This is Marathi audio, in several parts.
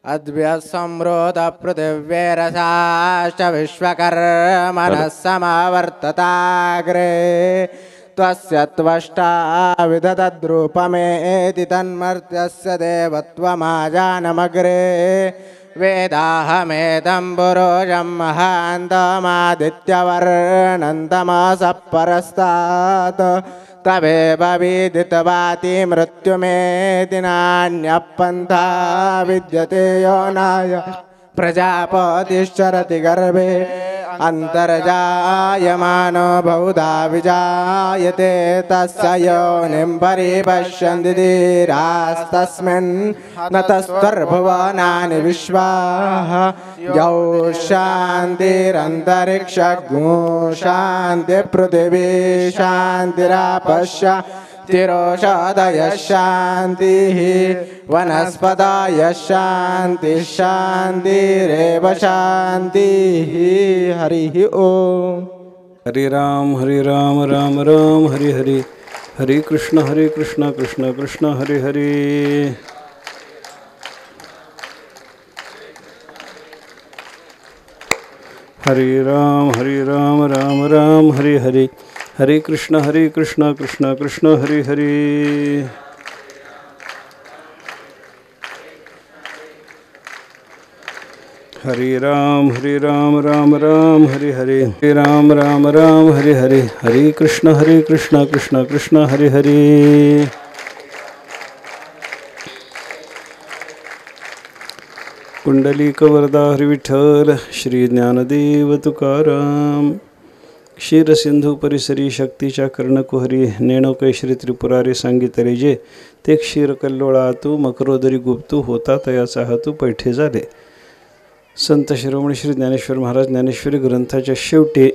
अद्भ्यसम्रोध पृथिव्यैरसाश्च विश्वकर्मणः समावर्तताग्रे त्वस्य त्वष्टा विदधद्रूपमेति तन्मर्त्यस्य देवत्वमाजानमग्रे वेदाहमेदं पुरुषं महान्तमादित्यवर्णन्तमसः परस्तात् तमेव विदितवाति मृत्युमेति नान्यः पन्था विद्यते योनाय प्रजापतिश्चरति गर्भे अन्तर्जायमानो बहुधा विजायते तस्य योनिं परिपश्यन्ति धीरास्तस्मिन् न तस्वर्भुवनानि विश्वाः यौ शान्तिरन्तरिक्षगो शान्तिपृथिवी शान्तिरापश्य तिरोषधयः शान्तिः वनस्पतयः शान्तिः शान्तिरेव शान्तिः। हरिः ओम। हरे राम राम राम हरि हरि हरे कृष्ण कृष्ण कृष्ण हरे हरे। हरे राम राम हरे हरे हरे कृष्ण कृष्ण कृष्ण हरे हरे। हरे राम राम हरे हरे हरे राम हरे हरे हरे कृष्ण कृष्ण कृष्ण हरे हरे। कुंडलिकवरदा हरि विठ्ठल श्री ज्ञानदेव तुकाराम। क्षीरसिंधू परिसरी शक्तीच्या कर्णकुहरी नेणोकै श्री त्रिपुरारी सांगितले जे ते क्षीर कल्लोळा तू मकरोदरी गुप्तू होता तयाचा हातू पैठे झाले। संत शिरोमणी श्री ज्ञानेश्वर महाराज ज्ञानेश्वरी ग्रंथाच्या शेवटी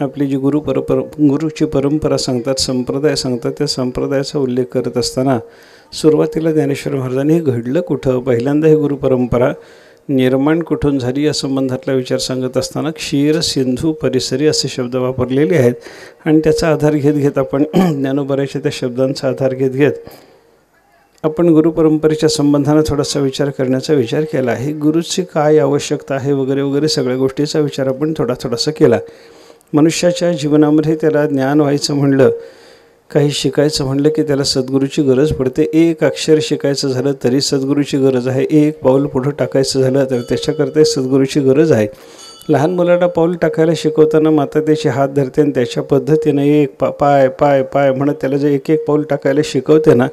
आपली जी गुरुची परंपरा सांगतात, संप्रदाय सांगतात, त्या संप्रदायाचा उल्लेख करत असताना सुरुवातीला ज्ञानेश्वर महाराजांनी हे घडलं कुठं, पहिल्यांदा ही गुरुपरंपरा निर्माण कुठून झाली या संबंधातला विचार सांगत असताना क्षीर सिंधू परिसरी असे शब्द वापरलेले आहेत आणि त्याचा आधार घेत आपण ज्ञानोबराच्या त्या शब्दांचा आधार घेत आपण गुरुपरंपरेच्या संबंधाने थोडासा विचार करण्याचा विचार केला आहे। गुरुची काय आवश्यकता आहे वगैरे सगळ्या गोष्टीचा विचार आपण थोडासा केला। मनुष्याच्या जीवनामध्ये त्याला ज्ञान व्हायचं म्हणलं, काही शिकायचं म्हणलं की त्याला सद्गुरूची गरज पडते। एक अक्षर शिकायचं झालं तरी सद्गुरूची गरज आहे, एक पाऊल पुढं टाकायचं झालं तर त्याच्याकरता सद्गुरूची गरज आहे। लहान मुलाला पाऊल टाकायला शिकवताना माता त्याचे हात धरते आणि त्याच्या पद्धतीने एक पाय पाय पाय म्हणत त्याला जे एक पाऊल टाकायला शिकवते ना,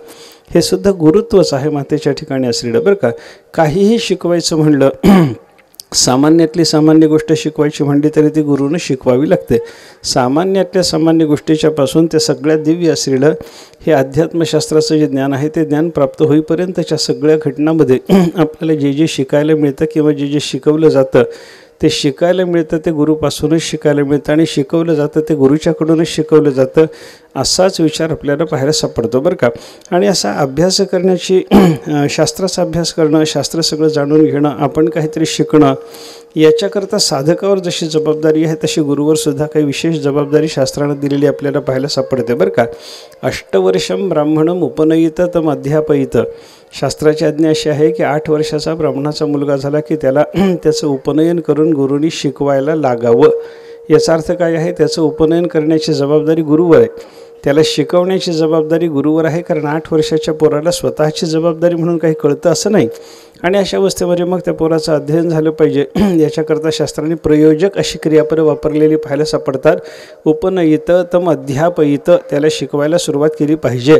हे सुद्धा गुरुत्वच आहे मातेच्या ठिकाणी असलेलं बरं का। काहीही शिकवायचं म्हणलं, सामान्यातली सामान्य गोष्ट शिकवायची म्हणली तरी ती गुरुनं शिकवावी लागते। सामान्यातल्या सामान्य गोष्टीच्या पासून ते सगळ्यात दिव्य असलेलं हे अध्यात्मशास्त्राचं जे ज्ञान आहे ते ज्ञान प्राप्त होईपर्यंतच्या सगळ्या घटनांमध्ये आपल्याला जे शिकायला मिळतं किंवा जे शिकवलं जातं ते शिकायला मिळतं ते गुरुपासूनच शिकायला मिळतं आणि शिकवलं जातं ते गुरुच्याकडूनच शिकवलं जातं, असाच विचार आपल्याला पाहायला सापडतो बरं का। आणि असा अभ्यास करण्याची, शास्त्राचा अभ्यास करणं, शास्त्र सगळं जाणून घेणं, आपण काहीतरी शिकणं, याच्याकरता साधकावर जशी जबाबदारी आहे तशी गुरुवर सुद्धा काही विशेष जबाबदारी शास्त्रानं दिलेली आपल्याला पाहायला सापडते बरं का। अष्टवर्षं ब्राह्मणं उपनयित तम अध्यापयित, शास्त्राची आज्ञा अशी आहे की 8 वर्षाचा ब्राह्मणाचा मुलगा झाला की त्याला त्याचं उपनयन करून गुरुनी शिकवायला लागावं। याचा अर्थ काय आहे, त्याचं उपनयन करण्याची जबाबदारी गुरुवर आहे, त्याला शिकवण्याची जबाबदारी गुरुवर आहे, कारण 8 वर्षाच्या पोराला स्वतःची जबाबदारी म्हणून काही कळतं असं नाही। आणि अशा अवस्थेमध्ये मग त्या पोराचं अध्ययन झालं पाहिजे, याच्याकरता शास्त्राने प्रयोजक अशी क्रियापदं वापरलेली पाहायला सापडतात। उपनयित तम अध्यापयित, त्याला शिकवायला सुरुवात केली पाहिजे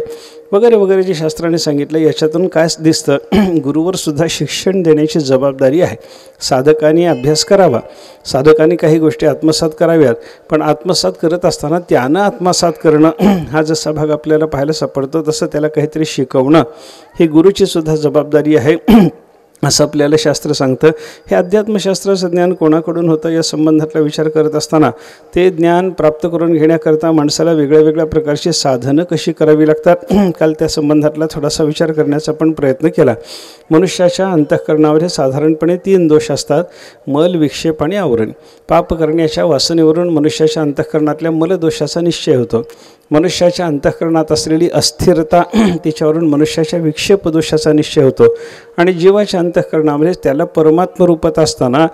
वगैरे जे शास्त्राने सांगितलं। याच्यातून काय दिसतं, गुरुवर सुद्धा शिक्षण देण्याची जबाबदारी आहे। साधकांनी अभ्यास करावा, साधकांनी काही गोष्टी आत्मसात कराव्यात, पण आत्मसात करत असताना त्यानं आत्मसात करणं हा जसा भाग आपल्याला पाहायला सापडतो तसं त्याला काहीतरी शिकवणं ही गुरुची सुद्धा जबाबदारी आहे असं आपल्याला शास्त्र सांगतं। हे अध्यात्मशास्त्राचं ज्ञान कोणाकडून होतं या संबंधातला विचार करत असताना ते ज्ञान प्राप्त करून घेण्याकरता माणसाला वेगळ्या प्रकारची साधनं कशी करावी लागतात, काल त्या संबंधातला थोडासा विचार करण्याचा आपण प्रयत्न केला। मनुष्याच्या अंतःकरणावर साधारणपणे 3 दोष असतात, मल, विक्षेप आणि आवरण। पाप करण्याच्या वासनेवरून मनुष्याच्या अंतःकरणातल्या मलदोषाचा निश्चय होतो मनुष्याच्या अंतःकरणात असलेली अस्थिरता तिच्यावरून मनुष्याच्या विक्षेप दोषाचा निश्चय होतो. आणि जीवाच्या अंतःकरणामध्ये त्याला परमात्मरूपात असताना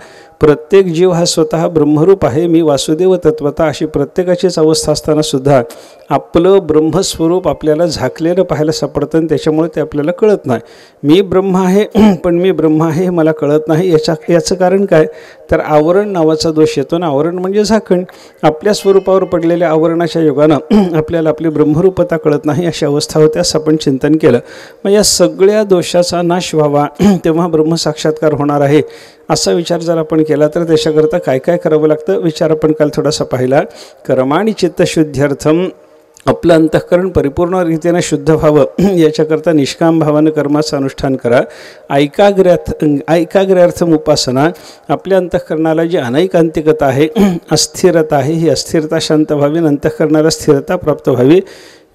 प्रत्येक जीव हा स्वतः ब्रह्मरूप आहे, मी वासुदेव तत्वता अशी प्रत्येकाचीच अवस्था असताना सुद्धा आपलं ब्रह्मस्वरूप आपल्याला झाकलेलं पाहायला सापडतं आणि त्याच्यामुळे ते आपल्याला कळत नाही. मी ब्रह्म आहे पण मी ब्रह्म आहे हे मला कळत नाही. याचं कारण काय तर आवरण नावाचा दोष येतो ना. आवरण म्हणजे झाकण. आपल्या स्वरूपावर पडलेल्या आवरणाच्या योगानं आपल्याला आपली ब्रह्मरूपता कळत नाही अशी अवस्था होते असं आपण चिंतन केलं. मग या सगळ्या दोषाचा नाश व्हावा तेव्हा ब्रह्मसाक्षात्कार होणार आहे असा विचार जर आपण केला तर त्याच्याकरता काय काय करावं लागतं विचार आपण काल थोडासा पाहिला. कर्माणि चित्तशुद्ध्यर्थम, आपलं अंतःकरण परिपूर्ण रीतीने शुद्ध व्हावं याच्याकरता निष्काम भावानं कर्माचं अनुष्ठान करा. ऐकाग्र्यार्थम उपासना, आपल्या अंतःकरणाला जी अनैकांतिकता आहे, अस्थिरता आहे, ही अस्थिरता शांत व्हावी, अंतःकरणाला स्थिरता प्राप्त व्हावी,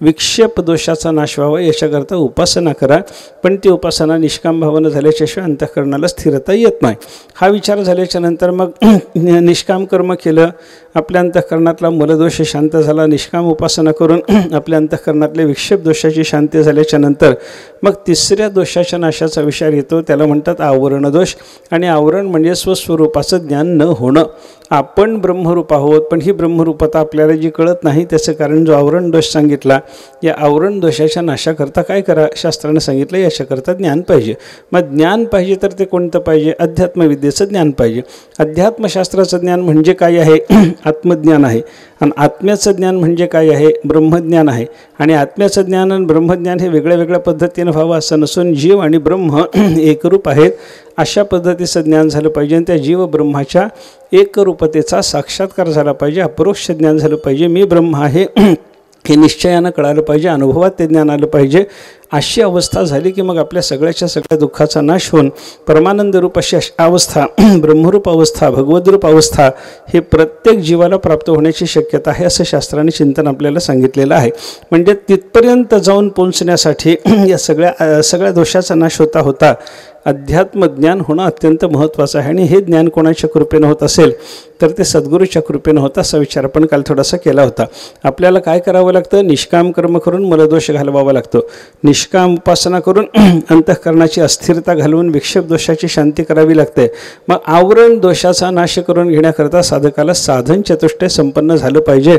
विक्षेप दोषाचा नाश व्हावा याच्याकरता उपासना करा. पण ती उपासना निष्काम भावानं झाल्याच्याशिवाय अंतःकरणाला स्थिरता येत नाही. हा विचार झाल्याच्या नंतर मग निष्काम कर्म केलं, आपल्या अंतःकरणातला मूलदोष शांत झाला. निष्काम उपासना करून आपल्या अंतःकरणातल्या विक्षेप दोषाची शांती झाल्याच्या नंतर मग तिसऱ्या दोषाच्या नाशाचा विचार येतो. त्याला म्हणतात आवरण दोष. आणि आवरण म्हणजे स्वस्वरूपाचं ज्ञान न होणं. आपण ब्रह्मरूप आहोत पण ही ब्रह्मरूपता आपल्याला जी कळत नाही त्याचं कारण जो आवरण दोष सांगितला, या आवरण दोषाच्या नाशाकरता काय करा शास्त्रानं सांगितलं, याच्याकरता ज्ञान पाहिजे. मग ज्ञान पाहिजे तर ते कोणतं पाहिजे? अध्यात्मविद्येचं ज्ञान पाहिजे. अध्यात्मशास्त्राचं ज्ञान म्हणजे काय आहे? आत्मज्ञान आहे. आणि आत्म्याचं ज्ञान म्हणजे काय आहे? ब्रह्मज्ञान आहे. आणि आत्म्याचं ज्ञान आणि ब्रह्मज्ञान हे वेगळ्या वेगळ्या पद्धतीनं व्हावं असं नसून जीव आणि ब्रह्म एकरूप आहेत अशा पद्धतीचं ज्ञान झालं पाहिजे. आणि त्या जीव ब्रह्माच्या एकरूपतेचा साक्षात्कार झाला पाहिजे, अपरोक्ष ज्ञान झालं पाहिजे. मी ब्रह्म आहे हे निश्चयानं कळालं पाहिजे, अनुभवात ते ज्ञान आलं पाहिजे. अशी अवस्था झाली की मग आपल्या सगळ्याच्या सगळ्या दुःखाचा नाश होऊन परमानंद रूप अशी अवस्था, ब्रह्मरूप अवस्था, भगवद्रूप अवस्था हे प्रत्येक जीवाला प्राप्त होण्याची शक्यता आहे असं शास्त्राने चिंतन आपल्याला सांगितलेलं आहे. म्हणजे तिथपर्यंत जाऊन पोहोचण्यासाठी या सगळ्या दोषाचा नाश होता अध्यात्मज्ञान होणं अत्यंत महत्त्वाचं आहे. आणि हे ज्ञान कोणाच्या कृपेनं होत असेल तर ते सद्गुरूच्या कृपेनं होतं असा विचार आपण काल थोडासा केला होता. आपल्याला काय करावं लागतं? निष्काम कर्म करून मलदोष घालवावा लागतो. निष्काम उपासना करून अंतःकरणाची अस्थिरता घालवून विक्षेप दोषाची शांती करावी लागते. मग आवरण दोषाचा नाश करून घेण्याकरता साधकाला साधन चतुष्टय संपन्न झालं पाहिजे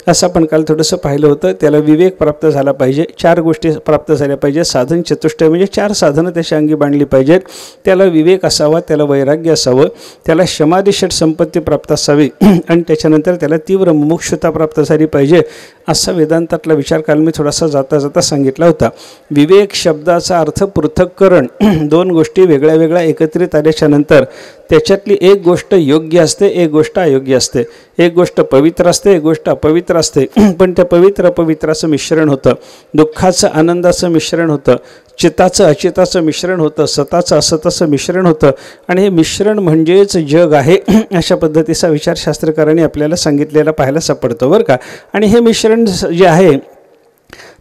असं आपण काल थोडंसं पाहिलं होतं. त्याला विवेक प्राप्त झाला पाहिजे, 4 गोष्टी प्राप्त झाल्या पाहिजे. साधन चतुष्टय म्हणजे 4 साधनं त्याच्या अंगी बांधली पाहिजेत. त्याला विवेक असावा, त्याला वैराग्य असावं, त्याला शमाधिषट संपत्ती प्राप्त असावी आणि त्याच्यानंतर त्याला तीव्र मुमुक्षुता प्राप्त झाली पाहिजे असा वेदांतातला विचार काल मी थोडासा जाता सांगितला होता. विवेक शब्दाचा अर्थ पृथक्करण, 2 गोष्टी वेगळ्या वेगळ्या एकत्रित आल्याच्या नंतर त्याच्यातली एक गोष्ट योग्य असते, एक गोष्ट अयोग्य असते. एक गोष्ट पवित्र असते, एक गोष्ट अपवित्र असते. पण त्या पवित्र अपवित्राचं मिश्रण होतं, दुःखाचं आनंदाचं मिश्रण होतं, चिताचं अचिताचं मिश्रण होतं, सताचं असताचं मिश्रण होतं. आणि हे मिश्रण म्हणजेच जग आहे अशा पद्धतीचा विचार शास्त्रकारांनी आपल्याला सांगितलेला पाहायला सापडतो बरं का. आणि हे मिश्रण जे आहे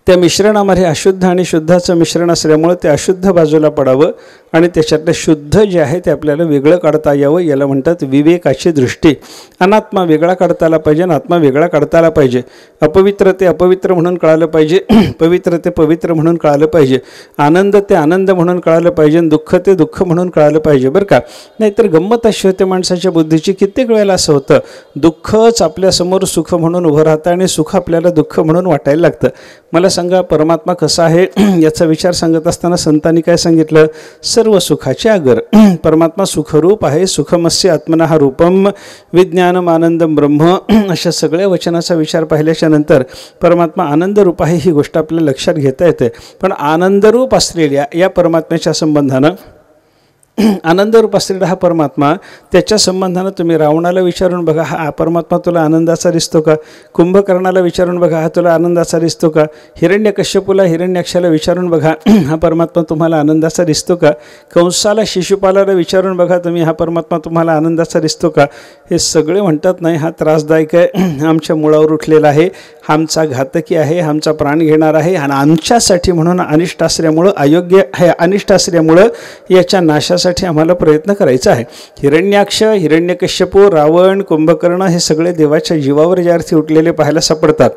त्या मिश्रणामध्ये अशुद्ध आणि शुद्धाचं मिश्रण असल्यामुळे ते अशुद्ध बाजूला पडावं आणि त्याच्यातलं शुद्ध जे आहे ते आपल्याला वेगळं काढता यावं. याला म्हणतात विवेकाची दृष्टी. अनात्मा वेगळा काढता आला पाहिजे आणि आत्मा वेगळा काढता आला पाहिजे. अपवित्र ते अपवित्र म्हणून कळालं पाहिजे, पवित्र ते पवित्र म्हणून कळालं पाहिजे, आनंद ते आनंद म्हणून कळालं पाहिजे, दुःख ते दुःख म्हणून कळालं पाहिजे बरं का. नाहीतर गंमत अशी होते माणसाच्या बुद्धीची, कित्येक वेळेला असं होतं दुःखच आपल्यासमोर सुख म्हणून उभं राहतं आणि सुख आपल्याला दुःख म्हणून वाटायला लागतं. मला सांगा परमात्मा कसा आहे याचा विचार सांगत असताना संतांनी काय सांगितलं? सर्व सुखाचे आगर. परमात्मा सुखरूप आहे. सुखमस्य आत्मनः रूपम विज्ञानम आनंदम ब्रह्म अशा सगळ्या वचनाचा विचार पाहिल्याच्या नंतर परमात्मा आनंदरूप आहे ही गोष्ट आपल्याला लक्षात घेता येते. पण आनंदरूप असलेल्या या परमात्म्याच्या संबंधानं, आनंदरूप असलेला हा परमात्मा, त्याच्या संबंधानं तुम्ही रावणाला विचारून बघा हा परमात्मा तुला आनंदाचा दिसतो का? कुंभकर्णाला विचारून बघा हा तुला आनंदाचा दिसतो का? हिरण्यकश्यपूला, हिरण्याक्षाला विचारून बघा हा परमात्मा तुम्हाला आनंदाचा दिसतो का? कंसाला, शिशुपालाला विचारून बघा तुम्ही हा परमात्मा तुम्हाला आनंदाचा दिसतो का? हे सगळे म्हणतात नाही हा त्रासदायक आहे, आमच्या मुळावर उठलेला आहे, आमचा घातकी आहे, आमचा प्राण घेणार आहे आणि आमच्यासाठी म्हणून अनिष्ट असल्यामुळं, अयोग्य आहे अनिष्ट असल्यामुळं याच्या नाशासाठी आम्हाला प्रयत्न करायचा आहे. हिरण्याक्ष, हिरण्यकश्यपू, रावण, कुंभकर्ण हे सगळे देवाच्या जीवावर ज्या अर्थी उठलेले पाहायला सापडतात.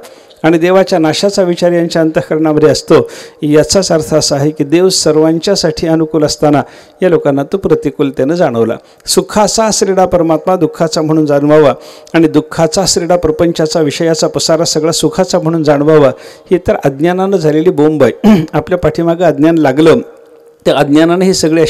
आणि देवाच्या नाशाचा विचार यांच्या अंतःकरणामध्ये असतो. याचाच अर्थ असा आहे की देव सर्वांच्यासाठी अनुकूल असताना या लोकांना तो प्रतिकूलतेनं जाणवला. सुखाचा आश्रयडा परमात्मा दुःखाचा म्हणून जाणवावा आणि दुःखाचा आश्रयडा प्रपंचाचा विषयाचा पसारा सगळा सुखाचा म्हणून जाणवावा. ही तर अज्ञानानं झालेली बोंब आहे. आपल्या पाठीमागं अज्ञान लागलं, त्या अज्ञानाने हे सगळे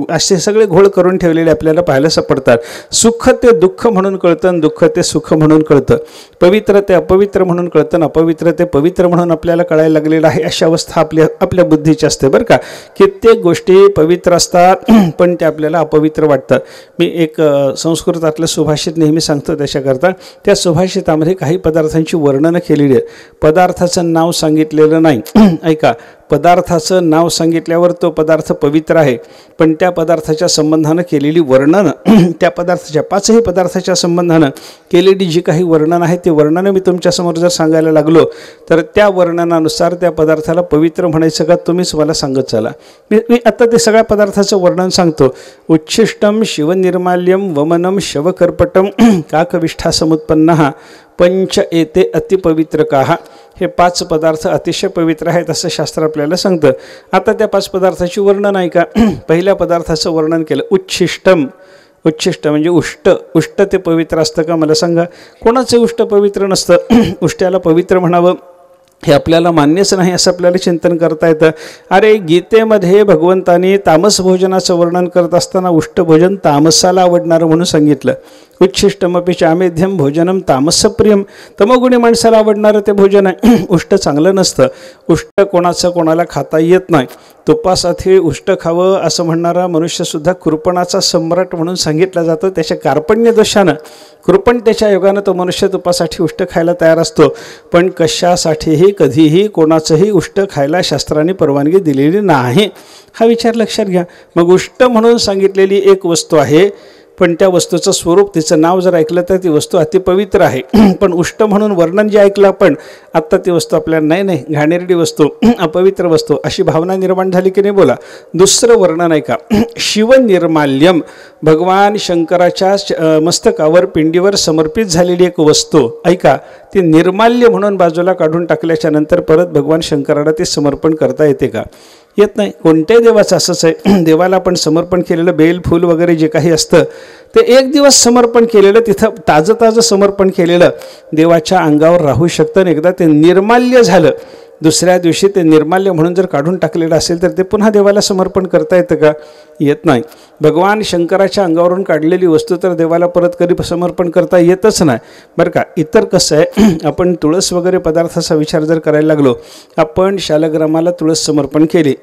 असे सगळे घोळ करून ठेवलेले आपल्याला पाहायला सापडतात. सुख ते दुःख म्हणून कळतं आणि दुःख ते सुख म्हणून कळतं. पवित्र ते अपवित्र म्हणून कळतं आणि अपवित्र ते पवित्र म्हणून आपल्याला कळायला लागलेलं आहे. अशी अवस्था आपल्या बुद्धीची असते बरं का. कित्येक गोष्टी पवित्र असतात पण त्या आपल्याला अपवित्र वाटतात. मी एक संस्कृतातलं सुभाषित नेहमी सांगतो त्याच्याकरता. त्या सुभाषितामध्ये काही पदार्थांची वर्णनं केलेली आहे. पदार्थाचं नाव सांगितलेलं नाही. ऐका, पदार्थाचं नाव सांगितल्यावर तो पदार्थ पवित्र आहे, पण त्या पदार्थाच्या संबंधानं केलेली वर्णनं, त्या पदार्थाच्या 5ही पदार्थाच्या संबंधानं केलेली जी काही वर्णनं आहेत ती वर्णनं मी तुमच्यासमोर जर सांगायला लागलो तर त्या वर्णनानुसार त्या पदार्थाला पवित्र म्हणायचं का तुम्हीच मला सांगत चला. मी आता ते सगळ्या पदार्थाचं वर्णन सांगतो. उच्छिष्टम शिवनिर्माल्यम वमनम शवकर्पटम काकविष्ठा समुत्पन्न पंच एते अतिपवित्र काहा. हे 5 पदार्थ अतिशय पवित्र आहेत असं शास्त्र आपल्याला सांगतं. आता त्या 5 पदार्थाची वर्णन आहे का. पहिल्या पदार्थाचं वर्णन केलं उच्छिष्टम. उच्छिष्ट म्हणजे उष्ट ते पवित्र असतं का मला सांगा. कोणाचं उष्ट पवित्र नसतं. उष्ट्याला पवित्र म्हणावं हे आपल्याला मान्यच नाही असं आपल्याला चिंतन करता येतं. अरे गीतेमध्ये भगवंताने तामस भोजनाचं वर्णन करत असताना उष्ट भोजन तामसाला आवडणारं म्हणून सांगितलं. उच्छिष्टमपि चामेध्यम भोजनम तामसप्रियम. तमोगुणी माणसाला आवडणारं ते भोजन आहे. उष्ट चांगलं नसतं. उष्ट कोणाला खाता येत नाही. तुपासाठी उष्ट खावं असं म्हणणारा मनुष्यसुद्धा कृपणाचा सम्राट म्हणून सांगितलं जातं. त्याच्या कार्पण्य दोषानं कृपणतेच्या योगानं तो मनुष्य तुपासाठी उष्ट खायला तयार असतो, पण कशासाठीही कधीही कोणाचंही उष्ट खायला शास्त्राने परवानगी दिलेली नाही. हा विचार लक्षात घ्या. मग उष्ट म्हणून सांगितलेली एक वस्तू आहे, पण त्या वस्तूचं स्वरूप तिचं नाव जर ऐकलं तर ती वस्तू अतिपवित्र आहे. पण उष्ट म्हणून वर्णन जे ऐकलं आपण आत्ता ती वस्तू आपल्याला नाही घाणेरडी वस्तू, अपवित्र वस्तू अशी भावना निर्माण झाली की नाही बोला. दुसरं वर्णन ऐका. शिवनिर्माल्यम. भगवान शंकराच्या मस्तकावर पिंडीवर समर्पित झालेली एक वस्तू ऐका, ती निर्माल्य म्हणून बाजूला काढून टाकल्याच्या नंतर परत भगवान शंकराला ते समर्पण करता येते का. येत नाही. कोणत्याही देवाचं असंच आहे. देवाला आपण समर्पण केलेलं बेल फूल वगैरे जे काही असतं ते एक दिवस समर्पण केलेलं, तिथं ताजं समर्पण केलेलं देवाच्या अंगावर राहू शकतं. आणि एकदा ते निर्माल्य झालं, दुसऱ्या दिवशी ते निर्माल्य म्हणून जर काढून टाकलेलं असेल तर ते पुन्हा देवाला समर्पण करता येतं का. येत नाही. भगवान शंकराच्या अंगावरून काढलेली वस्तू तर देवाला परत कधी समर्पण करता येतच नाही बरं का. इतर कसं आहे, आपण तुळस वगैरे पदार्थाचा विचार जर करायला लागलो, आपण शालग्रामाला तुळस समर्पण केली,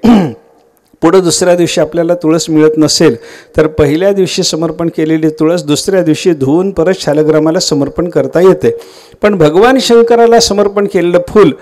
पुढं दुसऱ्या दिवशी आपल्याला तुळस मिळत नसेल तर पहिल्या दिवशी समर्पण केलेली तुळस दुसऱ्या दिवशी धुवून परत शालग्रामाला समर्पण करता येते. पण भगवान शंकराला समर्पण केलेलं फूल,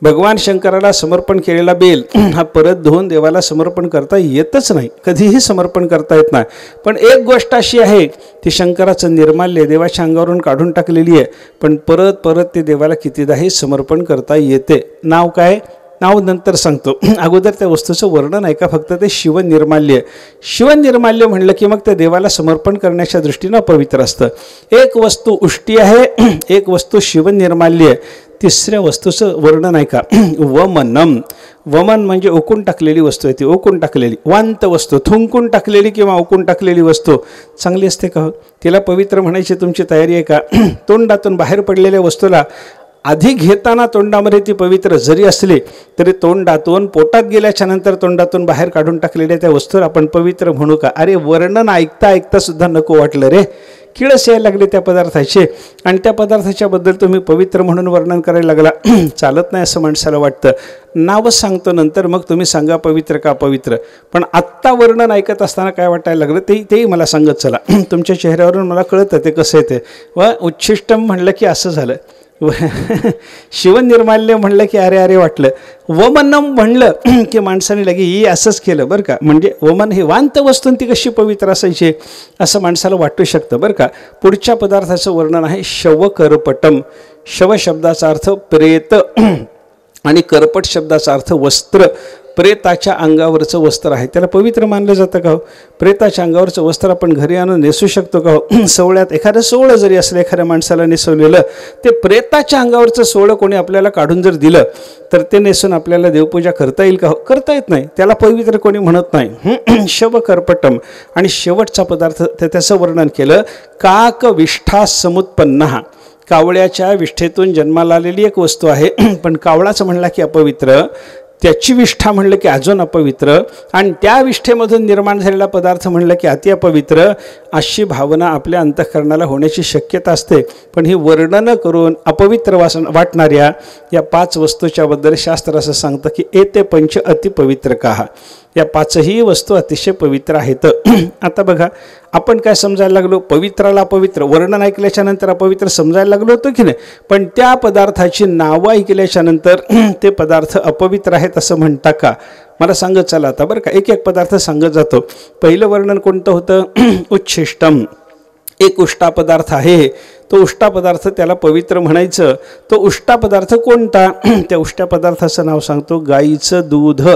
भगवान शंकराला समर्पण केलेला बेल हा परत धुवून देवाला समर्पण करता येतच नाही, कधीही समर्पण करता येत नाही. पण एक गोष्ट अशी आहे, ती शंकराचं निर्माल्य देवाच्या अंगावरून काढून टाकलेली आहे, पण परत ते देवाला कितीदाही समर्पण करता येते. नाव काय, नाव नंतर सांगतो. अगोदर त्या वस्तूचं वर्णन आहे का फक्त ते शिवनिर्माल्य. शिवनिर्माल्य म्हणलं की मग त्या देवाला समर्पण करण्याच्या दृष्टीनं अपवित्र असतं. एक वस्तू उष्टी आहे, एक वस्तू शिवनिर्माल्य आहे. तिसऱ्या वस्तूचं वर्णन आहे का, वमनम. वमन म्हणजे ओकून टाकलेली वस्तू आहे, ती ओकून टाकलेली वांत वस्तू, थुंकून टाकलेली किंवा ओकून टाकलेली वस्तू चांगली असते का. तिला पवित्र म्हणायची तुमची तयारी आहे का. तोंडातून बाहेर पडलेल्या वस्तूला आधी घेताना तोंडामध्ये ती पवित्र जरी असली तरी तोंडातून पोटात गेल्याच्या नंतर तोंडातून बाहेर काढून टाकलेल्या त्या वस्तूला आपण पवित्र म्हणू का. अरे वर्णन ऐकता सुद्धा नको वाटलं रे. किळस यायला लागले त्या पदार्थाचे आणि त्या पदार्थाच्याबद्दल तुम्ही पवित्र म्हणून वर्णन करायला लागला. चालत नाही असं माणसाला वाटतं. नावच सांगतो नंतर मग तुम्ही सांगा पवित्र का अपवित्र. पण आत्ता वर्णन ऐकत असताना काय वाटायला लागलं तेही मला सांगत चला. तुमच्या चेहऱ्यावरून मला कळतं ते कसं आहे ते. व उच्छिष्टम म्हणलं की असं झालं, शिवनिर्माल्य म्हणलं की अरे वाटलं, वमनम म्हणलं की माणसाने लगे ही असंच केलं बरं का. म्हणजे वमन हे वांत वस्तून ती कशी पवित्र असायची असं माणसाला वाटू शकतं बरं का. पुढच्या पदार्थाचं वर्णन आहे शवकर्पटम. शव शब्दाचा अर्थ प्रेत आणि कर्पट शब्दाचा अर्थ वस्त्र. प्रेताच्या अंगावरचं वस्त्र आहे त्याला पवित्र मानलं जातं का हो? प्रेताच्या अंगावरचं वस्त्र आपण घरी आणून नेसू शकतो का हो? सोहळ्यात एखादं सोहळं जरी असलं एखाद्या माणसाला नेसवलेलं, ते प्रेताच्या अंगावरचं सोहळं कोणी आपल्याला काढून जर दिलं तर ते नेसून आपल्याला देवपूजा करता येईल का हो? करता येत नाही, त्याला पवित्र कोणी म्हणत नाही. शवकर्पटम. आणि शेवटचा पदार्थ त्याचं वर्णन केलं, काक विष्ठा समुत्पन्ना. कावळ्याच्या विष्ठेतून जन्माला आलेली एक वस्तू आहे, पण कावळाचं म्हणला की अपवित्र, त्याची विष्ठा म्हणलं की अजून अपवित्र, आणि त्या विष्ठेमधून निर्माण झालेला पदार्थ म्हणलं की अति अपवित्र, अशी भावना आपल्या अंतःकरणाला होण्याची शक्यता असते. पण ही वर्णनं करून अपवित्र वाटणाऱ्या या 5 वस्तूच्याबद्दल शास्त्र असं सांगतं की एते पंच अतिपवित्र काहा. या 5ही वस्तू अतिशय पवित्र आहेत. आता बघा, आपण काय समजायला लागलो? पवित्राला अपवित्र वर्णन ऐकल्याच्या नंतर अपवित्र समजायला लागलो होतो की नाही, पण त्या पदार्थाची नावं ऐकल्याच्या नंतर ते पदार्थ अपवित्र आहेत असं म्हणता का? मला सांगत चला आता बरं का, एक एक पदार्थ सांगत जातो. पहिलं वर्णन कोणतं होतं? उच्छिष्टम. एक उष्टा पदार्थ आहे, तो उष्टा पदार्थ त्याला पवित्र म्हणायचं. तो उष्टा पदार्थ कोणता? त्या उष्ट्या पदार्थाचं नाव सांगतो, गाईचं दूध.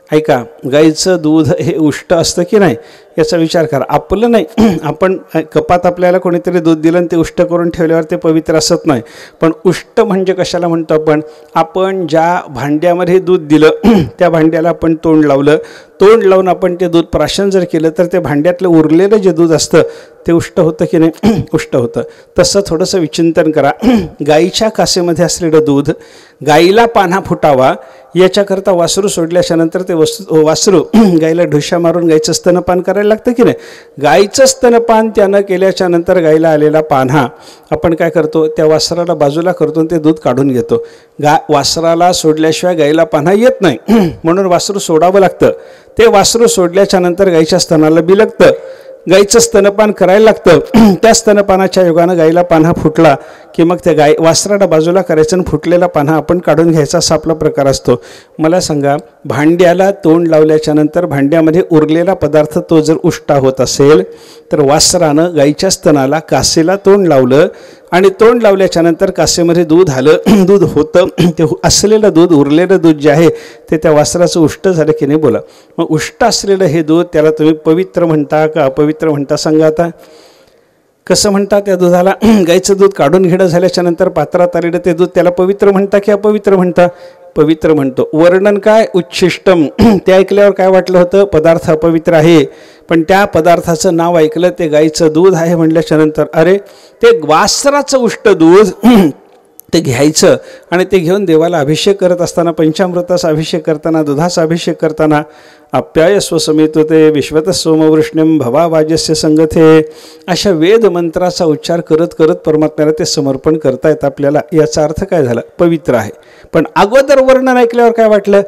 ऐका, गाईचं दूध हे उष्ट असतं की नाही याचा विचार करा. आपलं नाही, आपण कपात आपल्याला कोणीतरी दूध दिलं आणि ते उष्ट करून ठेवल्यावर ते पवित्र असत नाही. पण उष्ट म्हणजे कशाला म्हणतो आपण ज्या भांड्यामध्ये दूध दिलं त्या भांड्याला आपण तोंड लावलं, तोंड लावून आपण ते दूध प्राशन जर केलं तर ते भांड्यातलं उरलेलं जे दूध असतं ते उष्ट होतं की नाही? उष्ट होतं. तसं थोडंसं विचिंतन करा. गाईच्या कासेमध्ये असलेलं दूध गाईला पान्हा फुटावा याच्याकरता वासरू सोडल्याच्या नंतर ते वासरू गाईला ढुशा मारून गाईचं स्तनपान करायला लागतं की नाही? गाईचं स्तनपान त्यानं केल्याच्या नंतर गाईला आलेला पान्हा आपण काय करतो? त्या वासराला बाजूला करतो आणि ते दूध काढून घेतो. वासराला सोडल्याशिवाय गाईला पान्हा येत नाही, म्हणून वासरू सोडावं लागतं. ते वासरू सोडल्याच्या नंतर गाईच्या स्तनाला बिलगतं, गाईचं स्तनपान करायला लागतं. त्या स्तनपानाच्या योगानं गाईला पान्हा फुटला की मग त्या वासराला बाजूला करायचं आणि फुटलेला पान्हा आपण काढून घ्यायचा असा आपला प्रकार असतो. मला सांगा, भांड्याला तोंड लावल्याच्या नंतर भांड्यामध्ये उरलेला पदार्थ तो जर उष्टा होत असेल तर वासरानं गाईच्या स्तनाला कासेला तोंड लावलं आणि तोंड लावल्याच्या नंतर कासेमध्ये दूध आलं, दूध होतं, ते असलेलं दूध उरलेलं दूध जे आहे ते त्या वासराचं उष्ट झालं की नाही? बोला. मग उष्ट असलेलं हे दूध त्याला तुम्ही पवित्र म्हणता का अपवित्र म्हणता? सांगा आता. कसं म्हणता त्या दुधाला? गाईचं दूध काढून घेणं झाल्याच्या नंतर पात्रात आलेलं ते दूध त्याला पवित्र म्हणता की अपवित्र म्हणता? पवित्र म्हणतो. वर्णन काय? उच्छिष्टम. ते ऐकल्यावर काय वाटलं होतं? पदार्थ अपवित्र आहे, पण त्या पदार्थाचं नाव ऐकलं ते गाईचं दूध आहे म्हणल्याच्या नंतर अरे ते वासराचं उष्ट दूध ते घ्यायचं आणि ते घेऊन देवाला अभिषेक करत असताना, पंचामृताचा अभिषेक करताना, दुधाचा अभिषेक करताना, आप्याय स्वसमेतो ते विश्वतः सोमवृष्ण्यम भवा वाजस्य संगथे, अशा वेद मंत्राचा उच्चार करत करत परमात्म्याला ते समर्पण करता येतं आपल्याला. याचा अर्थ काय झाला? पवित्र आहे. पण अगोदर वर्णन ऐकल्यावर काय वाटलं?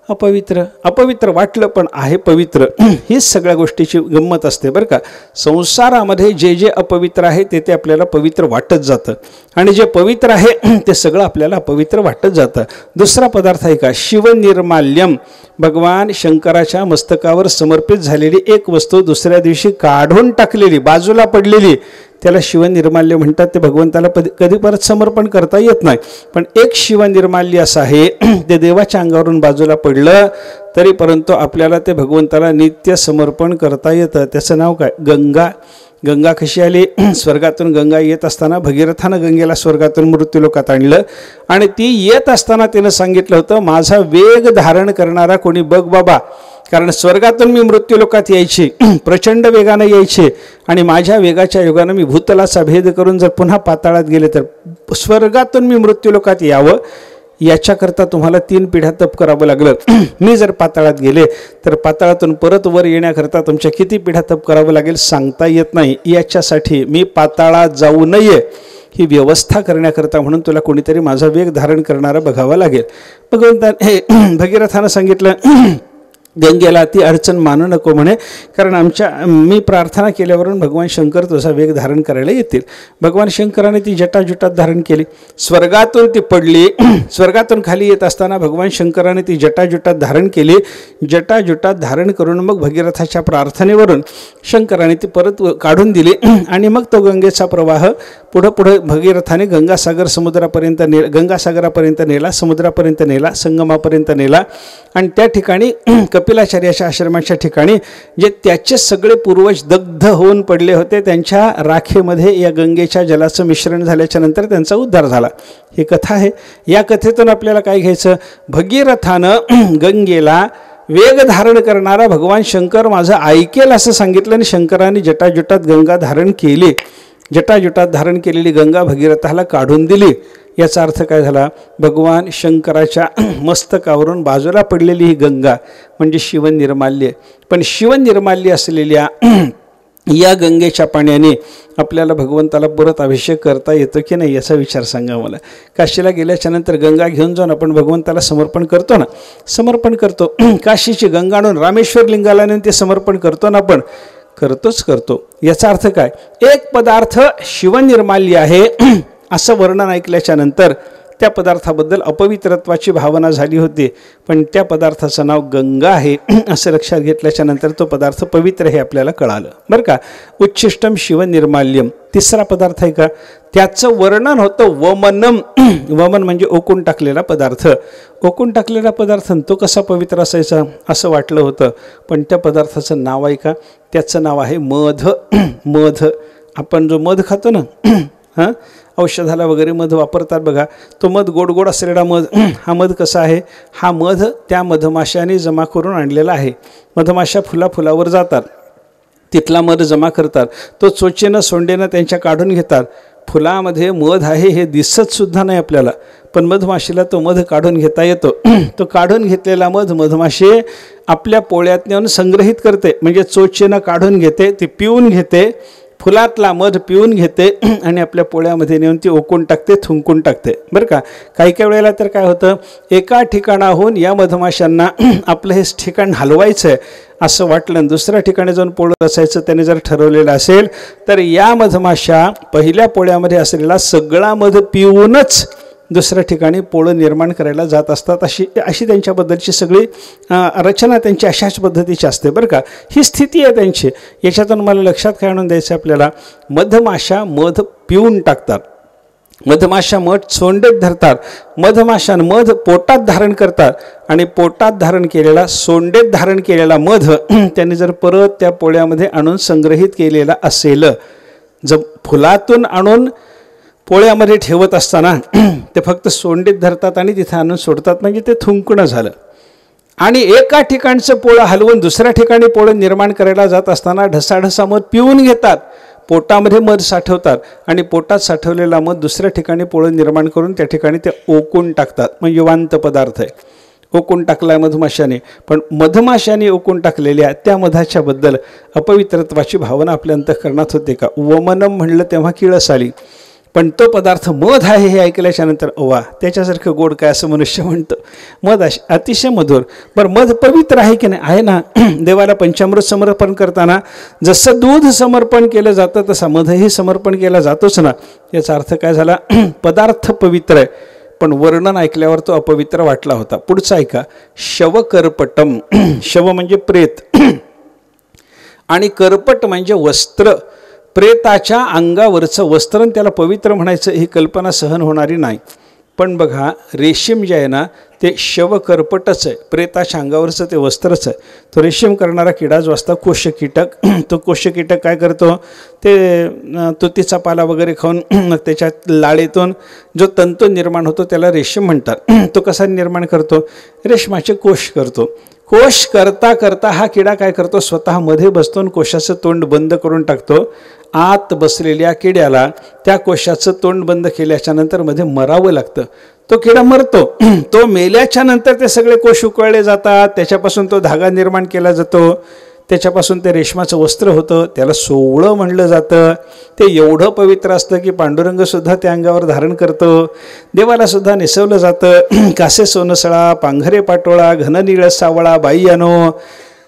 अपवित्र. अपवित्र वाटलं पण आहे पवित्र. हीच सगळ्या गोष्टीची गंमत असते बरं का. संसारामध्ये जे जे अपवित्र आहे ते आपल्याला पवित्र वाटत जातं आणि जे पवित्र आहे ते सगळं आपल्याला अपवित्र वाटत जातं. दुसरा पदार्थ आहे का? शिवनिर्माल्यम. भगवान शंकराच्या मस्तकावर समर्पित झालेली एक वस्तू दुसऱ्या दिवशी काढून टाकलेली, बाजूला पडलेली, त्याला शिवनिर्माल्य म्हणतात. ते भगवंताला कधी परत समर्पण करता येत नाही. पण एक शिवनिर्माल्य असं आहे, ते देवाच्या अंगावरून बाजूला पडलं तरी परंतु आपल्याला ते भगवंताला नित्य समर्पण करता येतं. त्याचं नाव काय? गंगा. गंगा कशी आली? स्वर्गातून गंगा येत असताना भगीरथानं गंगेला स्वर्गातून मृत्यूलोकात आणलं आणि ती येत असताना तिनं सांगितलं होतं, माझा वेग धारण करणारा कोणी बघ बाबा. कारण स्वर्गातून मी मृत्यूलोकात यायचे, प्रचंड वेगानं यायचे आणि माझ्या वेगाच्या योगानं मी भूतलाचा भेद करून जर पुन्हा पाताळात गेले तर स्वर्गातून मी मृत्यूलोकात यावं याच्याकरता तुम्हाला 3 पिढ्या तप करावं लागलं. मी जर पाताळात गेले तर पाताळातून परत वर येण्याकरता तुमच्या किती पिढ्या तप करावं लागेल सांगता येत नाही. याच्यासाठी मी पाताळात जाऊ नये ही व्यवस्था करण्याकरता म्हणून तुला कोणीतरी माझा वेग धारण करणारा बघावा लागेल. भगवंताने हे भगीरथानं सांगितलं, गंगेला ती अडचण मानू नको म्हणे, कारण मी प्रार्थना केल्यावरून भगवान शंकर तुझा वेग धारण करायला येतील. भगवान शंकराने ती जटाजुटात धारण केली. स्वर्गातून ती पडली. स्वर्गातून खाली येत असताना भगवान शंकराने ती जटाजुटात धारण केली. जटाजुटात धारण करून मग भगीरथाच्या प्रार्थनेवरून शंकराने ती परत काढून दिली आणि मग तो गंगेचा प्रवाह पुढं भगीरथाने गंगासागरापर्यंत नेला, समुद्रापर्यंत नेला, संगमापर्यंत नेला. आणि त्या ठिकाणी कपिलाचार्याच्या आश्रमाच्या ठिकाणी जे त्याचे सगळे पूर्वज दग्ध होऊन पडले होते, त्यांच्या राखेमध्ये या गंगेच्या जलाचं मिश्रण झाल्याच्या नंतर त्यांचा उद्धार झाला. ही कथा आहे. या कथेतून आपल्याला काय घ्यायचं? भगीरथानं गंगेला वेग धारण करणारा भगवान शंकर माझं ऐकेल असं सांगितलं आणि शंकराने जटाजुटात गंगा धारण केली. जटाजुटात धारण केलेली गंगा भगीरथाला काढून दिली. याचा अर्थ काय झाला? भगवान शंकराच्या मस्तकावरून बाजूला पडलेली ही गंगा म्हणजे शिवनिर्माल्य. पण शिवनिर्माल्य असलेल्या या गंगेच्या पाण्याने आपल्याला भगवंताला परत अभिषेक करता येतो की नाही याचा विचार सांगा मला. काशीला गेल्याच्या नंतर गंगा घेऊन जाऊन आपण भगवंताला समर्पण करतो ना, समर्पण करतो. काशीची गंगा आणून रामेश्वर लिंगाला नेऊन ते समर्पण करतो ना, आपण करतो. याचा अर्थ काय? एक पदार्थ शिवनिर्माल्य आहे असं वर्णन ऐकल्याच्या नंतर त्या पदार्थाबद्दल अपवित्रत्वाची भावना झाली होती, पण त्या पदार्थाचं नाव गंगा आहे असं लक्षात घेतल्याच्या नंतर तो पदार्थ पवित्र हे आपल्याला कळालं बरं का. उच्छिष्टम शिवनिर्माल्यम तिसरा पदार्थ आहे का, त्याचं वर्णन होतं वमनम. वमन म्हणजे ओकून टाकलेला पदार्थ. ओकून टाकलेला पदार्थ तो कसा पवित्र असायचा असं वाटलं होतं, पण त्या पदार्थाचं नाव आहे का, त्याचं नाव आहे मध. मध आपण जो मध खातो ना, औषधाला वगैरे मध वापरतात बघा, तो मध गोड गोड असलेला मध. हा मध कसा आहे? हा मध त्या मधमाशाने जमा करून आणलेला आहे. मधमाशा फुलावर जातात, तिथला मध जमा करतात, तो चोचेनं सोंडेनं त्यांच्या काढून घेतात. फुलामध्ये मध आहे हे दिसत सुद्धा नाही आपल्याला, पण मधमाशीला तो मध काढून घेता येतो. तो काढून घेतलेला मध मधमाशी आपल्या पोळ्यात नेऊन संग्रहित करते, म्हणजे चोचेनं काढून घेते, ती पिऊन घेते, फुलातला मध पिऊन घेते आणि आपल्या पोळ्यामध्ये नेऊन ती ओकून टाकते, थुंकून टाकते बरं का. काही वेळेला तर काय होतं, एका ठिकाणाहून या मधमाशांना आपलं हे ठिकाण हलवायचं आहे असं वाटलं, दुसऱ्या ठिकाणी जाऊन पोळं रचायचं त्याने जर ठरवलेलं असेल, तर या मधमाशा पहिल्या पोळ्यामध्ये असलेला सगळा मध पिऊनच दुसऱ्या ठिकाणी पोळं निर्माण करायला जात असतात. अशी त्यांच्याबद्दलची सगळी रचना त्यांची अशाच पद्धतीची असते बरं का. ही स्थिती आहे त्यांची. याच्यातून मला लक्षात काय आणून द्यायचं आपल्याला, मधमाशा मध पिऊन टाकतात, मधमाशा मध सोंडेत धरतात, मधमाशा मध पोटात धारण करतात आणि पोटात धारण केलेला, सोंडेत धारण केलेला मध त्यांनी जर परत त्या पोळ्यामध्ये आणून संग्रहित केलेला असेल, जर फुलातून आणून पोळ्यामध्ये ठेवत असताना ते फक्त सोंडीत धरतात आणि तिथे आणून सोडतात, म्हणजे ते थुंकणं झालं. आणि एका ठिकाणचं पोळं हलवून दुसऱ्या ठिकाणी पोळं निर्माण करायला जात असताना ढसाढसा मध पिऊन घेतात, पोटामध्ये मध साठवतात आणि पोटात साठवलेला मध दुसऱ्या ठिकाणी पोळं निर्माण करून त्या ठिकाणी ते ओकून टाकतात, म्हणजे वांत पदार्थ आहे. ओकून टाकला आहे मधमाशाने, पण मधमाशाने ओकून टाकलेल्या त्या मधाच्याबद्दल अपवित्रत्वाची भावना आपल्या अंतःकरणात होते का? वमनम म्हणलं तेव्हा किळस आली, पण तो पदार्थ मध आहे हे ऐकल्याच्या नंतर वा त्याच्यासारखं गोड काय असं मनुष्य म्हणतं. मध अतिशय मधुर. बरं, मध पवित्र आहे की नाही? आहे ना. देवाला पंचामृत समर्पण करताना जसं दूध समर्पण केलं जातं तसा मधही समर्पण केला जातोच ना. याचा अर्थ काय झाला? पदार्थ पवित्र आहे, पण वर्णन ऐकल्यावर तो अपवित्र वाटला होता. पुढचा ऐका, शवकर्पटम. शव म्हणजे प्रेत आणि करपट म्हणजे वस्त्र. प्रेताच्या अंगावरचं वस्त्र त्याला पवित्र म्हणायचं ही कल्पना सहन होणारी नाही. पण बघा, रेशीम जे आहे ना ते शवकर्पटच आहे, प्रेताच्या अंगावरचं ते वस्त्रच आहे. तो रेशीम करणारा किडा जो असता कोशकीटक, तो कोशकीटक काय करतो, ते तुतीचा पाला वगैरे खाऊन मग त्याच्या लाळेतून जो तंतू निर्माण होतो त्याला रेशीम म्हणतात. तो कसा निर्माण करतो? रेशमाचे कोश करतो. कोश करता करता हा किडा काय करतो, स्वतःमध्ये बसतो आणि कोशाचं तोंड बंद करून टाकतो. आत बसलेल्या किड्याला त्या कोशाचं तोंड बंद केल्याच्या नंतर मध्ये मरावं लागतं. तो किडा मरतो. तो मेल्याच्या नंतर ते सगळे कोश उकळले जातात, त्याच्यापासून तो धागा निर्माण केला जातो. त्याच्यापासून ते रेशमाचं वस्त्र होतं, त्याला सोवळं म्हणलं जातं. ते एवढं पवित्र असतं की पांडुरंगसुद्धा त्या अंगावर धारण करतो. देवालासुद्धा नेसवलं जातं. कासे सोनसळा, पांघरे पाटोळा, घननीळ सावळा, बाई आणो,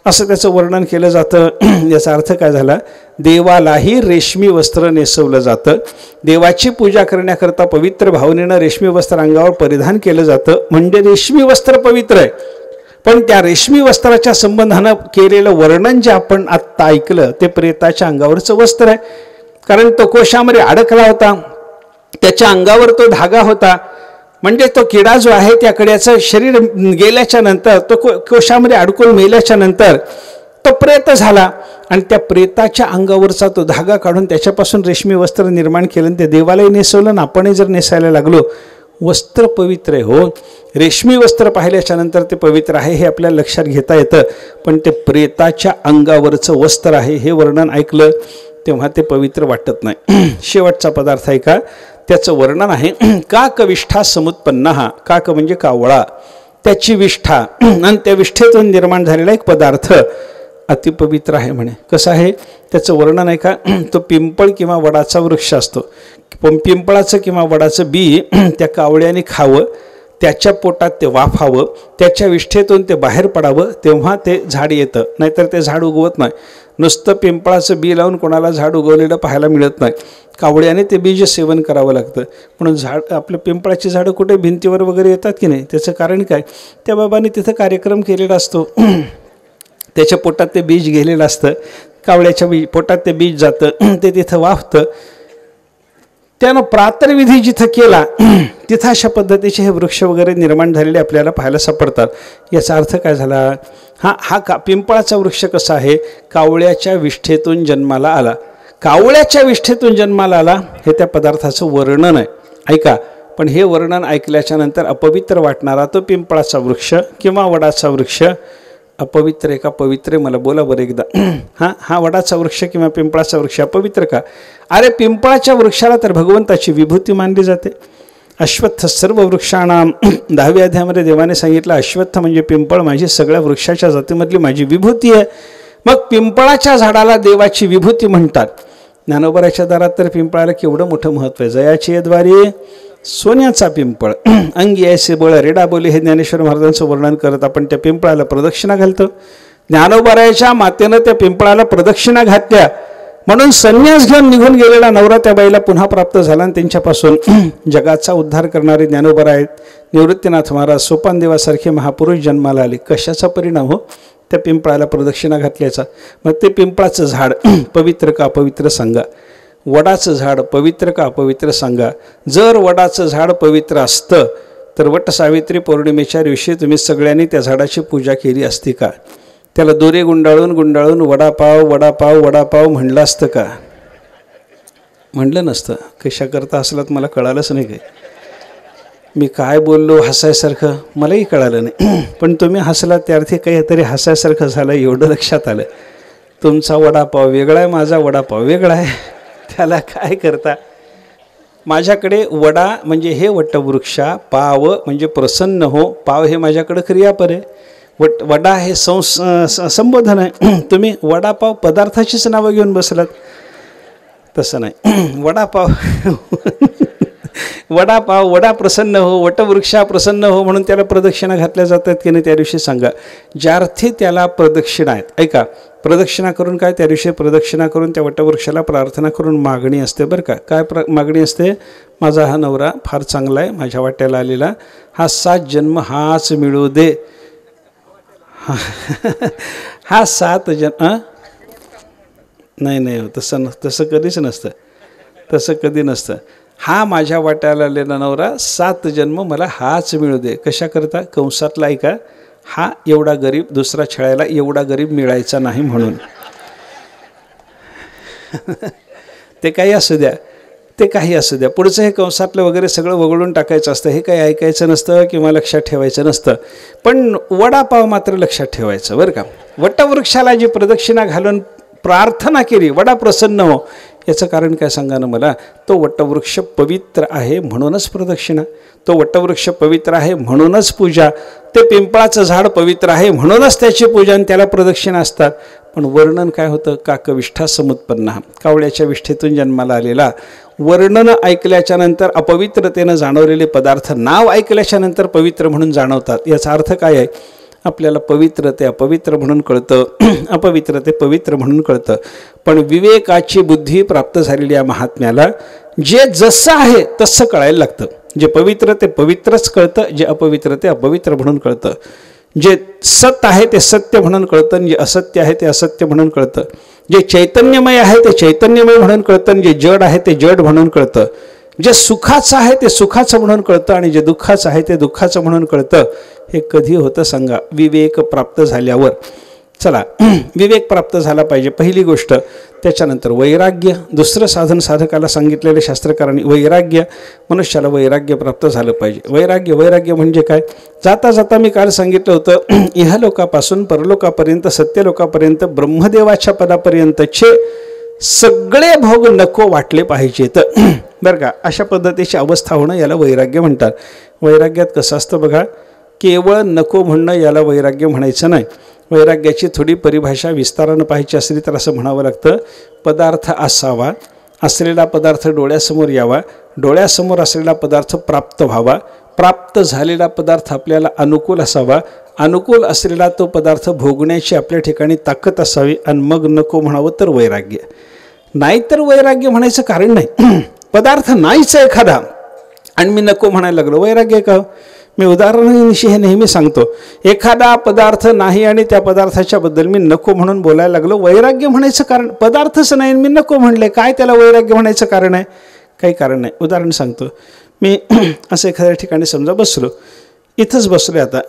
असं त्याचं वर्णन केलं जातं. याचा अर्थ काय झाला? देवालाही रेशमी वस्त्र नेसवलं जातं. देवाची पूजा करण्याकरता पवित्र भावनेनं रेशमी वस्त्र अंगावर परिधान केलं जातं. म्हणजे रेशमी वस्त्र पवित्र आहे. पण त्या रेशमी वस्त्राच्या संबंधानं केलेलं वर्णन जे आपण आत्ता ऐकलं ते प्रेताच्या अंगावरचं वस्त्र आहे. कारण तो कोशामध्ये अडकला होता, त्याच्या अंगावर तो धागा होता. म्हणजे तो किडा जो आहे त्या किड्याचं शरीर गेल्याच्या नंतर, तो कोशामध्ये अडकून मेल्याच्या नंतर तो प्रेत झाला आणि त्या प्रेताच्या अंगावरचा तो धागा काढून त्याच्यापासून रेशमी वस्त्र निर्माण केलं. ते देवालाही नेसवलं ना आपणही जर नेसायला लागलो, वस्त्र पवित्र आहे. हो, रेशमी वस्त्र पाहिल्याच्या नंतर ते पवित्र आहे हे आपल्याला लक्षात घेता येतं. पण ते प्रेताच्या अंगावरचं वस्त्र आहे हे वर्णन ऐकलं तेव्हा ते पवित्र वाटत नाही. शेवटचा पदार्थ आहे का, त्याचं वर्णन आहे काकविष्ठा समुत्पन्न. हा काक म्हणजे कावळा, त्याची विष्ठा आणि त्या विष्ठेतून निर्माण झालेला एक पदार्थ अतिपवित्र आहे म्हणे. कसं आहे त्याचं वर्णन आहे का, तो पिंपळ किंवा वडाचा वृक्ष असतो. पिंपळाचं किंवा वडाचं बी त्या कावळ्याने खावं, त्याच्या पोटात ते वाफावं, त्याच्या विष्ठेतून ते बाहेर पडावं, तेव्हा ते झाड येतं. नाहीतर ते झाड उगवत नाही. नुसतं पिंपळाचं बी लावून कोणाला झाड उगवलेलं पाहायला मिळत नाही. कावळ्याने ते बीज सेवन करावं लागतं. म्हणून झाड, आपलं पिंपळाची झाडं कुठे भिंतीवर वगैरे येतात की नाही, त्याचं कारण काय, त्या बाबांनी तिथं कार्यक्रम केलेला असतो. त्याच्या पोटात ते बीज गेलेलं असतं, कावळ्याच्या पोटात ते बीज जातं, ते तिथं वाफतं. त्यानं प्रातर्विधी जिथं केला तिथं अशा पद्धतीचे हे वृक्ष वगैरे निर्माण झालेले आपल्याला पाहायला सापडतात. याचा अर्थ काय झाला, हा पिंपळाचा वृक्ष कसा आहे, कावळ्याच्या विष्ठेतून जन्माला आला. कावळ्याच्या विष्ठेतून जन्माला आला हे त्या पदार्थाचं वर्णन आहे. ऐका, पण हे वर्णन ऐकल्याच्या नंतर अपवित्र वाटणारा तो पिंपळाचा वृक्ष किंवा वडाचा वृक्ष अपवित्र आहे का पवित्र आहे, मला बोला बरं एकदा. हा वडाचा वृक्ष किंवा पिंपळाचा वृक्ष अपवित्र का? अरे पिंपळाच्या वृक्षाला तर भगवंताची विभूती मानली जाते. अश्वत्थ सर्व वृक्षाणाम 10व्या अध्यायामध्ये देवाने सांगितलं, अश्वत्थ म्हणजे पिंपळ माझी सगळ्या वृक्षाच्या जातीमधली माझी विभूती आहे. मग पिंपळाच्या झाडाला देवाची विभूती म्हणतात. ज्ञानोबराच्या दारात तर पिंपळाला केवढं मोठं महत्त्व आहे. जयाची द्वारे सोन्याचा पिंपळ, अंगी ऐसे बळ रेडा बोले, हे ज्ञानेश्वर महाराजांचं वर्णन करत आपण त्या पिंपळाला प्रदक्षिणा घालतो. ज्ञानोबराच्या मातेनं त्या पिंपळाला प्रदक्षिणा घातल्या म्हणून संन्यास घेऊन निघून गेलेला नवरा त्या बाईला पुन्हा प्राप्त झाला आणि त्यांच्यापासून जगाचा उद्धार करणारे ज्ञानोबरा आहेत. निवृत्तीनाथ महाराज, सोपानदेवासारखे महापुरुष जन्माला आले. कशाचा परिणाम हो, त्या पिंपळाला प्रदक्षिणा घातल्याचा. मग ते पिंपळाचं झाड पवित्र का अपवित्र सांगा, वडाचं झाड पवित्र का अपवित्र सांगा. जर वडाचं झाड पवित्र असतं तर वट सावित्री पौर्णिमेच्या दिवशी तुम्ही सगळ्यांनी त्या झाडाची पूजा केली असती का? त्याला दोरे गुंडाळून गुंडाळून वडापाव वडापाव वडापाव म्हणलं असतं का? म्हणलं नसतं. कशाकरता असलात मला कळालंच नाही. काय मी काय बोललो हसायसारखं मलाही कळालं नाही, पण तुम्ही हसलात त्यार्थी काहीतरी हसायसारखं झालं एवढं लक्षात आलं. तुमचा वडापाव वेगळा आहे, माझा वडापाव वेगळा आहे, त्याला काय करता. माझ्याकडे वडा म्हणजे हे वटवृक्षा, पाव म्हणजे प्रसन्न हो, पाव हे माझ्याकडे क्रियापद आहे, वडा हे संबोधन आहे. तुम्ही वडापाव पदार्थाचीच नावं घेऊन बसलात, तसं नाही. वडापाव वडापाव, वडा प्रसन्न हो, वटवृक्षा प्रसन्न हो म्हणून त्याला प्रदक्षिणा घातल्या जातात की नाही त्या दिवशी सांगा. ज्यार्थी त्याला प्रदक्षिणा आहेत, ऐका, प्रदक्षिणा करून काय, त्या दिवशी प्रदक्षिणा करून त्या वटवृक्षाला प्रार्थना करून मागणी असते बरं का. काय मागणी असते? माझा हा नवरा फार चांगला आहे, माझ्या वाट्याला आलेला, हा 7 जन्म हाच मिळू दे. हा 7 जन्म नाही तसं कधीच नसतं, तसं कधी नसतं. हा माझ्या वाट्याला आलेला नवरा 7 जन्म मला हाच मिळू दे. कशाकरता? कंसातला ऐका, हा एवढा गरीब, दुसरा छळायला एवढा गरीब मिळायचा नाही म्हणून. ते काही असू द्या, ते काही असू द्या, पुढचं हे कंसातलं वगैरे सगळं वगळून टाकायचं असतं. हे काही ऐकायचं नसतं किंवा लक्षात ठेवायचं नसतं. पण वडापाव मात्र लक्षात ठेवायचं बरं का. वटवृक्षाला जी प्रदक्षिणा घालून प्रार्थना केली, वडा प्रसन्न हो, याचं कारण काय सांगा ना मला. तो वटवृक्ष पवित्र आहे म्हणूनच प्रदक्षिणा, तो वटवृक्ष पवित्र आहे म्हणूनच पूजा, ते पिंपळाचं झाड पवित्र आहे म्हणूनच त्याची पूजा आणि त्याला प्रदक्षिणा असतात. पण वर्णन काय होतं? काकविष्ठा समुत्पन्ना, कावळ्याच्या विष्ठेतून जन्माला आलेला. वर्णन ऐकल्याच्या नंतर अपवित्रतेनं जाणवलेले पदार्थ नाव ऐकल्याच्या नंतर पवित्र म्हणून जाणवतात. याचा अर्थ काय आहे? आपल्याला पवित्र ते अपवित्र म्हणून कळतं, अपवित्र ते पवित्र म्हणून कळतं. पण विवेकाची बुद्धी प्राप्त झालेली या महात्म्याला जे जसं आहे तसं कळायला लागतं. जे पवित्र ते पवित्रच कळतं, जे अपवित्र ते अपवित्र म्हणून कळतं. जे सत्य आहे ते सत्य म्हणून कळतं आणि जे असत्य आहे ते असत्य म्हणून कळतं. जे चैतन्यमय आहे ते चैतन्यमय म्हणून कळतं आणि जे जड आहे ते जड म्हणून कळतं. जे सुखाचं आहे ते सुखाचं म्हणून कळतं आणि जे दुःखाचं आहे ते दुःखाचं म्हणून कळतं. हे कधी होतं सांगा? विवेक प्राप्त झाल्यावर. चला, विवेक प्राप्त झाला पाहिजे पहिली गोष्ट. त्याच्यानंतर वैराग्य. दुसरं साधन साधकाला सांगितलेले शास्त्रकारांनी वैराग्य. मनुष्याला वैराग्य प्राप्त झालं पाहिजे. वैराग्य म्हणजे काय? जाता जाता मी काल सांगितलं होतं, इहलोकापासून परलोकापर्यंत, सत्यलोकापर्यंत, ब्रह्मदेवाच्या पदापर्यंतचे सगळे भोग नको वाटले पाहिजेत. बरं का? अशा पद्धतीची अवस्था होणं याला वैराग्य म्हणतात. वैराग्यात कसं असतं बघा, केवळ नको म्हणणं याला वैराग्य म्हणायचं नाही. वैराग्याची थोडी परिभाषा विस्तारानं पाहायची असली तर असं म्हणावं लागतं, पदार्थ असावा, असलेला पदार्थ डोळ्यासमोर यावा, डोळ्यासमोर असलेला पदार्थ प्राप्त व्हावा, प्राप्त झालेला पदार्थ आपल्याला अनुकूल असावा, अनुकूल असलेला तो पदार्थ भोगण्याची आपल्या ठिकाणी ताकद असावी, आणि मग नको म्हणावं तर वैराग्य. नाहीतर वैराग्य म्हणायचं कारण नाही. पदार्थ नाहीच एखादा आणि मी नको म्हणायला लागलो, वैराग्य का? मी उदाहरणानिशी हे नेहमी सांगतो, एखादा पदार्थ नाही आणि त्या पदार्थाच्या बद्दल मी नको म्हणून बोलायला लागलो, वैराग्य म्हणायचं कारण? पदार्थच नाही मी नको म्हणले, काय त्याला वैराग्य म्हणायचं कारण आहे? काही कारण नाही. उदाहरण सांगतो. मी असं एखाद्या ठिकाणी समजा बसलो, इथंच बसलो, आता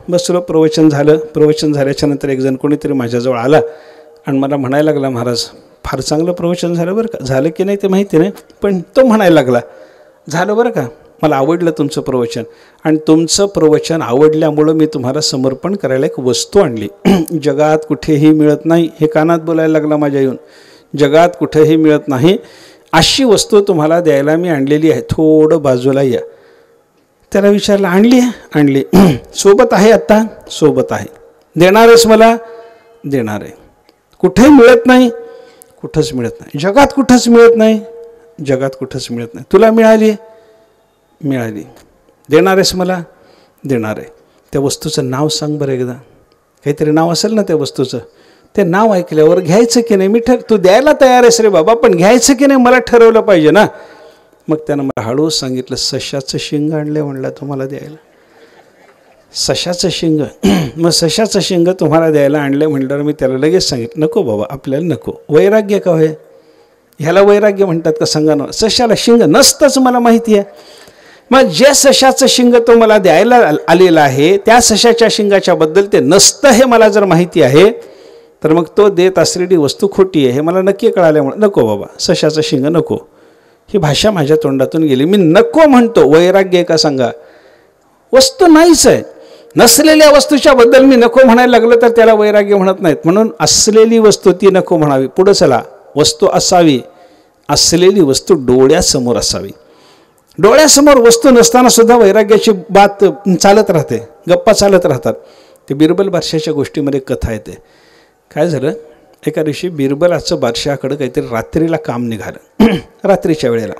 बसलो, प्रवचन झालं. प्रवचन झाल्याच्या नंतर एक जण कोणीतरी माझ्याजवळ आला आणि मला म्हणायला लागला, महाराज फार चांगलं प्रवचन झालं बरं का. झालं की नाही ते माहिती नाही, पण तो म्हणायला लागला, झालं बरं का, मला आवडलं तुमचं प्रवचन, आणि तुमचं प्रवचन आवडल्यामुळं मी तुम्हाला समर्पण करायला एक वस्तू आणली. जगात कुठेही मिळत नाही, हे कानात बोलायला लागला माझ्या येऊन. जगात कुठेही मिळत नाही अशी वस्तू तुम्हाला द्यायला मी आणलेली आहे, थोडं बाजूला या. त्याला विचारलं, आणली आहे? आणली. सोबत आहे? आत्ता सोबत आहे. देणार आहेस मला? देणार आहे. कुठेही मिळत नाही? कुठंच मिळत नाही. जगात कुठंच मिळत नाही? जगात कुठंच मिळत नाही. तुला मिळाली? मिळाली. देणार आहेस मला? देणार आहे. त्या वस्तूचं नाव सांग बरं एकदा. काहीतरी नाव असेल ना त्या वस्तूचं. ते नाव ऐकल्यावर घ्यायचं की नाही? मी तू द्यायला तयार आहेस रे बाबा, पण घ्यायचं की नाही मला ठरवलं पाहिजे ना. मग त्यानं मला हळूच सांगितलं, सशाचं शिंग आणलं म्हणलं तुम्हाला द्यायला. सशाचं शिंग? मग सशाचं शिंग तुम्हाला द्यायला आणलं म्हटल्यावर मी त्याला लगेच सांगितलं, नको बाबा आपल्याला नको. वैराग्य का होय? ह्याला वैराग्य म्हणतात का सांगा ना. सशाला शिंग नसतंच मला माहिती आहे. मग जे सशाचं शिंग तो मला द्यायला आलेला आहे, त्या सशाच्या शिंगाच्याबद्दल ते नसतं हे मला जर माहिती आहे, तर मग तो देत असलेली वस्तू खोटी आहे हे मला नक्की कळाल्यामुळे नको बाबा, सशाचं शिंग नको. ही भाषा माझ्या तोंडातून गेली. मी नको म्हणतो. वैराग्य का सांगा? वस्तू नाहीच आहे. नसलेल्या वस्तूच्या बद्दल मी नको म्हणायला लागलं तर त्याला वैराग्य म्हणत नाहीत. म्हणून असलेली वस्तू ती नको म्हणावी. पुढं चला. वस्तू असावी, असलेली वस्तू डोळ्यासमोर असावी. डोळ्यासमोर वस्तू नसताना सुद्धा वैराग्याची बात चालत राहते, गप्पा चालत राहतात. ते बिरबल बादशाच्या गोष्टीमध्ये कथा येते. काय झालं, एका दिवशी बिरबलाचं बादशाकडं काहीतरी रात्रीला काम निघालं. रात्रीच्या वेळेला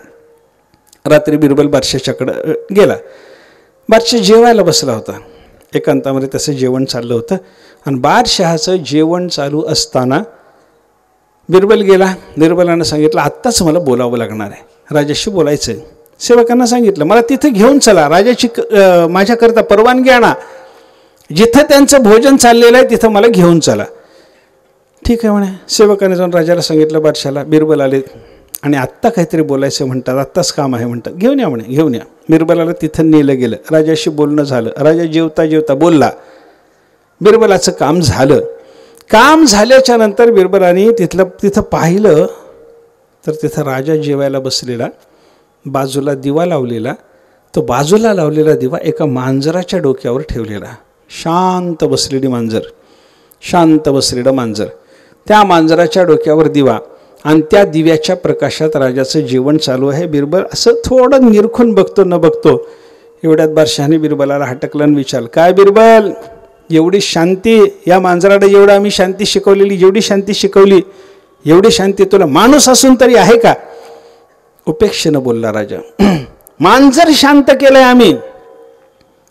रात्री बिरबल बादशाच्याकडं गेला. बादशाह जेवायला बसला होता. एकांतामध्ये त्याचं जेवण चाललं होतं आणि बादशहाचं जेवण चालू असताना बिरबल गेला. बिरबलानं सांगितलं, आत्ताच मला बोलावं लागणार आहे, राजाशी बोलायचं आहे. सेवकांना सांगितलं, मला तिथं घेऊन चला, राजाची माझ्याकरता परवानगी आणा, जिथं त्यांचं भोजन चाललेलं आहे तिथं मला घेऊन चला. ठीक आहे म्हणे. सेवकाने जाऊन राजाला सांगितलं, बादशाला. बिरबल आले आणि आत्ता काहीतरी बोलायचं म्हणतात, आत्ताच काम आहे म्हणतात. घेऊन या म्हणे, घेऊन या. बिरबलाला तिथं नेलं गेलं. राजाशी बोलणं झालं. राजा जेवता जेवता बोलला. बिरबलाचं काम झालं. काम झाल्याच्या नंतर बिरबलाने तिथं पाहिलं तर तिथं राजा जेवायला बसलेला, बाजूला दिवा लावलेला. तो बाजूला लावलेला दिवा एका मांजराच्या डोक्यावर ठेवलेला. शांत बसलेली मांजर, शांत बसलेलं मांजर. त्या मांजराच्या डोक्यावर दिवा आणि त्या दिव्याच्या प्रकाशात राजाचं जेवण चालू आहे. बिरबल असं थोडं निरखून बघतो न बघतो. एवढ्यात बादशहाने बिरबलाला हटकलं आणि विचारलं, काय बिरबल, एवढी शांती या मांजराला, एवढं आम्ही शांती शिकवलेली, जेवढी शांती शिकवली एवढी शांती तुला माणूस असून तरी आहे का? उपेक्षेनं बोलला राजा. मांजर शांत केलंय आम्ही,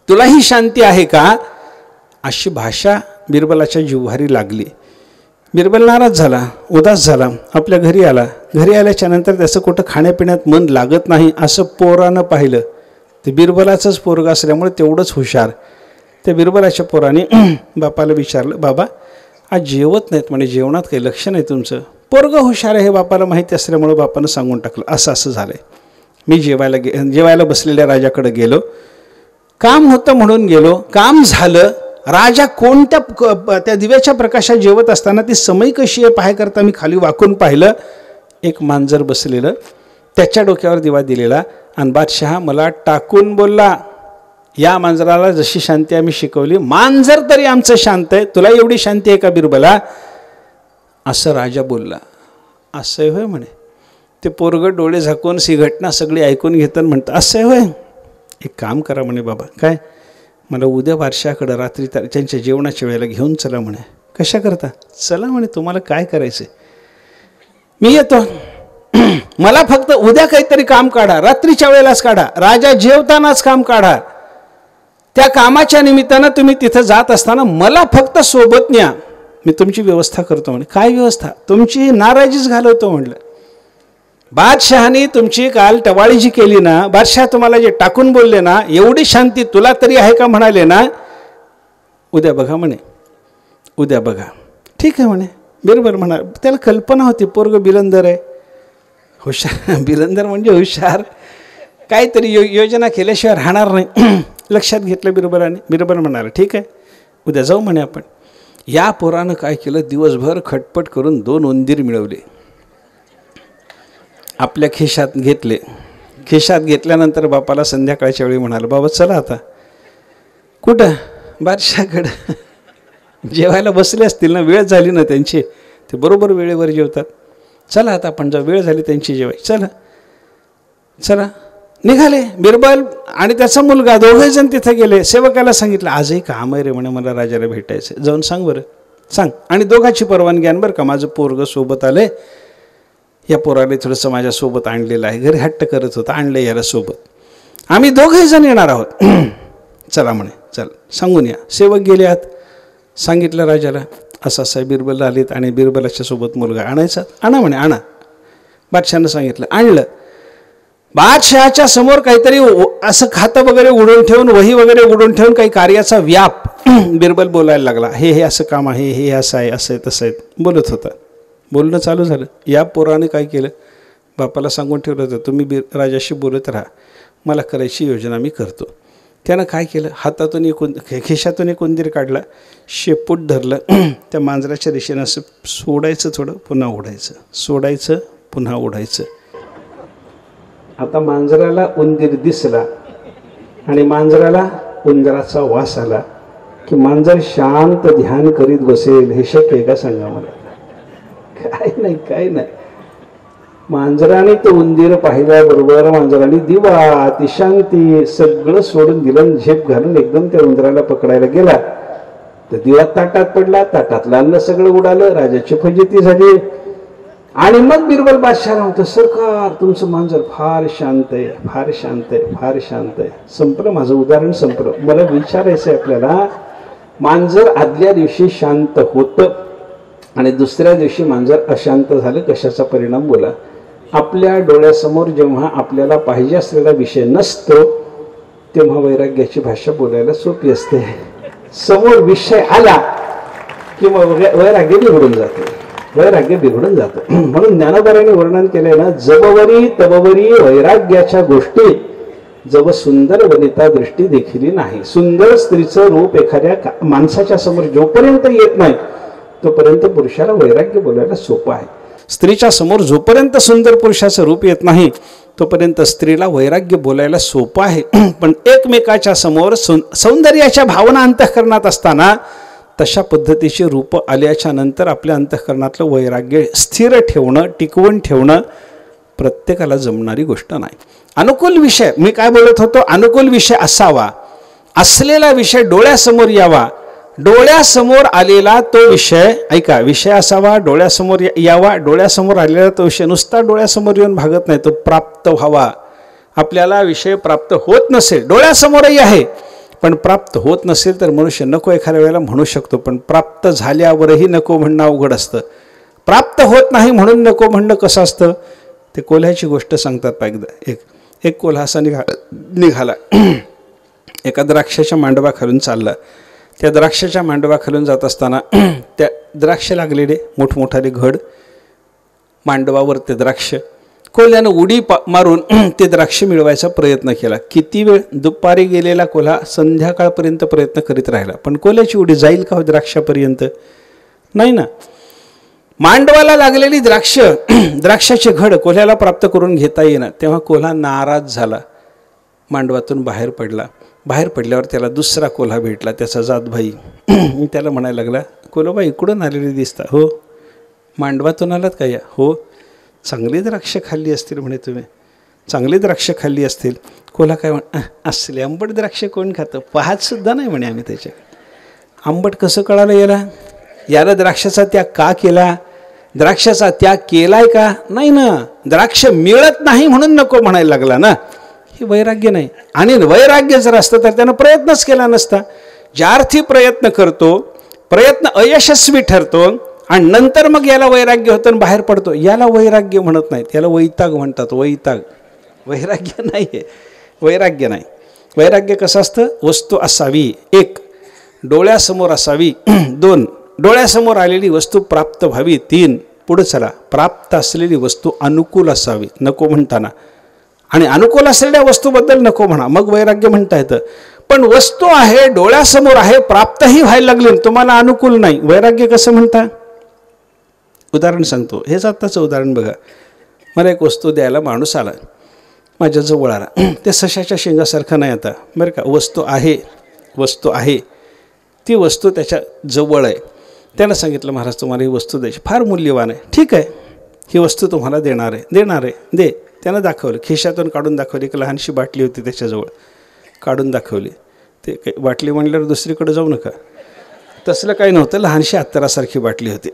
तुलाही शांती आहे का? अशी भाषा बिरबलाच्या जिव्हारी लागली. बिरबल नाराज झाला, उदास झाला, आपल्या घरी आला. घरी आल्याच्या नंतर त्याचं कुठं खाण्यापिण्यात मन लागत नाही असं पोरानं पाहिलं. ते बिरबलाचंच पोरग असल्यामुळे तेवढंच हुशार. त्या बिरबलाच्या पोराने बापाला विचारलं, बाबा आज जेवत नाहीत म्हणे, जेवणात काही लक्ष नाही तुमचं. पोरग हुशार आहे हे बापाला माहिती असल्यामुळं बापानं सांगून टाकलं, असं असं झालंय. मी जेवायला बसलेल्या राजाकडे गेलो, काम होतं म्हणून गेलो, काम झालं. राजा कोणत्या त्या दिव्याच्या प्रकाशात जेवत असताना ती समय कशी आहे पाहायकरता मी खाली वाकून पाहिलं. एक मांजर बसलेलं, त्याच्या डोक्यावर दिवा दिलेला, आणि बादशहा मला टाकून बोलला, या मांजराला जशी शांती आम्ही शिकवली, मांजर तरी आमचं शांत आहे, तुला एवढी शांती आहे का बिरबला? असं राजा बोलला. असं होय म्हणे. ते पोरग डोळे झाकून सी घटना सगळी ऐकून घेतात, म्हणतं असं होय, एक काम करा म्हणे बाबा. काय? मला उद्या बादशहाकडं रात्री त्यांच्या जेवणाच्या वेळेला घेऊन चला म्हणे. कशा करता? चला म्हणे, तुम्हाला काय करायचं मी येतो. मला फक्त उद्या काहीतरी काम काढा, रात्रीच्या वेळेलाच काढा, राजा जेवतानाच काम काढा. त्या कामाच्या निमित्तानं तुम्ही तिथं जात असताना मला फक्त सोबत न्या, मी तुमची व्यवस्था करतो म्हणे. काय व्यवस्था? तुमची नाराजीच घालवतो म्हणलं. बादशहाने तुमची काल टवाळी जी केली ना, बादशाह तुम्हाला जे टाकून बोलले ना, एवढी शांती तुला तरी आहे का म्हणाले ना, उद्या बघा म्हणे, उद्या बघा. ठीक आहे म्हणे. बरोबर म्हणा. त्याला कल्पना होती पोरग बिलंदर आहे, हुशार. बिलंदर म्हणजे हुशार, काहीतरी योजना केल्याशिवाय राहणार नाही. लक्षात घेतलं बिरबलाने. बिरबल म्हणाला ठीक आहे उद्या जाऊ म्हणे आपण. या पोरानं काय केलं, दिवसभर खटपट करून 2 उंदीर मिळवले, आपल्या खिशात घेतले. खिशात घेतल्यानंतर बापाला संध्याकाळच्या वेळी म्हणाल, बाबा चला आता. कुठं? बादशाहकडं. जेवायला बसले असतील ना, वेळ झाली ना त्यांची, ते बरोबर वेळेवर जेवतात. चला आता आपण जाऊ, वेळ झाली त्यांची जेवायची, चला चला. निघाले. बिरबल आणि त्याचा मुलगा दोघेजण तिथे गेले. सेवकाला सांगितलं, आजही काम आहे रे म्हणे, मला राजाला भेटायचं, जाऊन सांग बरं, सांग. आणि दोघांची परवानगी आण बरं का, माझं पोरगं सोबत आलंय, या पोराने थोडंसं माझ्यासोबत आणलेलं आहे, घरी हट्ट करत होता, आणलं याला सोबत, आम्ही दोघेही जण येणार आहोत. चला म्हणे, चल सांगून या. सेवक गेले आत, सांगितलं राजाला असं असं बिरबल आलेत आणि बिरबलाच्या सोबत मुलगा आणायचा, आणा म्हणे, आणा. बादशहानं सांगितलं, आणलं. बादशहाच्या समोर काहीतरी असं खातं वगैरे उडून ठेवून, वही वगैरे उडून ठेवून काही कार्याचा व्याप बिरबल बोलायला लागला. हे असं काम आहे, हे असं आहे, असं आहे, तसं आहे बोलत होता. बोलणं चालू झालं. या पोराने काय केलं, बापाला सांगून ठेवलं होतं, तुम्ही राजाशी बोलत राहा, मला करायची योजना मी करतो. त्यानं काय केलं, हातातून खिशातून एक उंदीर काढला, शेपूट धरलं, त्या मांजराच्या दिशेनं असं सोडायचं, थोडं पुन्हा ओढायचं, सोडायचं पुन्हा ओढायचं. आता मांजराला उंदीर दिसला आणि मांजराला उंदराचा वास आला की मांजर शांत ध्यान करीत बसेल. हे शक्य आहे का सांगा मला? काय नाही. मांजराने तो उंदीर पाहिल्याबरोबर मांजराने दिवा, ती शांती सगळं सोडून दिलं, झेप घालून एकदम त्या उंदराला पकडायला गेला तर दिवा ताटात पडला, ताटातलं अन्न सगळं उडालं, राजाची फजिती झाली. आणि मग बिरबल बादशाह होतं, सरकार तुमचं मांजर फार शांत आहे, फार शांत आहे, फार शांत आहे. संपलं माझं उदाहरण, संपलं. मला विचारायचं आहे आपल्याला, मांजर आदल्या दिवशी शांत होतं आणि दुसऱ्या दिवशी मांजर अशांत झालं, कशाचा परिणाम बोला? आपल्या डोळ्यासमोर जेव्हा आपल्याला पाहिजे असलेला विषय नसतो तेव्हा वैराग्याची भाषा बोलायला सोपी असते. समोर विषय आला की मग वैराग्य बिघडून जाते, वैराग्य बिघडून जातं. म्हणून ज्ञानोबाराने वर्णन केलंय ना, जबवरी तबवरी वैराग्याच्या गोष्टी, जब सुंदर वनिता दृष्टी देखील नाही. सुंदर स्त्रीचं रूप एखाद्या माणसाच्या समोर जोपर्यंत येत नाही तोपर्यंत पुरुषाला वैराग्य बोलायला सोपं आहे. स्त्रीच्या समोर जोपर्यंत सुंदर पुरुषाचं रूप येत नाही तोपर्यंत स्त्रीला वैराग्य बोलायला सोपं आहे. पण एकमेकाच्या समोर सौंदर्याच्या भावना अंतःकरणात असताना तशा पद्धतीची रूप आल्याच्या नंतर आपल्या अंतःकरणातलं वैराग्य स्थिर ठेवणं, टिकवून ठेवणं प्रत्येकाला जमणारी गोष्ट नाही. अनुकूल विषय, मी काय बोलत होतो, अनुकूल विषय असावा, असलेला विषय डोळ्यासमोर यावा डोळ्यासमोर आलेला तो विषय, ऐका, विषय असावा, डोळ्यासमोर यावा, डोळ्यासमोर आलेला तो विषय नुसता डोळ्यासमोर येऊन भागत नाही, तो प्राप्त व्हावा. आपल्याला विषय प्राप्त होत नसेल, डोळ्यासमोरही आहे पण प्राप्त होत नसेल तर मनुष्य नको एखाद्या वेळेला म्हणू शकतो, पण प्राप्त झाल्यावरही नको म्हणणं अवघड असतं. प्राप्त होत नाही म्हणून नको म्हणणं कसं असतं, ते कोल्ह्याची गोष्ट सांगतात पाहिजे. एक कोल्हा असा निघाला एका द्राक्षाच्या मांडवाखालून चालला. त्या द्राक्षाच्या मांडवाखालून जात असताना त्या द्राक्ष लागलेले मोठमोठाले घड, मांडवावर ते द्राक्ष, कोल्ह्यानं उडी मारून ते द्राक्ष मिळवायचा प्रयत्न केला. किती वेळ, दुपारी गेलेला कोल्हा संध्याकाळपर्यंत प्रयत्न करीत राहिला, पण कोल्ह्याची उडी जाईल का द्राक्षापर्यंत? नाही ना. मांडवाला लागलेली द्राक्षाचे घड कोल्ह्याला प्राप्त करून घेता येईना. तेव्हा कोल्हा नाराज झाला, मांडवातून बाहेर पडला. बाहेर पडल्यावर त्याला दुसरा कोल्हा भेटला, त्याचा जातभाई. त्याला म्हणायला लागला, कोल्हाबा इकडून आलेली दिसता. हो. मांडवातून आलात का? या. हो. चांगली द्राक्ष खाल्ली असतील म्हणे तुम्ही, चांगली द्राक्ष खाल्ली असतील. कोल्हा काय असले आंबट द्राक्ष कोण खातं? पाहत सुद्धा नाही म्हणे आम्ही त्याच्याकडे. आंबट कसं कळालं याला? याला द्राक्षाचा त्याग का केला? द्राक्षाचा त्याग केलाय का? नाही ना. द्राक्ष मिळत नाही म्हणून नको म्हणायला लागला ना. हे वैराग्य नाही. आणि वैराग्य जर असतं तर त्यानं प्रयत्नच केला नसता. ज्या अर्थी प्रयत्न करतो, प्रयत्न अयशस्वी ठरतो आणि नंतर मग याला वैराग्य होतं आणि बाहेर पडतो, याला वैराग्य म्हणत नाहीत, याला वैताग म्हणतात. वैताग, वैराग्य नाही आहे. वैराग्य नाही. वैराग्य कसं असतं? वस्तू असावी, एक, डोळ्यासमोर असावी, दोन, डोळ्यासमोर आलेली वस्तू प्राप्त व्हावी, तीन, पुढे चला, प्राप्त असलेली वस्तू अनुकूल असावी नको म्हणताना, आणि अनुकूल असलेल्या वस्तूबद्दल नको म्हणा, मग वैराग्य म्हणता येतं. पण वस्तू आहे, डोळ्यासमोर आहे, प्राप्तही व्हायला लागली, तुम्हाला अनुकूल नाही, वैराग्य कसं म्हणता? उदाहरण सांगतो. हेच आत्ताचं उदाहरण बघा. मला एक वस्तू द्यायला माणूस आला, माझ्या जवळ आला. ते सशाच्या शेंगासारखं नाही आता बरं का. वस्तू आहे, ती वस्तू त्याच्या जवळ आहे. त्यानं सांगितलं, महाराज तुम्हाला ही वस्तू द्यायची, फार मूल्यवान आहे. ठीक आहे, ही वस्तू तुम्हाला देणार आहे, दे. त्यानं दाखवलं, खिशातून काढून दाखवली. एक लहानशी बाटली होती त्याच्याजवळ, काढून दाखवली. ते काही बाटली म्हणल्यावर दुसरीकडे जाऊ नका, तसलं काही नव्हतं. लहानशी अत्तरासारखी बाटली होती.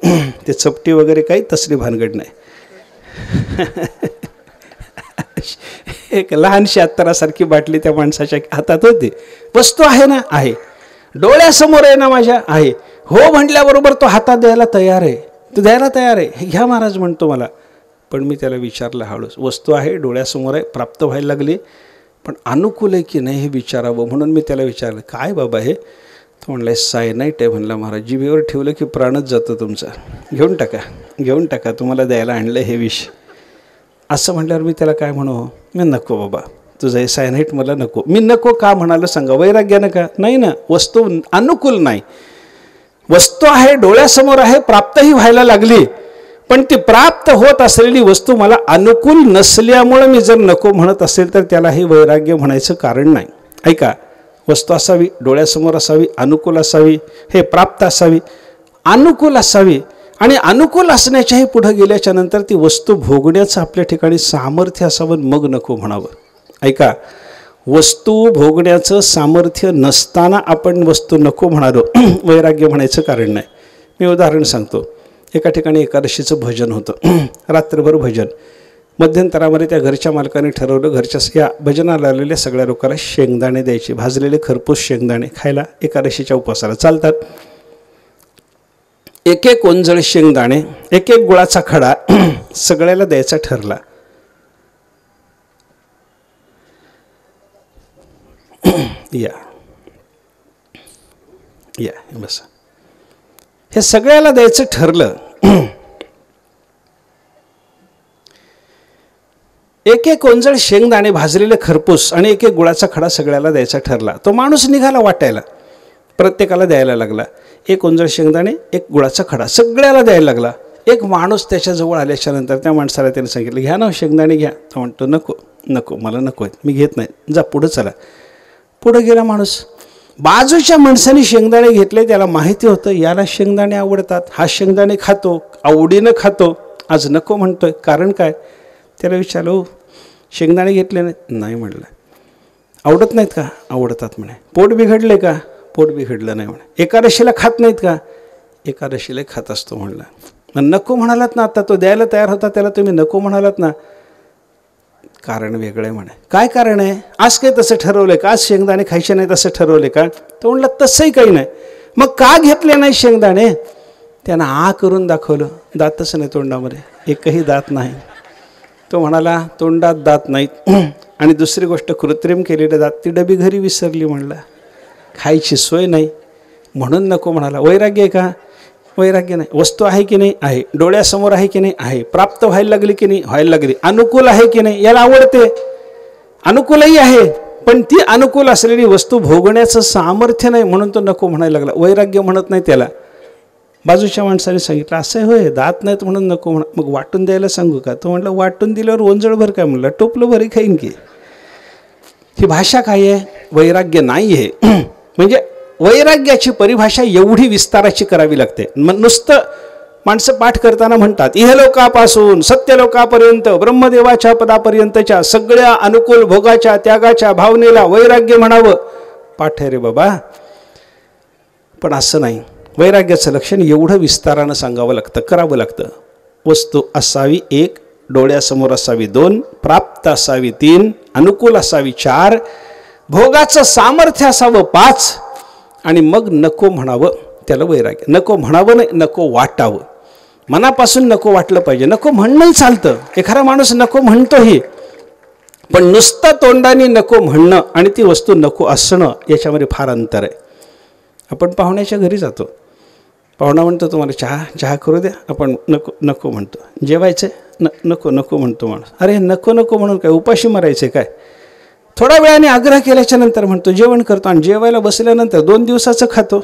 ते चपटी वगैरे काही तसली भानगड नाही. एक लहानशी अत्तरासारखी बाटली त्या माणसाच्या हातात होती. वस्तू आहे ना? आहे. डोळ्यासमोर आहे ना माझ्या? आहे. हो म्हटल्याबरोबर तो हातात द्यायला तयार आहे, तो द्यायला तयार आहे. हे घ्या महाराज म्हणतो मला. पण मी त्याला विचारलं हळूच, वस्तू आहे, डोळ्यासमोर आहे, प्राप्त व्हायला लागली, पण अनुकूल आहे की नाही हे विचारावं म्हणून मी त्याला विचारलं, काय बाबा हे? तो म्हणला, सायनाईट आहे. म्हणला, महाराज जिभेवर ठेवलं की प्राणच जातो तुमचा, घेऊन टाका, तुम्हाला द्यायला आणलं हे विष. असं म्हटल्यावर मी त्याला काय म्हणू? मी नको बाबा, तुझं हे सायनाईट मला नको. मी नको का म्हणालं सांगा? वैराग्यानं का? नाही ना. वस्तू अनुकूल नाही. वस्तू आहे, डोळ्यासमोर आहे, प्राप्तही व्हायला लागली, पण ती प्राप्त होत असलेली वस्तू मला अनुकूल नसल्यामुळं मी जर नको म्हणत असेल तर त्याला हे वैराग्य म्हणायचं कारण नाही. ऐका, वस्तू असावी, डोळ्यासमोर असावी, अनुकूल असावी, हे प्राप्त असावी, अनुकूल असावी, आणि अनुकूल असण्याच्याही पुढे गेल्याच्या नंतर ती वस्तू भोगण्याचं आपल्या ठिकाणी सामर्थ्य असावं, मग नको म्हणावं. ऐका, वस्तू भोगण्याचं सामर्थ्य नसताना आपण वस्तू नको म्हणालो, वैराग्य म्हणायचं कारण नाही. मी उदाहरण सांगतो. एका ठिकाणी एकादशीचं भजन होतं, रात्रभर भजन. मध्यंतरामध्ये त्या घरच्या मालकाने ठरवलं, घरच्या या भजनाला आलेल्या सगळ्या लोकांना शेंगदाणे द्यायचे, भाजलेले खरपूस शेंगदाणे खायला एकादशीच्या उपवासाला चालतात. एक एक ओंजळ शेंगदाणे, एक एक गुळाचा खडा सगळ्याला द्यायचा ठरला. या बस, हे सगळ्याला द्यायचं ठरलं. एक एक ओंजळ शेंगदाणे, भाजलेले खरपूस आणि एक एक गुळाचा खडा सगळ्याला द्यायचा ठरला. तो माणूस निघाला वाटायला, प्रत्येकाला द्यायला लागला. एक ओंजळ शेंगदाणे, एक गुळाचा खडा सगळ्याला द्यायला लागला. एक माणूस त्याच्याजवळ आल्याच्या नंतर त्या माणसाला त्याने सांगितलं, घ्या ना शेंगदाणे घ्या. तो म्हणतो, नको मला नको आहेत, मी घेत नाही, जा पुढं चला. पुढं गेला माणूस. बाजूच्या माणसाने शेंगदाणे घेतले, त्याला माहिती होतं याला शेंगदाणे आवडतात, हा शेंगदाणे खातो, आवडीनं खातो, आज नको म्हणतोय, कारण काय? त्याला विचारलं, शेंगदाणे घेतले नाही? नाही म्हणलं. आवडत नाहीत का? आवडतात म्हणे. पोट बिघडले का? पोट बिघडलं नाही म्हणे. एकादशीला खात नाहीत का? एकादशीला खात असतो म्हणला. नको म्हणालात ना, आता तो द्यायला तयार होता त्याला तुम्ही नको म्हणालात ना. कारण वेगळं आहे म्हणे. काय कारण आहे? आज काय तसं ठरवलं का? आज शेंगदाणे खायचे नाही तसं ठरवले का? तो म्हणला तसंही काही नाही. मग का घेतले नाही शेंगदाणे? त्यानं आ करून दाखवलं, दातच नाही तोंडामध्ये, एकही दात नाही. तो म्हणाला तोंडात दात नाहीत. आणि दुसरी गोष्ट कृत्रिम केलेले दात, ती डबी घरी विसरली म्हणला. खायची सोय नाही म्हणून नको म्हणाला. वैराग्य आहे का? वैराग्य नाही. वस्तू आहे की नाही? आहे. डोळ्यासमोर आहे की नाही? आहे. प्राप्त व्हायला लागली की नाही? व्हायला लागली. अनुकूल आहे की नाही? याला आवडते. अनुकूलही आहे, पण ती अनुकूल असलेली वस्तू भोगण्याचं सामर्थ्य नाही म्हणून तो नको म्हणायला लागला. वैराग्य म्हणत नाही त्याला. बाजूच्या माणसाने सांगितलं असं आहे होय, दात नाहीत म्हणून नको म्हणा. मग वाटून द्यायला सांगू का? तो म्हटलं वाटून दिल्यावर ओंजळभर काय म्हणलं, टोपलं भरी खाईन की. ही भाषा काय आहे? वैराग्य नाही आहे. म्हणजे वैराग्याची परिभाषा एवढी विस्ताराची करावी लागते. मग नुसतं माणसं पाठ करताना म्हणतात इहलोकापासून सत्यलोकापर्यंत ब्रह्मदेवाच्या पदापर्यंतच्या सगळ्या अनुकूल भोगाच्या त्यागाच्या भावनेला वैराग्य म्हणावं. पाठ आहे रे बाबा. पण असं नाही. वैराग्याचं लक्षण एवढं विस्तारानं सांगावं लागतं, करावं लागतं. वस्तू असावी 1, डोळ्यासमोर असावी 2, प्राप्त असावी 3, अनुकूल असावी 4, भोगाचं सामर्थ्य असावं 5, आणि मग नको म्हणावं. त्याला वैराग्य. नको म्हणावं नाही, नको वाटावं. मनापासून नको वाटलं पाहिजे. नको म्हणणंही चालतं. एखादा माणूस नको म्हणतोही, पण नुसतं तोंडाने नको म्हणणं आणि ती वस्तू नको असणं याच्यामध्ये फार अंतर आहे. आपण पाहुण्याच्या घरी जातो, पाहुणा म्हणतो तुम्हाला चहा करू द्या, आपण नको नको म्हणतो. जेवायचं नको नको म्हणतो माणूस. अरे नको नको म्हणून काय उपाशी मारायचे काय? थोड्या वेळाने आग्रह केल्याच्या नंतर म्हणतो जेवण करतो, आणि जेवायला बसल्यानंतर 2 दिवसाचं खातो.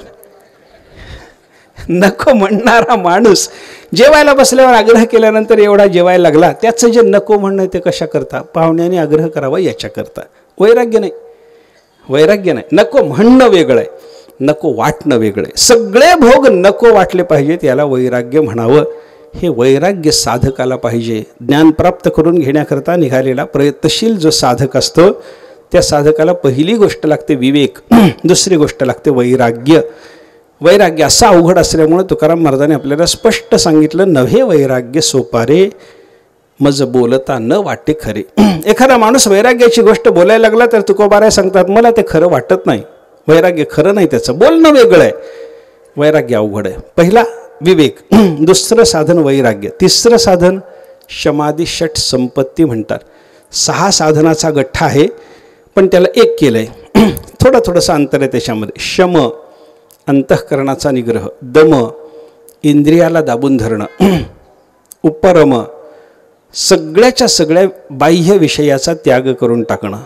नको म्हणणारा माणूस जेवायला बसल्यावर आग्रह केल्यानंतर एवढा जेवायला लागला. त्याचं जे नको म्हणणं ते कशा करता? पाहुण्याने आग्रह करावा याच्या करता. वैराग्य नाही. वैराग्य नाही. नको म्हणणं वेगळं आहे, नको वाटणं वेगळं आहे. सगळे भोग नको वाटले पाहिजेत, याला वैराग्य म्हणावं. हे वैराग्य साधकाला पाहिजे. ज्ञान प्राप्त करून घेण्याकरता निघालेला प्रयत्नशील जो साधक असतो त्या साधकाला पहिली गोष्ट लागते विवेक, दुसरी गोष्ट लागते वैराग्य. वैराग्य असा अवघड असल्यामुळे तुकाराम महाराजांनी आपल्याला स्पष्ट सांगितलं, नव्हे वैराग्य सोपारे मज बोलता न वाटे खरे. एखादा माणूस वैराग्याची गोष्ट बोलायला लागला तर तुकोबाराय सांगतात मला ते खरं वाटत नाही. वैराग्य खरं नाही, त्याचं बोलणं वेगळं आहे. वैराग्य अवघड आहे. पहिला विवेक, दुसरं साधन वैराग्य, तिसरं साधन शमाधी षट संपत्ती म्हणतात. 6 साधनाचा गठ्ठा आहे, पण त्याला 1 केलं आहे. थोडंसं अंतर आहे त्याच्यामध्ये. शम अंतःकरणाचा निग्रह, दम इंद्रियाला दाबून धरणं, उपरम सगळ्याच्या सगळ्या बाह्य विषयाचा त्याग करून टाकणं,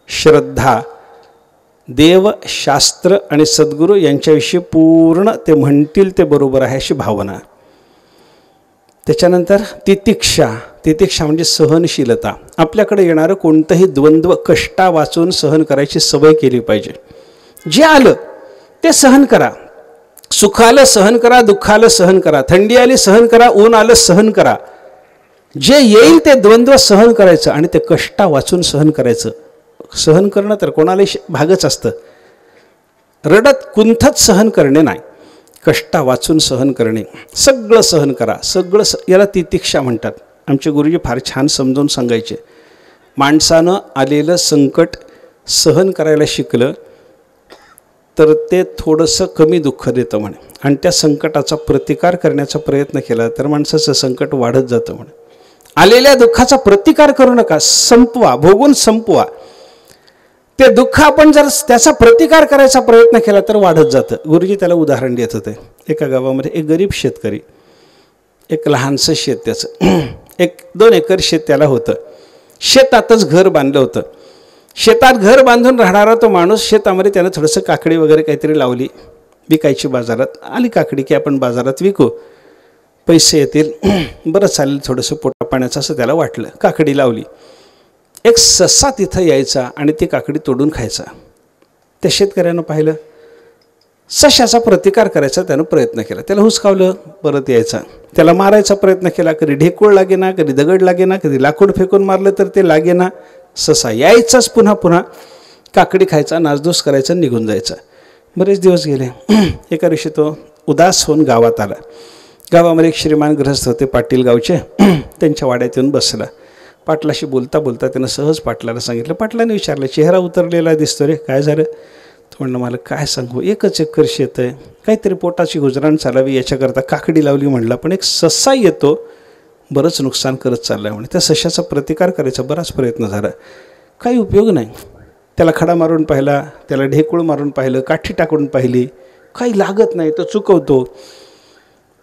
श्रद्धा देव शास्त्र आणि सद्गुरू यांच्याविषयी पूर्ण ते म्हणतील ते बरोबर आहे अशी भावना. त्याच्यानंतर तितिक्षा. तितिक्षा म्हणजे सहनशीलता. आपल्याकडे येणारं कोणतंही द्वंद्व कष्टा वाचून सहन करायची सवय केली पाहिजे. जे आलं ते सहन करा. सुख आलं सहन करा, दुःख आलं सहन करा, थंडी आली सहन करा, ऊन आलं सहन करा. जे येईल ते द्वंद्व सहन करायचं आणि ते कष्टा वाचून सहन करायचं. सहन करणं तर कोणालाही भागच असतं. रडत कुंथत सहन करणे नाही, कष्टा वाचून सहन करणे. सगळं सहन करा, सगळं याला तितिक्षा म्हणतात. आमचे गुरुजी फार छान समजावून सांगायचे. माणसानं आलेलं संकट सहन करायला शिकलं तर ते थोडंसं कमी दुःख देतं म्हणे, आणि त्या संकटाचा प्रतिकार करण्याचा प्रयत्न केला तर माणसाचं संकट वाढत जातं म्हणे. आलेल्या दुःखाचा प्रतिकार करू नका, संपवा, भोगून संपवा. ते दुःख आपण जर त्याचा प्रतिकार करायचा प्रयत्न केला तर वाढत जातं. गुरुजी त्याला उदाहरण देत होते. एका गावामध्ये एक गरीब शेतकरी, एक लहानसं शेत त्याचं, 1-2 एकर शेत त्याला होतं. शेतातच घर बांधलं होतं. शेतात घर बांधून राहणारा तो माणूस शेतामध्ये त्यानं थोडंसं काकडी वगैरे काहीतरी लावली, विकायची. बाजारात आली काकडी की आपण बाजारात विकू, पैसे येतील, बरं चालेल, थोडंसं पोटापाण्याचं असं त्याला वाटलं. काकडी लावली. एक ससा तिथं यायचा आणि ती काकडी तोडून खायचा. त्या शेतकऱ्यानं पाहिलं, सशाचा प्रतिकार करायचा त्यानं प्रयत्न केला. त्याला हुसकावलं, परत यायचा. त्याला मारायचा प्रयत्न केला, कधी ढेकूळ लागेना, कधी दगड लागेना, कधी लाकूड फेकून मारलं तर ते लागेना. ससा यायचाच पुन्हा पुन्हा, काकडी खायचा, नासधूस करायचा, निघून जायचा. बरेच दिवस गेले. एका दिवशी तो उदास होऊन गावात आला. गावामध्ये एक श्रीमान गृहस्थ होते, पाटील गावचे. त्यांच्या वाड्यात येऊन बसला. पाटलाशी बोलता बोलता त्यानं सहज पाटलाला सांगितलं. पाटलाने विचारलं, चेहरा उतरलेला दिसतो रे, काय झालं? तो म्हणलं, मला काय सांगू, एकच एक कर्ष येतं आहे, काहीतरी पोटाची गुजराण चालावी याच्याकरता काकडी लावली म्हणला, पण एक ससा येतो, बरंच नुकसान करत चाललं आहे म्हणे. त्या सशाचा प्रतिकार करायचा बराच प्रयत्न झाला, काही उपयोग नाही. त्याला खडा मारून पाहिला, त्याला ढेकूळ मारून पाहिलं, काठी टाकून पाहिली, काही लागत नाही. तो चुकवतो,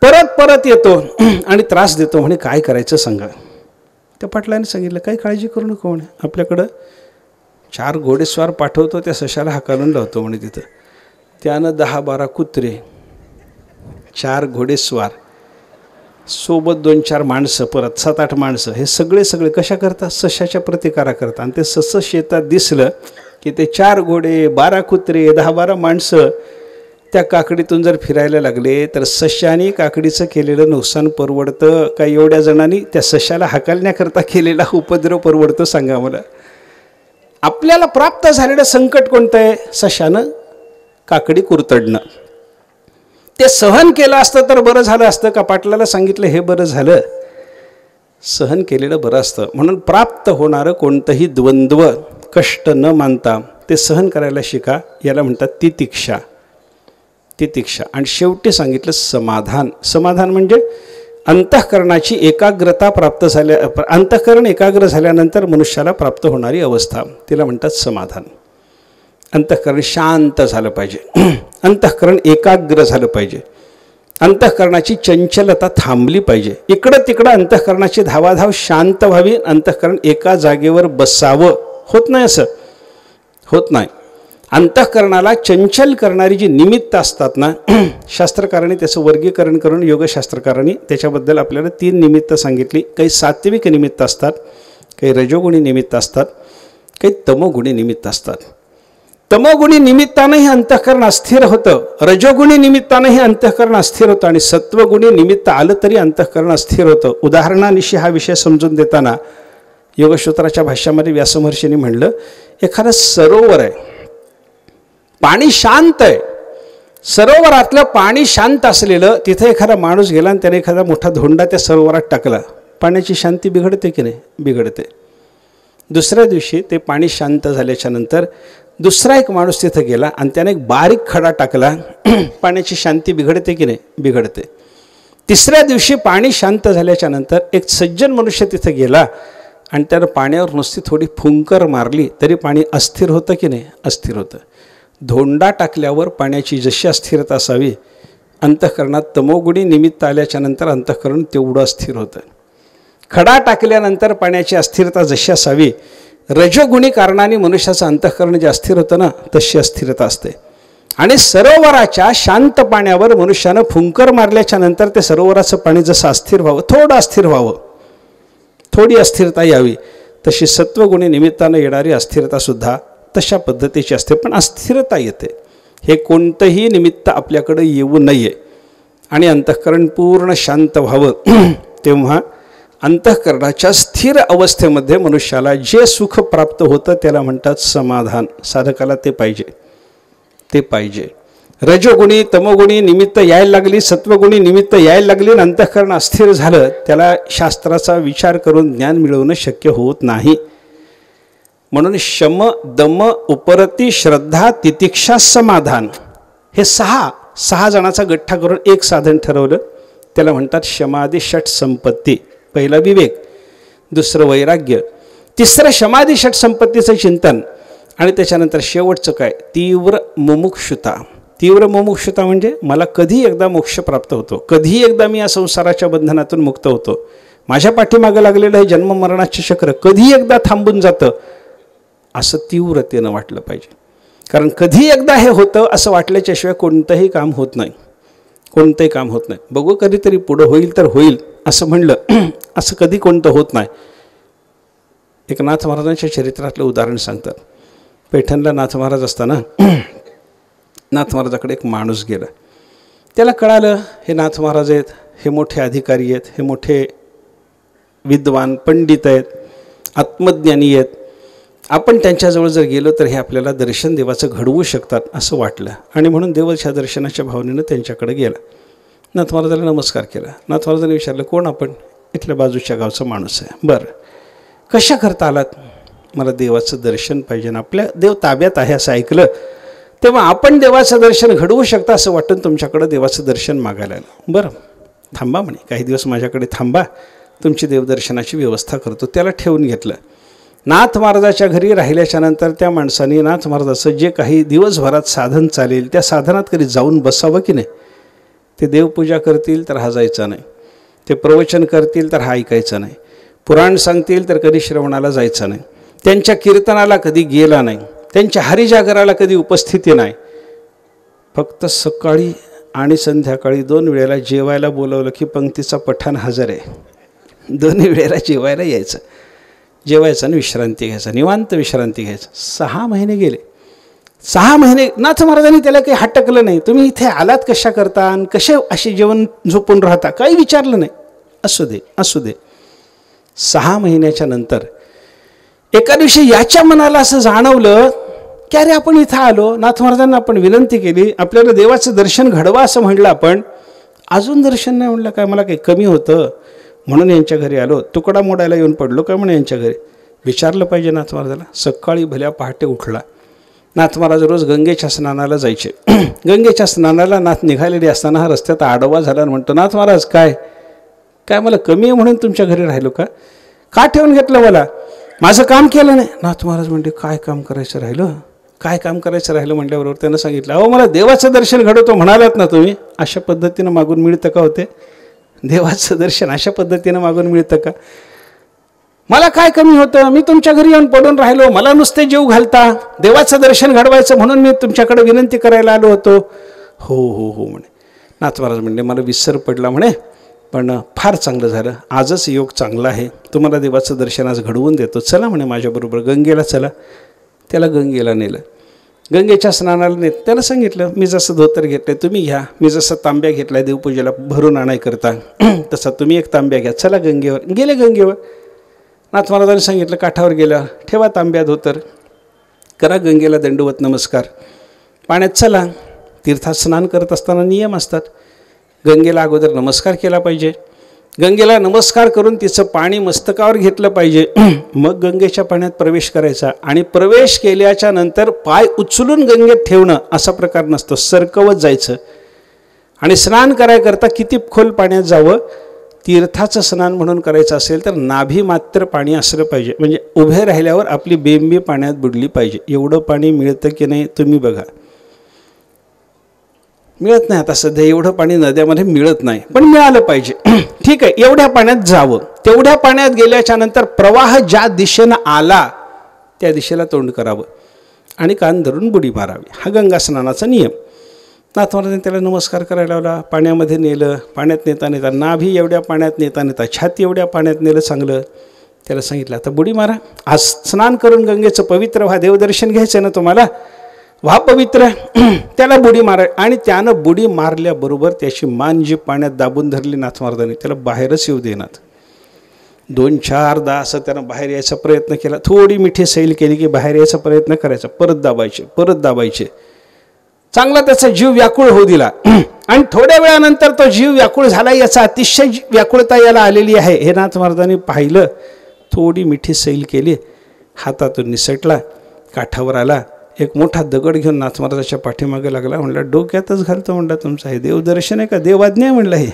परत परत येतो आणि त्रास देतो. म्हणे काय करायचं सांगा. त्या पाटलाने सांगितलं, काही काळजी करू नको म्हणे, आपल्याकडं 4 घोडेस्वार पाठवतो, त्या सशाला हाकालून लावतो म्हणे तिथं. त्यानं 10-12 कुत्रे, 4 घोडेस्वार, सोबत 2-4 माणसं, परत 7-8 माणसं, हे सगळे कशा करतात? सशाच्या प्रतिकारा करतात. आणि ते ससं शेतात दिसलं की ते 4 घोडे, 12 कुत्रे, 10-12 माणसं त्या काकडीतून जर फिरायला लागले तर सशाने काकडीचं केलेलं नुकसान परवडतं का एवढ्या जणांनी त्या सशाला हाकलण्याकरता केलेला उपद्रव परवडतो? सांगा मला. आपल्याला प्राप्त झालेलं संकट कोणतं आहे? सशानं काकडी कुरतडणं. ते सहन केलं असतं तर बरं झालं असतं का? पाटलाला सांगितलं हे बरं झालं, सहन केलेलं बरं असतं. म्हणून प्राप्त होणारं कोणतंही द्वंद्व कष्ट न मानता ते सहन करायला शिका. याला म्हणतात तितिक्षा. तितिक्षा. आणि शेवटी सांगितलं समाधान. समाधान म्हणजे अंतःकरणाची एकाग्रता प्राप्त झाल्या, अंतःकरण एकाग्र झाल्यानंतर मनुष्याला प्राप्त होणारी अवस्था, तिला म्हणतात समाधान. अंतःकरण शांत झालं पाहिजे, अंतःकरण एकाग्र झालं पाहिजे, अंतःकरणाची चंचलता थांबली पाहिजे. इकडं तिकडं अंतःकरणाची धावाधाव शांत व्हावी, अंतःकरण एका जागेवर बसावं. होत नाही, असं होत नाही. अंतःकरणाला चंचल करणारी जी निमित्त असतात ना, शास्त्रकारांनी त्याचं वर्गीकरण करून, योगशास्त्रकारांनी त्याच्याबद्दल आपल्याला 3 निमित्त सांगितली. काही सात्विक निमित्त असतात, काही रजोगुणी निमित्त असतात, काही तमोगुणी निमित्त असतात. तमोगुणी निमित्तानंही अंतःकरण अस्थिर होतं, रजोगुणी निमित्तानंही अंतःकरण अस्थिर होतं, आणि सत्वगुणी निमित्त आलं तरी अंतःकरण अस्थिर होतं. उदाहरणानिशी हा विषय समजून देताना योगसूत्राच्या भाष्यामध्ये व्यासमहर्षींनी म्हणलं, एखादं सरोवर आहे, पाणी शांत आहे, सरोवरातलं पाणी शांत असलेलं, तिथे एखादा माणूस गेला आणि त्याने एखादा मोठा धोंडा त्या सरोवरात टाकला, पाण्याची शांती बिघडते की नाही? बिघडते. दुसऱ्या दिवशी ते पाणी शांत झाल्याच्या नंतर दुसरा एक माणूस तिथे गेला आणि त्याने एक बारीक खडा टाकला, पाण्याची शांती बिघडते की नाही? बिघडते. तिसऱ्या दिवशी पाणी शांत झाल्याच्या नंतर एक सज्जन मनुष्य तिथे गेला आणि त्यानं पाण्यावर नुसती थोडी फुंकर मारली तरी पाणी अस्थिर होतं की नाही? अस्थिर होतं. धोंडा टाकल्यावर पाण्याची जशी अस्थिरता असावी, अंतःकरणात तमोगुणी निमित्त आल्याच्या नंतर अंतःकरण तेवढं अस्थिर होतं. खडा टाकल्यानंतर पाण्याची अस्थिरता जशी असावी, रजोगुणी कारणाने मनुष्याचं अंतःकरण जे अस्थिर होतं ना, तशी अस्थिरता असते. आणि सरोवराच्या शांत पाण्यावर मनुष्यानं फुंकर मारल्याच्या नंतर ते सरोवराचं पाणी जसं अस्थिर व्हावं, थोडं अस्थिर व्हावं, थोडी अस्थिरता यावी, तशी सत्वगुणी निमित्तानं येणारी अस्थिरतासुद्धा तशा पद्धतीची असते. पण अस्थिरता येते, हे कोणतंही निमित्त आपल्याकडे येऊ नये आणि अंतःकरण पूर्ण शांत व्हावं. तेव्हा अंतःकरणाच्या स्थिर अवस्थेमध्ये मनुष्याला जे सुख प्राप्त होतं त्याला म्हणतात समाधान. साधकाला ते पाहिजे, ते पाहिजे. रजोगुणी तमोगुणी निमित्त यायला लागली, सत्वगुणी निमित्त यायला लागली आणि अंतःकरण अस्थिर झालं, त्याला शास्त्राचा विचार करून ज्ञान मिळवणं शक्य होत नाही. म्हणून शम दम उपरती श्रद्धा तितिक्षा समाधान, हे 6 जणांचा गठ्ठा करून एक साधन ठरवलं, त्याला म्हणतात शमादी षट संपत्ती. पहिला विवेक, दुसरं वैराग्य, तिसरं शमादी षट संपत्तीचं चिंतन, आणि त्याच्यानंतर शेवटचं काय? तीव्र मुमुक्षुता. तीव्र मुमुक्षुता म्हणजे मला कधी एकदा मोक्ष प्राप्त होतो, कधी एकदा मी या संसाराच्या बंधनातून मुक्त होतो, माझ्या पाठीमागं लागलेलं हे जन्म मरणाचे चक्र कधी एकदा थांबून जातं, असं तीव्रतेनं वाटलं पाहिजे. कारण कधी एकदा हे होतं असं वाटल्याच्याशिवाय कोणतंही काम होत नाही, कोणतंही काम होत नाही. बघू कधीतरी पुढं होईल तर होईल असं म्हणलं, असं कधी कोणतं होत नाही. एक नाथ महाराजांच्या चरित्रातलं उदाहरण सांगतात. पैठणला नाथ महाराज असताना नाथ महाराजाकडे एक माणूस गेला. त्याला कळालं हे नाथ महाराज आहेत, हे मोठे अधिकारी आहेत, हे मोठे विद्वान पंडित आहेत, आत्मज्ञानी आहेत. आपण त्यांच्याजवळ जर गेलो तर हे आपल्याला दर्शन देवाचं घडवू शकतात असं वाटलं आणि म्हणून देवाच्या दर्शनाच्या भावनेनं त्यांच्याकडे गेला. नाथ महाराजांना नमस्कार केला. नाथ महाराजांनी विचारलं, कोण आपण? इथल्या बाजूच्या गावचा माणूस आहे. बरं, कशा करता आलात? मला देवाचं दर्शन पाहिजे ना. आपल्या देव ताब्यात आहे असं ऐकलं, तेव्हा आपण देवाचं दर्शन घडवू शकता असं वाटून तुमच्याकडं देवाचं दर्शन मागायला आलं. बरं, थांबा म्हणे, काही दिवस माझ्याकडे थांबा, तुमची देवदर्शनाची व्यवस्था करतो. त्याला ठेवून घेतलं. नाथ महाराजाच्या घरी राहिल्याच्या नंतर त्या माणसाने नाथ महाराजाचं जे काही दिवसभरात साधन चालेल त्या साधनात कधी जाऊन बसावं की नाही. ते देवपूजा करतील तर हा जायचा नाही, ते प्रवचन करतील तर हा ऐकायचा नाही, पुराण सांगतील तर कधी श्रवणाला जायचं नाही, त्यांच्या कीर्तनाला कधी गेला नाही, त्यांच्या हरिजागराला कधी उपस्थिती नाही. फक्त सकाळी आणि संध्याकाळी 2 वेळेला जेवायला बोलवलं की पंक्तीचा पठाण हजर आहे. 2 वेळेला जेवायला यायचं, जेवायचं आणि विश्रांती घ्यायचं, निवांत विश्रांती घ्यायचं. 6 महिने गेले. 6 महिने नाथ महाराजांनी त्याला काही हटकलं नाही. तुम्ही इथे आलात कशा करता आणि कसे असे जेवण झोपून राहता, काही विचारलं नाही. असू दे असू दे. 6 महिन्याच्या नंतर एका दिवशी याच्या मनाला असं जाणवलं की अरे आपण इथं आलो, नाथ महाराजांना आपण विनंती केली, आपल्याला देवाचं दर्शन घडवा असं म्हटलं, आपण अजून दर्शन नाही. म्हटलं काय मला काही कमी होतं म्हणून यांच्या घरी आलो, तुकडा मोडायला येऊन पडलो काय म्हणे यांच्या घरी. विचारलं पाहिजे नाथ महाराजाला. सकाळी भल्या पहाटे उठला. नाथ महाराज रोज गंगेच्या स्नानाला जायचे. गंगेच्या स्नानाला नाथ निघालेले असताना हा रस्त्यात आडवा झाला आणि म्हणतो, नाथ महाराज काय काय मला कमी आहे म्हणून तुमच्या घरी राहिलो का ठेवून घेतलं मला, माझं काम केलं नाही. नाथ महाराज म्हणते, काय काम करायचं राहिलं, काय काम करायचं राहिलं म्हटल्याबरोबर त्यानं सांगितलं, अहो मला देवाचं दर्शन घडवतो म्हणालात ना तुम्ही, अशा पद्धतीनं मागून मिळतं का होते? देवाचं दर्शन अशा पद्धतीनं मागून मिळतं का? मला काय कमी होतं, मी तुमच्या घरी येऊन पडून राहिलो, मला नुसते जीव घालता, देवाचं दर्शन घडवायचं म्हणून मी तुमच्याकडे विनंती करायला आलो होतो. हो हो हो म्हणे. नाथ महाराज म्हणले, मला विसर पडला म्हणे, पण फार चांगलं झालं, आजच योग चांगला आहे, तुम्हाला देवाचं दर्शन आज घडवून देतो, चला म्हणे माझ्याबरोबर गंगेला चला. त्याला गंगेला नेलं. गंगेच्या स्नानाला नेत त्याला सांगितलं, मी जसं धोतर घेतलं तुम्ही घ्या, मी जसं तांब्या घेतला आहे देवपूजेला भरून आणाय करता तसा तुम्ही एक तांब्या घ्या, चला गंगेवर. गेले गंगेवर. नाथ महाराजांनी सांगितलं, काठावर गेला, ठेवा तांब्या धोतर, करा गंगेला दंडवत नमस्कार, पाण्यात चला. तीर्थात स्नान करत असताना नियम असतात. गंगेला अगोदर नमस्कार केला पाहिजे, गंगेला नमस्कार करून तिचं पाणी मस्तकावर घेतलं पाहिजे, मग गंगेच्या पाण्यात प्रवेश करायचा. आणि प्रवेश केल्याच्या नंतर पाय उचलून गंगेत ठेवणं असा प्रकार नसतो, सरकवत जायचं. आणि स्नान करायकरता किती खोल पाण्यात जावं, तीर्थाचं स्नान म्हणून करायचं असेल तर नाभी मात्र पाणी असलं पाहिजे, म्हणजे उभे राहिल्यावर आपली बेंबी पाण्यात बुडली पाहिजे. एवढं पाणी मिळतं की नाही तुम्ही बघा. मिळत नाही आता सध्या, एवढं पाणी नद्यामध्ये मिळत नाही, पण मिळालं पाहिजे. ठीक आहे, एवढ्या पाण्यात जावं. तेवढ्या पाण्यात गेल्याच्या नंतर प्रवाह ज्या दिशेनं आला त्या दिशेला तोंड करावं आणि कान धरून बुडी मारावी. हा गंगा स्नानाचा नियम. नाथ महाराजांनी त्याला नमस्कार करायला लावला, पाण्यामध्ये नेलं. पाण्यात नेता नेता नाभी एवढ्या पाण्यात नेता नेता छाती एवढ्या पाण्यात नेलं चांगलं. त्याला सांगितलं, आता बुडी मारा, आज स्नान करून गंगेचं पवित्र व्हा, देवदर्शन घ्यायचं ना तुम्हाला, व्हा पवित्र. त्याला बुडी मारा. आणि त्यानं बुडी मारल्याबरोबर त्याची मान जी पाण्यात दाबून धरली नाथ महाराजांनी, त्याला बाहेरच येऊ देणार. 2-4दा असं त्यानं बाहेर यायचा प्रयत्न केला, थोडी मिठी सैल केली की बाहेर यायचा प्रयत्न करायचा, परत दाबायचे परत दाबायचे. चांगला त्याचा जीव व्याकुळ होऊ दिला. आणि थोड्या वेळानंतर तो जीव व्याकुळ झाला, याचा अतिशय व्याकुळता याला आलेली आहे हे नाथ महाराजांनी पाहिलं. थोडी मिठी सैल केली, हातातून निसटला, काठावर आला, एक मोठा दगड घेऊन नाथ महाराजाच्या पाठीमागे लागला. म्हणला, डोक्यातच घालतो म्हणला, तुमचं हे देवदर्शन आहे का देवाज्ञा आहे म्हणलं, हे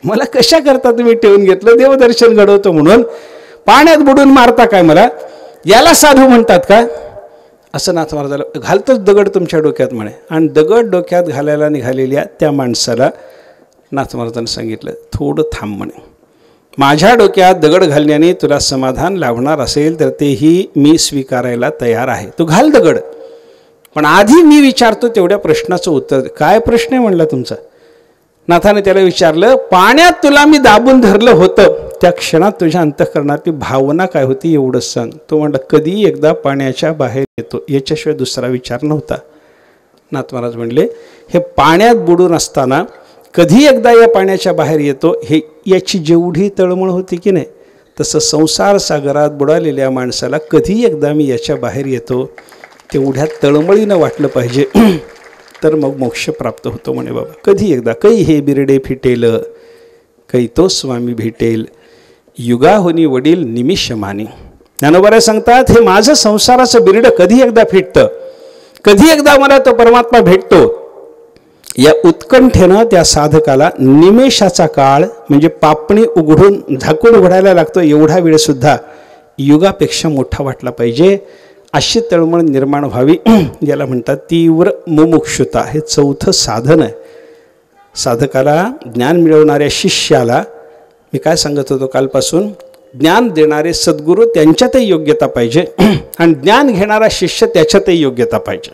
मला कशा करता तुम्ही ठेवून घेतलं, देवदर्शन घडवतो म्हणून पाण्यात बुडून मारता काय, मला याला साधू म्हणतात का? असं नाथ महाराजाला, घालतोच दगड तुमच्या डोक्यात म्हणे. आणि दगड डोक्यात घालायला निघालेल्या त्या माणसाला नाथ महाराजांनी सांगितलं, थोडं थांब म्हणे, माझ्या डोक्यात दगड घालण्याने तुला समाधान लाभणार असेल तर तेही मी स्वीकारायला तयार आहे, तू घाल दगड, पण आधी मी विचारतो तेवढ्या प्रश्नाचं उत्तर. काय प्रश्न आहे म्हणला तुमचा? नाथाने त्याला विचारलं, पाण्यात तुला मी दाबून धरलं होतं, त्या क्षणात तुझ्या अंतःकरणातली भावना काय होती एवढंच सांग. तो म्हणला, कधी एकदा पाण्याच्या बाहेर येतो, याच्याशिवाय दुसरा विचार नव्हता. नाथ महाराज म्हणले, हे पाण्यात बुडून असताना कधी एकदा या पाण्याच्या बाहेर येतो, हे याची जेवढी तळमळ होती की नाही तसं संसार सागरात बुडालेल्या माणसाला कधी एकदा मी याच्या बाहेर येतो तेवढ्या तळमळीनं वाटलं पाहिजे तर मग मोक्ष प्राप्त होतो म्हणे बाबा. कधी एकदा कै हे बिरडे फिटेल, कै तो स्वामी भेटेल, युगाहोनी वडील निमिषमानी. ज्ञानोबा सांगतात हे माझं संसाराचं बिरडं कधी एकदा फिटतं, कधी एकदा मला तो परमात्मा भेटतो. या उत्कंठेनं त्या साधकाला निमेषाचा काळ म्हणजे पापणी उघडून झाकून उघडायला लागतो एवढा वेळसुद्धा युगापेक्षा मोठा वाटला पाहिजे. अशी तळमळ निर्माण व्हावी याला म्हणतात तीव्र मुमुक्षुता. हे चौथं साधन आहे. साधकाला, ज्ञान मिळवणाऱ्या शिष्याला मी काय सांगत होतो कालपासून, ज्ञान देणारे सद्गुरू त्यांच्यातही योग्यता पाहिजे आणि ज्ञान घेणारा शिष्य त्याच्यातही योग्यता पाहिजे.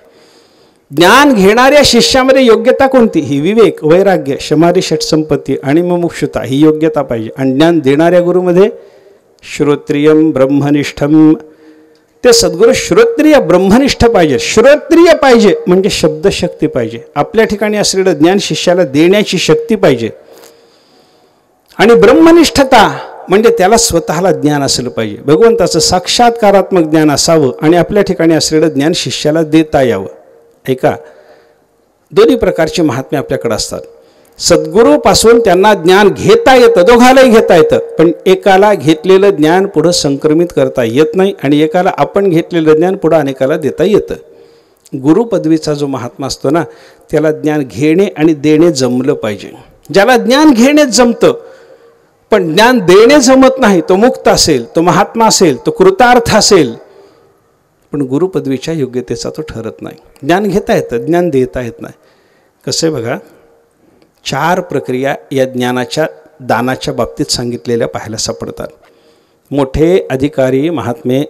ज्ञान घेणाऱ्या शिष्यामध्ये योग्यता कोणती? ही विवेक, वैराग्य, शमारी, षटसंपत्ती आणि मुमुक्षुता ही योग्यता पाहिजे. आणि ज्ञान देणाऱ्या गुरुमध्ये श्रोत्रियम ब्रह्मनिष्ठम. ते सद्गुरू श्रोत्रिय ब्रह्मनिष्ठ पाहिजे. श्रोत्रिय पाहिजे म्हणजे शब्दशक्ती पाहिजे. आपल्या ठिकाणी असलेलं ज्ञान शिष्याला देण्याची शक्ती पाहिजे. आणि ब्रह्मनिष्ठता म्हणजे त्याला स्वतःला ज्ञान असलं पाहिजे. भगवंताचं साक्षात्कारात्मक ज्ञान असावं आणि आपल्या ठिकाणी असलेलं ज्ञान शिष्याला देता यावं. ऐका, दोन्ही प्रकारचे महात्मे आपल्याकडे असतात. सद्गुरूपासून त्यांना ज्ञान घेता येतं, दोघालाही घेता येतं, पण एकाला घेतलेलं ज्ञान पुढं संक्रमित करता येत नाही आणि एकाला आपण घेतलेलं ज्ञान पुढं अनेकाला देता येतं. गुरुपदवीचा जो महात्मा असतो ना, त्याला ज्ञान घेणे आणि देणे जमलं पाहिजे. ज्याला ज्ञान घेणेच जमतं पण ज्ञान देणे जमत नाही, तो मुक्त असेल, तो महात्मा असेल, तो कृतार्थ असेल, पण गुरुपदवीच्या योग्यतेचा तो ठरत नाही. ज्ञान घेता येतं, ज्ञान देता येत नाही. कसं आहे बघा, 4 प्रक्रिया या ज्ञानाच्या दानाच्या बाबतीत सांगितलेल्या पाहायला सापडतात. मोठे अधिकारी महात्मे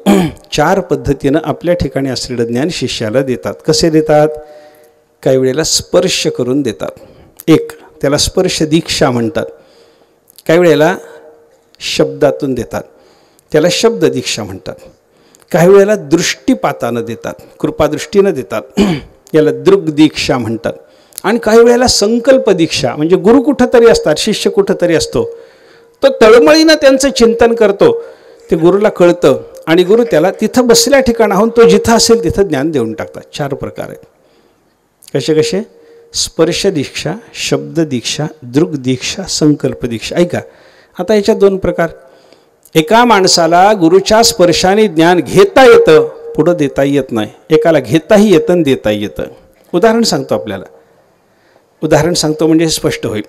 4 पद्धतीनं आपल्या ठिकाणी असलेलं ज्ञान शिष्याला देतात. कसे देतात? काही वेळेला स्पर्श करून देतात. एक त्याला स्पर्श दीक्षा म्हणतात. काही वेळेला शब्दातून देतात, त्याला शब्द दीक्षा म्हणतात. काही वेळेला दृष्टीपातानं देतात, कृपादृष्टीनं देतात, याला दृग दीक्षा म्हणतात. आणि काही वेळेला संकल्प दीक्षा म्हणजे गुरु कुठंतरी असतात, शिष्य कुठंतरी असतो, तो तळमळीनं त्यांचं चिंतन करतो, ते गुरुला कळतं आणि गुरु त्याला तिथं बसल्या ठिकाणाहून तो जिथं असेल तिथं ज्ञान देऊन टाकतात. 4 प्रकार आहेत. कसे कसे? स्पर्श दीक्षा, शब्द दीक्षा, दृग दीक्षा, संकल्प दीक्षा. ऐका, आता याच्यात 2 प्रकार. एका माणसाला गुरुच्या स्पर्शाने ज्ञान घेता येतं, पुढं देता येत नाही. एकाला घेताही येतं आणि देताही येतं. उदाहरण सांगतो आपल्याला, उदाहरण सांगतो म्हणजे स्पष्ट होईल.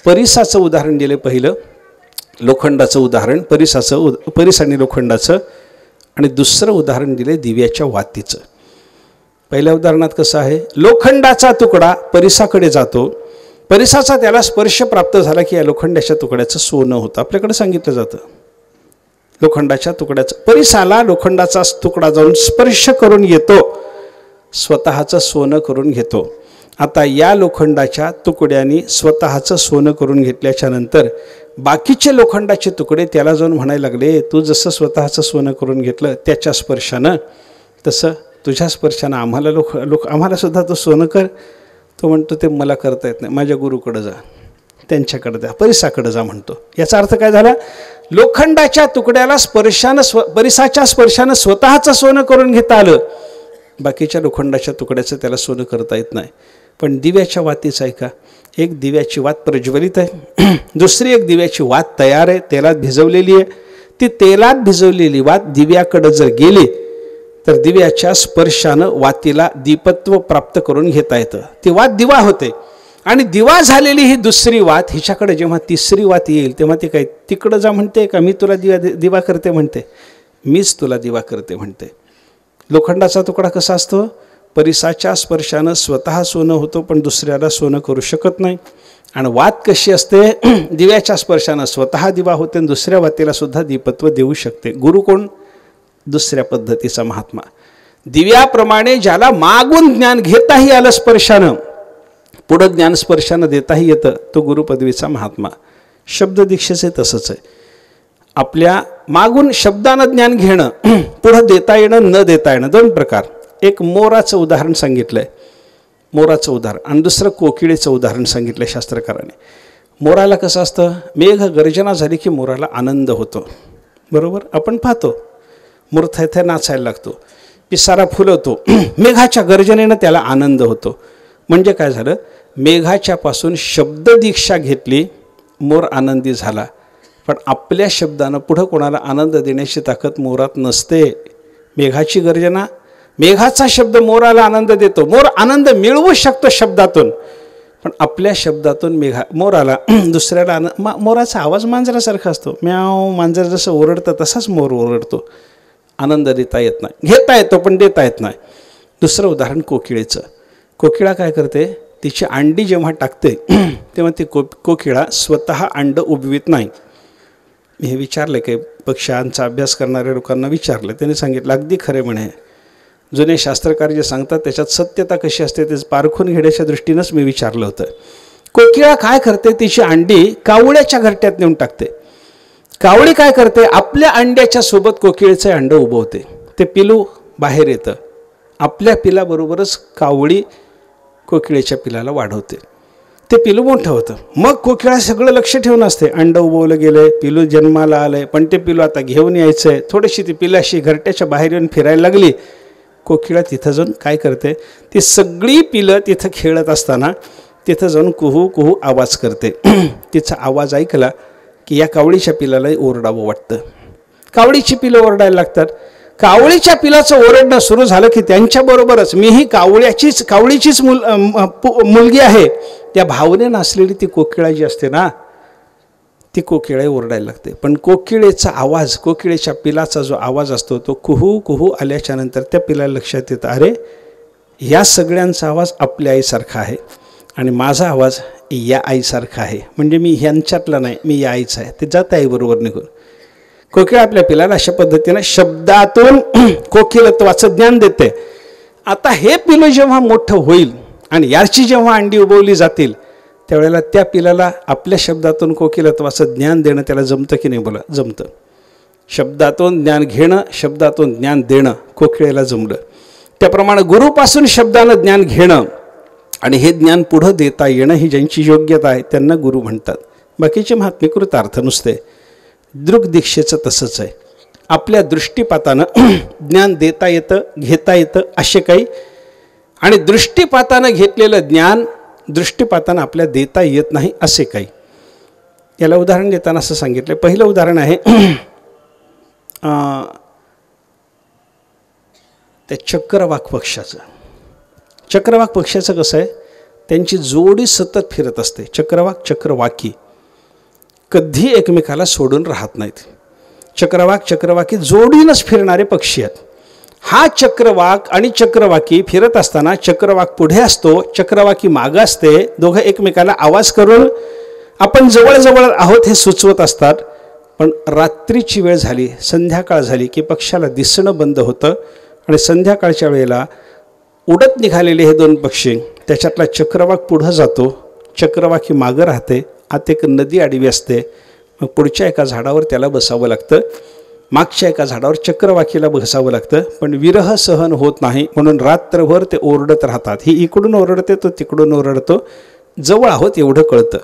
परिसाचं उदाहरण दिलं पहिलं, लोखंडाचं उदाहरण, परिस आणि लोखंडाचं. आणि दुसरं उदाहरण दिले दिव्याच्या वातीचं. पहिल्या उदाहरणात कसं आहे, लोखंडाचा तुकडा परिसाकडे जातो, परिसाचा त्याला स्पर्श प्राप्त झाला की या लोखंडाच्या तुकड्याचं सोनं होतं. आपल्याकडे सांगितलं जातं लोखंडाच्या तुकड्याचं, परिसाला लोखंडाचा तुकडा जाऊन स्पर्श करून येतो, स्वतःचं सोनं करून घेतो. आता या लोखंडाच्या तुकड्यांनी स्वतःचं सोनं करून घेतल्याच्या नंतर बाकीचे लोखंडाचे तुकडे त्याला जाऊन म्हणायला लागले, तू जसं स्वतःचं सोनं करून घेतलं त्याच्या स्पर्शानं, तसं तुझ्या स्पर्शानं आम्हाला सुद्धा तो सोनं कर. तो म्हणतो ते मला करता येत नाही, माझ्या गुरुकडं जा, त्यांच्याकडे जा, परिसाकडे जा म्हणतो. याचा अर्थ काय झाला? लोखंडाच्या तुकड्याला परिसाच्या स्पर्शानं स्वतःचं सोनं करून घेता आलं, बाकीच्या लोखंडाच्या तुकड्याचं त्याला सोनं करता येत नाही. पण दिव्याच्या वातीचं आहे का, एक दिव्याची वात प्रज्वलित आहे, दुसरी एक दिव्याची वात तयार आहे, तेलात भिजवलेली आहे. ती तेलात भिजवलेली वात दिव्याकडे जर गेली तर दिव्याच्या स्पर्शानं वातीला दीपत्व प्राप्त करून घेता येतं. ती वात दिवा होते. आणि दिवा झालेली ही दुसरी वात हिच्याकडे जेव्हा तिसरी वात येईल तेव्हा ती काय तिकडं जा म्हणते का, मी तुला दिवा करते म्हणते, मीच तुला दिवा करते म्हणते. लोखंडाचा तुकडा कसा असतो? परिसाच्या स्पर्शानं स्वतः सोनं होतो पण दुसऱ्याला सोनं करू शकत नाही. आणि वात कशी असते? दिव्याच्या स्पर्शानं स्वतः दिवा होते आणि दुसऱ्या वातीला सुद्धा दीपत्व देऊ शकते. गुरु कोण? दुसऱ्या पद्धतीचा महात्मा. दिव्याप्रमाणे ज्याला मागून ज्ञान घेताही आलं स्पर्शानं, पुढं ज्ञान स्पर्शानं देताही येतं, तो गुरुपदवीचा महात्मा. शब्द दीक्षेचे तसंच आहे. आपल्या मागून शब्दानं ज्ञान घेणं, पुढं देता येणं, न देता येणं, 2 प्रकार. एक मोराचं उदाहरण सांगितलंय, मोराचं उदाहरण, आणि दुसरं कोकिळेचं उदाहरण सांगितलंय शास्त्रकाराने. मोराला कसं असतं, मेघ गर्जना झाली की मोराला आनंद होतो, बरोबर. आपण पाहतो मोर थैथे नाचायला लागतो, पिसारा फुलवतो, मेघाच्या गर्जनेनं त्याला आनंद होतो. म्हणजे काय झालं, मेघाच्यापासून शब्ददीक्षा घेतली, मोर आनंदी झाला. पण आपल्या शब्दानं पुढं कोणाला आनंद देण्याची ताकद मोरात नसते. मेघाची गर्जना, मेघाचा शब्द मोराला आनंद देतो, मोर आनंद मिळवू शकतो शब्दातून, पण आपल्या शब्दातून मोराला दुसऱ्याला मोराचा आवाज मांजरासारखा असतो, म्याव, मांजर जसं ओरडतं तसाच मोर ओरडतो. आनंद देता येत नाही, घेता येतो पण देता येत नाही. दुसरं उदाहरण कोकिळेचं. कोकिळा काय करते, तिची अंडी जेव्हा टाकते तेव्हा ती कोकिळा स्वतः अंड उबवित नाही. मी हे विचारलं काही पक्ष्यांचा अभ्यास करणाऱ्या लोकांना विचारलं, त्यांनी सांगितलं अगदी खरे म्हणे. जुने शास्त्रकार जे सांगतात त्याच्यात सत्यता कशी असते ते पारखून घेण्याच्या दृष्टीनंच मी विचारलं होतं. कोकिळा काय करते, तिची अंडी कावळ्याच्या घरट्यात नेऊन टाकते. कावळी काय करते, आपल्या अंड्याच्या सोबत कोकिळेचं अंडं उभवते, ते पिलू बाहेर येतं. आपल्या पिलाबरोबरच कावळी कोकिळेच्या पिलाला वाढवते, ते पिलू मोठं होतं. मग कोकिळा सगळं लक्ष ठेवून असते, अंडं उभवलं गेलं आहे, पिलू जन्माला आलं आहे, पण ते पिलू आता घेऊन यायचं आहे. थोडीशी ती पिलाशी घरट्याच्या बाहेर येऊन फिरायला लागली, कोकिळा तिथं जाऊन काय करते, ती सगळी पिलं तिथं खेळत असताना तिथं जाऊन कुहू कुहू आवाज करते. तिचा आवाज ऐकला की या कावळीच्या पिलालाही ओरडावं वाटतं. कावळीची पिलं ओरडायला लागतात. कावळीच्या पिलाचं ओरडणं सुरू झालं की त्यांच्याबरोबरच मीही कावळीचीच मुलगी आहे त्या भावनेनं असलेली ती कोकिळा जी असते ना, ती कोकिळा ओरडायला लागते. पण कोकिळेचा आवाज, कोकिळेच्या पिलाचा जो आवाज असतो तो कुहू कुहू आल्याच्या नंतर त्या पिलाला लक्षात येतं, अरे या सगळ्यांचा आवाज आपल्या आईसारखा आहे आणि माझा आवाज या आईसारखा आहे, म्हणजे मी ह्यांच्यातला नाही, मी या आईचा आहे. ते जात आईबरोबर निघून. कोकिळा आपल्या पिलाला अशा पद्धतीनं शब्दातून कोकिलत्वाचं ज्ञान देते. आता हे पिलू जेव्हा मोठं होईल आणि याची जेव्हा अंडी उबवली जातील त्यावेळेला त्या पिलाला आपल्या शब्दातून कोकिलत्वाचं ज्ञान देणं त्याला जमतं की नाही? बोला, जमतं. शब्दातून ज्ञान घेणं, शब्दातून ज्ञान देणं कोकिळेला जमलं. त्याप्रमाणे गुरुपासून शब्दानं ज्ञान घेणं आणि हे ज्ञान पुढं देता येणं ही ज्यांची योग्यता आहे त्यांना गुरु म्हणतात. बाकीचे महात्मीकृत अर्थ नुसते. दृग्दीक्षेचं तसंच आहे. आपल्या दृष्टिपातानं ज्ञान देता येतं, घेता येतं असे काही, आणि दृष्टिपातानं घेतलेलं ज्ञान दृष्टिपातानं आपल्या देता येत नाही असे काही. याला उदाहरण देताना असं सांगितलं. पहिलं उदाहरण आहे त्या चक्रवाक पक्षाचं. चक्रवाक पक्षाचं कसं आहे, त्यांची जोडी सतत फिरत असते. चक्रवाक, चक्रवाकी कधी एकमेकाला सोडून राहत नाहीत. चक्रवाक, चक्रवाकी जोडीनंच फिरणारे पक्षी आहेत. हा चक्रवाक आणि चक्रवाकी फिरत असताना चक्रवाक पुढे असतो, चक्रवाकी मागं असते. दोघं एकमेकाला आवाज करून आपण जवळजवळ आहोत हे सुचवत असतात. पण रात्रीची वेळ झाली, संध्याकाळ झाली की पक्षाला दिसणं बंद होतं आणि संध्याकाळच्या वेळेला उडत निघालेले हे दोन पक्षी, त्याच्यातला चक्रवाक पुढं जातो, चक्रवाकी मागं राहते. आत एक नदी आडवी असते. मग पुढच्या एका झाडावर त्याला बसावं लागतं, मागच्या एका झाडावर चक्रवाकीला बसावं लागतं. पण विरह सहन होत नाही म्हणून रात्रभर ते ओरडत राहतात. ही इकडून ओरडते, तो तिकडून ओरडतो. जवळ आहोत एवढं कळतं.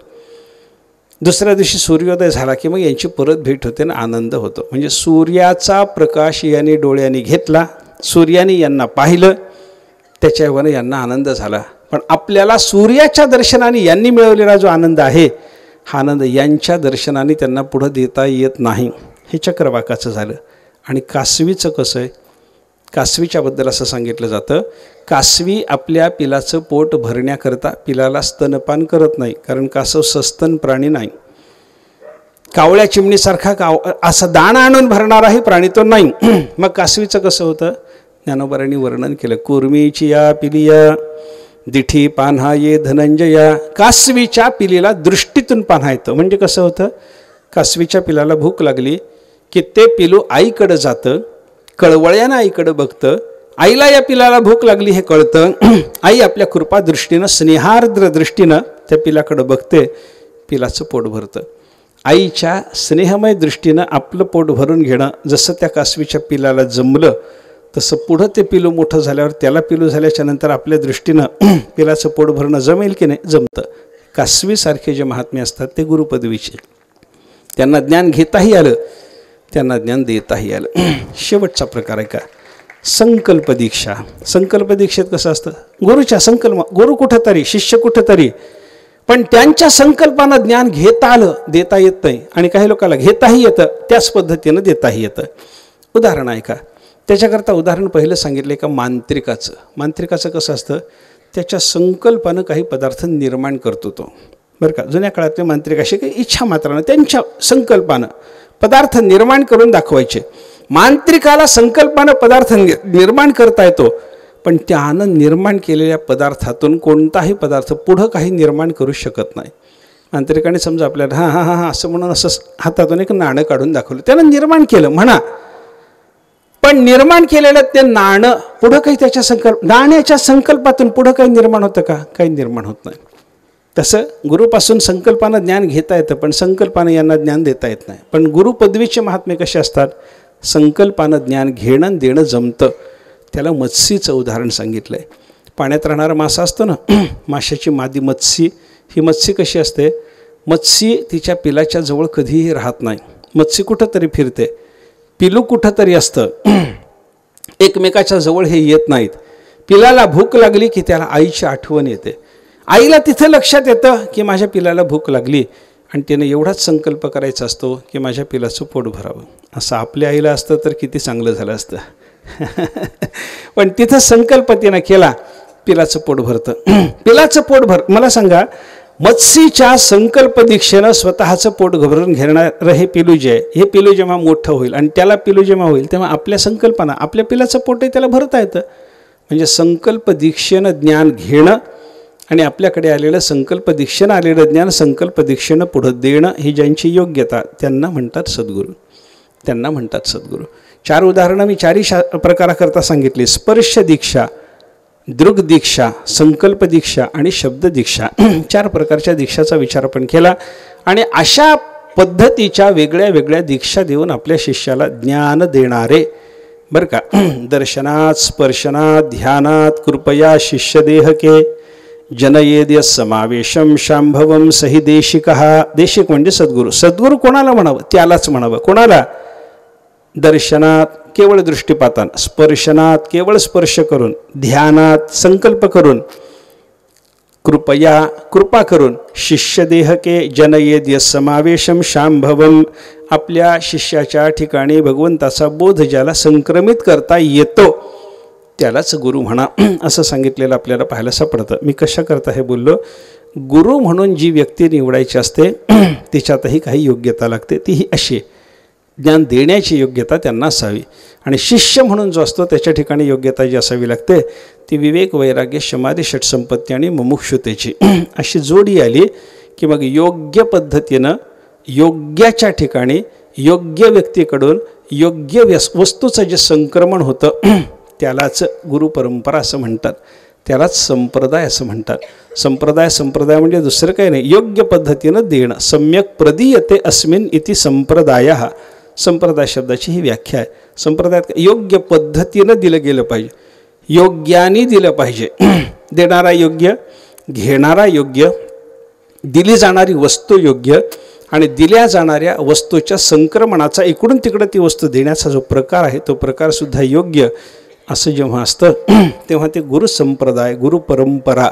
दुसऱ्या दिवशी सूर्योदय झाला की मग यांची परत भेट होते आणि आनंद होतो. म्हणजे सूर्याचा प्रकाश यांनी डोळ्यांनी घेतला, सूर्याने यांना पाहिलं, त्याच्यावर यांना आनंद झाला. पण आपल्याला सूर्याच्या दर्शनाने यांनी मिळवलेला जो आनंद आहे, हा आनंद यांच्या दर्शनाने त्यांना पुढं देता येत नाही. हे चक्रवाकाचं झालं. आणि कासवीचं कसं आहे, कासवीच्याबद्दल असं सांगितलं जातं, कासवी आपल्या पिलाचं पोट भरण्याकरता पिलाला स्तनपान करत नाही, कारण कासव सस्तन प्राणी नाही. कावळ्या चिमणीसारखा असा दाणा आणून भरणाराही प्राणी तो नाही. मग कासवीचं कसं होतं, ज्ञानोबारांनी वर्णन केलं. कुर्मीची या पिलिया दिठी पान्हा ये धनंजया. कासवीच्या पिलीला दृष्टीतून पान्हा येतं. म्हणजे कसं होतं, कासवीच्या पिलाला भूक लागली की ते पिलू आईकडं जातं, कळवळ्यानं आईकडं बघतं. आईला या पिलाला भूक लागली हे कळतं. आई आपल्या कृपा दृष्टीनं, स्नेहार्द्र दृष्टीनं त्या पिलाकडं बघते, पिलाचं पोट भरतं. आईच्या स्नेहमय दृष्टीनं आपलं पोट भरून घेणं जसं त्या कासवीच्या पिलाला जमलं, तसं पुढं ते पिलू मोठं झाल्यावर त्याला पिलू झाल्याच्या नंतर आपल्या दृष्टीनं पिलाचं पोट भरणं जमेल की नाही? जमतं. कासवीसारखे जे महात्मे असतात ते गुरुपदवीचे. त्यांना ज्ञान घेताही आलं, त्यांना ज्ञान देताही आलं. शेवटचा प्रकार आहे का, संकल्प दीक्षा. संकल्प दीक्षेत कसं असतं, गुरुच्या गुरु कुठंतरी, शिष्य कुठंतरी, पण त्यांच्या संकल्पानं ज्ञान घेता आलं, देता येत नाही. आणि काही लोकांना घेताही येतं, त्याच पद्धतीनं देताही येतं. उदाहरण आहे का, त्याच्याकरता उदाहरण पहिलं सांगितलं का मांत्रिकाचं. मांत्रिकाचं कसं असतं, त्याच्या संकल्पानं काही पदार्थ निर्माण करतो तो, बरं का. जुन्या काळातले मांत्रिक असे काही इच्छा मात्रानं त्यांच्या संकल्पानं पदार्थ निर्माण करून दाखवायचे. मांत्रिकाला संकल्पानं पदार्थ निर्माण करता येतो, पण त्यानं निर्माण केलेल्या पदार्थातून कोणताही पदार्थ पुढं काही निर्माण करू शकत नाही. मांत्रिकाने समजा आपल्याला हां हां हां हां असं म्हणून असं हातातून एक नाणं काढून दाखवलं, त्यानं निर्माण केलं म्हणा, पण निर्माण केलेलं ते नाणं पुढं काही त्याच्या नाण्याच्या संकल्पातून पुढं काही निर्माण होतं का, काही निर्माण होत नाही. तसं गुरुपासून संकल्पानं ज्ञान घेता येतं, पण संकल्पानं यांना ज्ञान देता येत नाही. पण गुरुपदवीचे महात्मे कसे असतात, संकल्पानं ज्ञान घेणं देणं जमतं. त्याला मत्स्यीचं उदाहरण सांगितलं आहे. पाण्यात राहणारा मासा असतो ना, माशाची मादी मत्सी. ही मत्सी कशी असते, मत्सी तिच्या पिलाच्या जवळ कधीही राहत नाही. मत्सी कुठंतरी फिरते, पिलू कुठंतरी असतं, एकमेकाच्या जवळ हे येत नाहीत. पिलाला भूक लागली की त्याला आईची आठवण येते. आईला तिथं लक्षात येतं की माझ्या पिलाला भूक लागली, आणि त्याने एवढाच संकल्प करायचा असतो की माझ्या पिलाचं पोट भरावं. असं आपल्या आईला असतं तर किती चांगलं झालं असतं. पण तिथं संकल्प तिनं केला, पिलाचं पोट भरतं. पिलाचं पोट मला सांगा, मत्स्यीच्या संकल्प दीक्षेनं स्वतःचं पोट भरून घेणारं हे पिलू जे आहे, हे पिलू जेव्हा मोठं होईल आणि त्याला पिलू जेव्हा होईल, तेव्हा आपल्या संकल्पना आपल्या पिलाचं पोटही त्याला भरता येतं. म्हणजे संकल्प दीक्षेनं ज्ञान घेणं आणि आपल्याकडे आलेलं संकल्प दीक्षेनं आलेलं ज्ञान संकल्प दीक्षेनं पुढं देणं, ही ज्यांची योग्यता, त्यांना म्हणतात सद्गुरू. त्यांना म्हणतात सद्गुरू. 4 उदाहरणं मी 4ही प्रकाराकरता सांगितली. स्पर्श दीक्षा, दृग दीक्षा, संकल्प दीक्षा आणि शब्द दीक्षा. 4 प्रकारच्या दीक्षाचा विचार आपण केला, आणि अशा पद्धतीच्या वेगळ्या वेगळ्या दीक्षा देऊन आपल्या शिष्याला ज्ञान देणारे, बरं का. दर्शनात, स्पर्शनात, ध्यानात कृपया शिष्यदेहके जनयेद्य समावेशम शांभवम सही देशिकः. देशिक म्हणजे सद्गुरू. सद्गुरू कोणाला म्हणावं, त्यालाच म्हणावं. कोणाला, दर्शनात केवळ दृष्टिपातान, स्पर्शनात केवळ स्पर्श करून, ध्यानात संकल्प करून, कृपया कृपा करून, शिष्यदेहके जनयेद्य समावेशम शांभवम आपल्या शिष्याच्या ठिकाणी भगवंताचा बोध ज्याला संक्रमित करता येतो त्यालाच गुरु म्हणा, असं सांगितलेलं आपल्याला पाहायला सापडतं. मी कशा करता हे बोललो, गुरु म्हणून जी व्यक्ती निवडायची असते तिच्यातही काही योग्यता लागते. ती ही अशी ज्ञान देण्याची योग्यता त्यांना असावी, आणि शिष्य म्हणून जो असतो त्याच्या ठिकाणी योग्यता जी असावी लागते ती विवेक, वैराग्य, समाधी, षटसंपत्ती आणि मुमुक्षुतेची. अशी जोडी आली की मग योग्य पद्धतीनं योग्याच्या ठिकाणी योग्य व्यक्तीकडून योग्य वस्तूचं जे संक्रमण होतं त्यालाच गुरुपरंपरा असं म्हणतात, त्यालाच संप्रदाय असं म्हणतात. संप्रदाय म्हणजे दुसरं काही नाही, योग्य पद्धतीनं देणं. सम्यक प्रदीयते अस्मिन् इति संप्रदायः. संप्रदाय शब्दाची ही व्याख्या आहे. संप्रदायात योग्य पद्धतीनं दिलं गेलं पाहिजे, योग्याने दिलं पाहिजे. देणारा योग्य, घेणारा योग्य, दिली जाणारी वस्तू योग्य, आणि दिल्या जाणाऱ्या वस्तूच्या संक्रमणाचा इकडून तिकडं ती वस्तू देण्याचा जो प्रकार आहे तो प्रकारसुद्धा योग्य. असं जेव्हा असतं तेव्हा ते गुरुसंप्रदाय, गुरुपरंपरा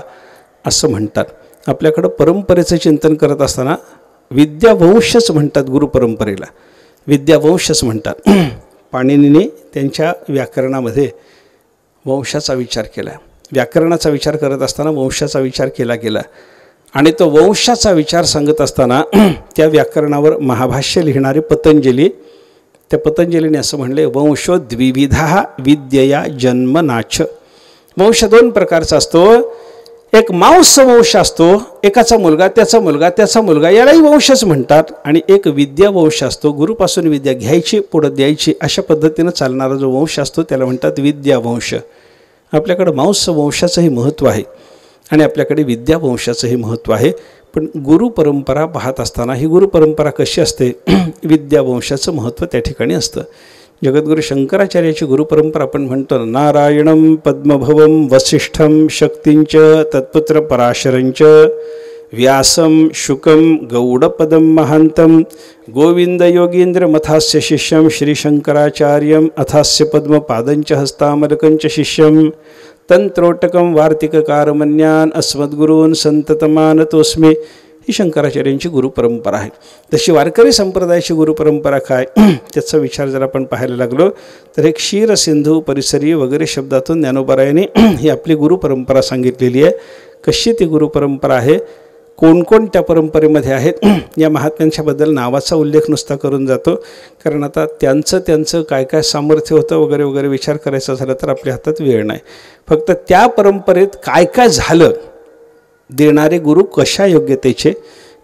असं म्हणतात. आपल्याकडं परंपरेचं चिंतन करत असताना विद्यावंशच म्हणतात गुरुपरंपरेला, विद्यावंशच म्हणतात. पाणिनीने त्यांच्या व्याकरणामध्ये वंशाचा विचार केला. व्याकरणाचा विचार करत असताना वंशाचा विचार केला गेला, आणि तो वंशाचा विचार सांगत असताना त्या व्याकरणावर महाभाष्य लिहिणारे पतंजली, त्या पतंजलीने असं म्हणले, वंशो द्विविधा विद्यया जन्मनाच. वंश 2 प्रकारचा असतो. एक मांस वंश असतो, एकाचा मुलगा, त्याचा मुलगा, त्याचा मुलगा, यालाही वंशच म्हणतात. आणि एक विद्यावंश असतो, गुरुपासून विद्या घ्यायची पुढं द्यायची अशा पद्धतीनं चालणारा जो वंश असतो त्याला म्हणतात विद्यावंश. आपल्याकडं मांस वंशाचंही महत्त्व आहे आणि आपल्याकडे विद्यावंशाचंही महत्त्व आहे. पण गुरुपरंपरा पाहत असताना ही गुरुपरंपरा कशी असते, विद्यावंशाचं महत्त्व त्या ठिकाणी असतं. जगद्गुरु शंकराचार्याची गुरुपरंपरा आपण म्हणतो, नारायणं पद्मभवं वसिष्ठं शक्तींच तत्पुत्र पराशरंच व्यासं शुकं गौडपदं महान्तं गोविन्दयोगीन्द्रमथास्य शिष्यं श्रीशङ्कराचार्यम् अथास्य पद्मपादञ्च हस्तामलकञ्च शिष्यं तंत्रोटकं वार्तिककारमन्यान् अस्मद्गुरून् संततमानतोस्मि. ही शंकराचार्यांची गुरुपरंपरा आहे. तशी वारकरी संप्रदायाची गुरुपरंपरा काय त्याचा विचार जर आपण पाहायला लागलो तर एक क्षीर सिंधू परिसरी वगैरे शब्दातून ज्ञानोबरायांनी ही आपली गुरुपरंपरा सांगितलेली आहे. कशी ती गुरुपरंपरा आहे, कोण त्या परंपरेमध्ये आहेत या महात्म्यांच्याबद्दल नावाचा उल्लेख नुसता करून जातो, कारण आता त्यांचं काय काय सामर्थ्य होतं वगैरे वगैरे विचार करायचा झाला तर आपल्या हातात वेळ नाही. फक्त त्या परंपरेत काय काय झालं, देणारे गुरु कशा योग्यतेचे,